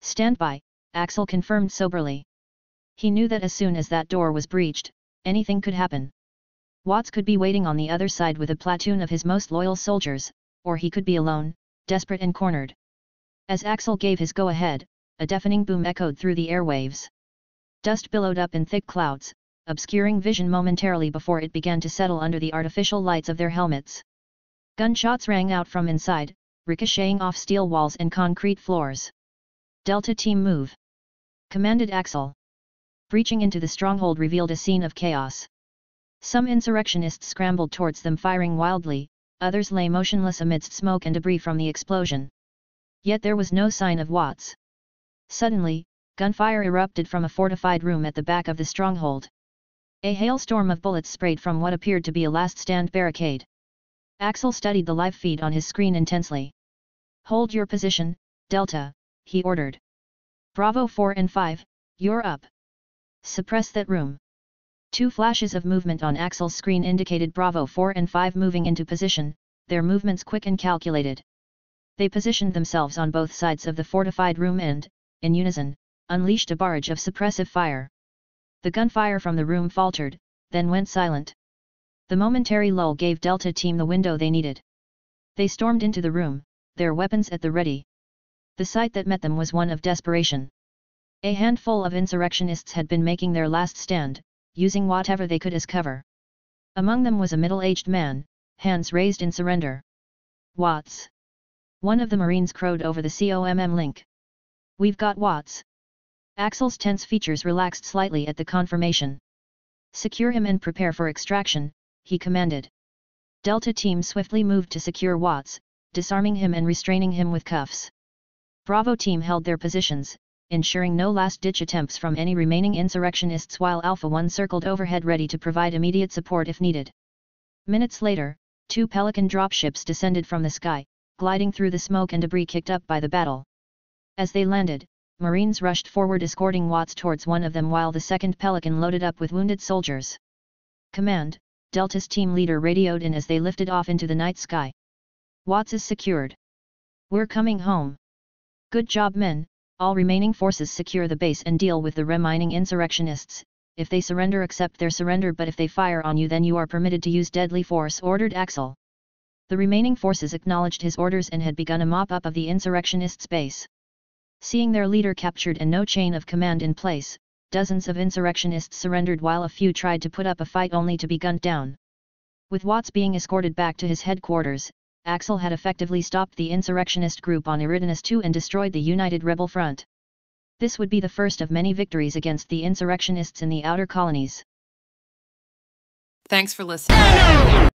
Stand by, Axel confirmed soberly. He knew that as soon as that door was breached, anything could happen. Watts could be waiting on the other side with a platoon of his most loyal soldiers, or he could be alone, desperate and cornered. As Axel gave his go-ahead, a deafening boom echoed through the airwaves. Dust billowed up in thick clouds, obscuring vision momentarily before it began to settle under the artificial lights of their helmets. Gunshots rang out from inside, ricocheting off steel walls and concrete floors. Delta Team move! Commanded Axel. Breaching into the stronghold revealed a scene of chaos. Some insurrectionists scrambled towards them firing wildly, others lay motionless amidst smoke and debris from the explosion. Yet there was no sign of Watts. Suddenly, gunfire erupted from a fortified room at the back of the stronghold. A hailstorm of bullets sprayed from what appeared to be a last-stand barricade. Axel studied the live feed on his screen intensely. Hold your position, Delta, he ordered. Bravo 4 and 5, you're up. Suppress that room. Two flashes of movement on Axel's screen indicated Bravo 4 and 5 moving into position, their movements quick and calculated. They positioned themselves on both sides of the fortified room and, in unison, unleashed a barrage of suppressive fire. The gunfire from the room faltered, then went silent. The momentary lull gave Delta Team the window they needed. They stormed into the room, their weapons at the ready. The sight that met them was one of desperation. A handful of insurrectionists had been making their last stand, using whatever they could as cover. Among them was a middle-aged man, hands raised in surrender. "Watts!" One of the Marines crowed over the COMM link. "We've got Watts." Axel's tense features relaxed slightly at the confirmation. "Secure him and prepare for extraction," he commanded. Delta Team swiftly moved to secure Watts, disarming him and restraining him with cuffs. Bravo Team held their positions, ensuring no last-ditch attempts from any remaining insurrectionists while Alpha 1 circled overhead ready to provide immediate support if needed. Minutes later, 2 Pelican dropships descended from the sky, gliding through the smoke and debris kicked up by the battle. As they landed, Marines rushed forward escorting Watts towards one of them while the second Pelican loaded up with wounded soldiers. "Command," Delta's team leader radioed in as they lifted off into the night sky. "Watts is secured. We're coming home. Good job, men. All remaining forces secure the base and deal with the remaining insurrectionists. If they surrender, accept their surrender, but if they fire on you, then you are permitted to use deadly force," ordered Axel. The remaining forces acknowledged his orders and had begun a mop-up of the insurrectionists' base. Seeing their leader captured and no chain of command in place, dozens of insurrectionists surrendered while a few tried to put up a fight only to be gunned down. With Watts being escorted back to his headquarters, Axel had effectively stopped the insurrectionist group on Eridanus II and destroyed the united rebel front. This would be the first of many victories against the insurrectionists in the outer colonies. Thanks for listening.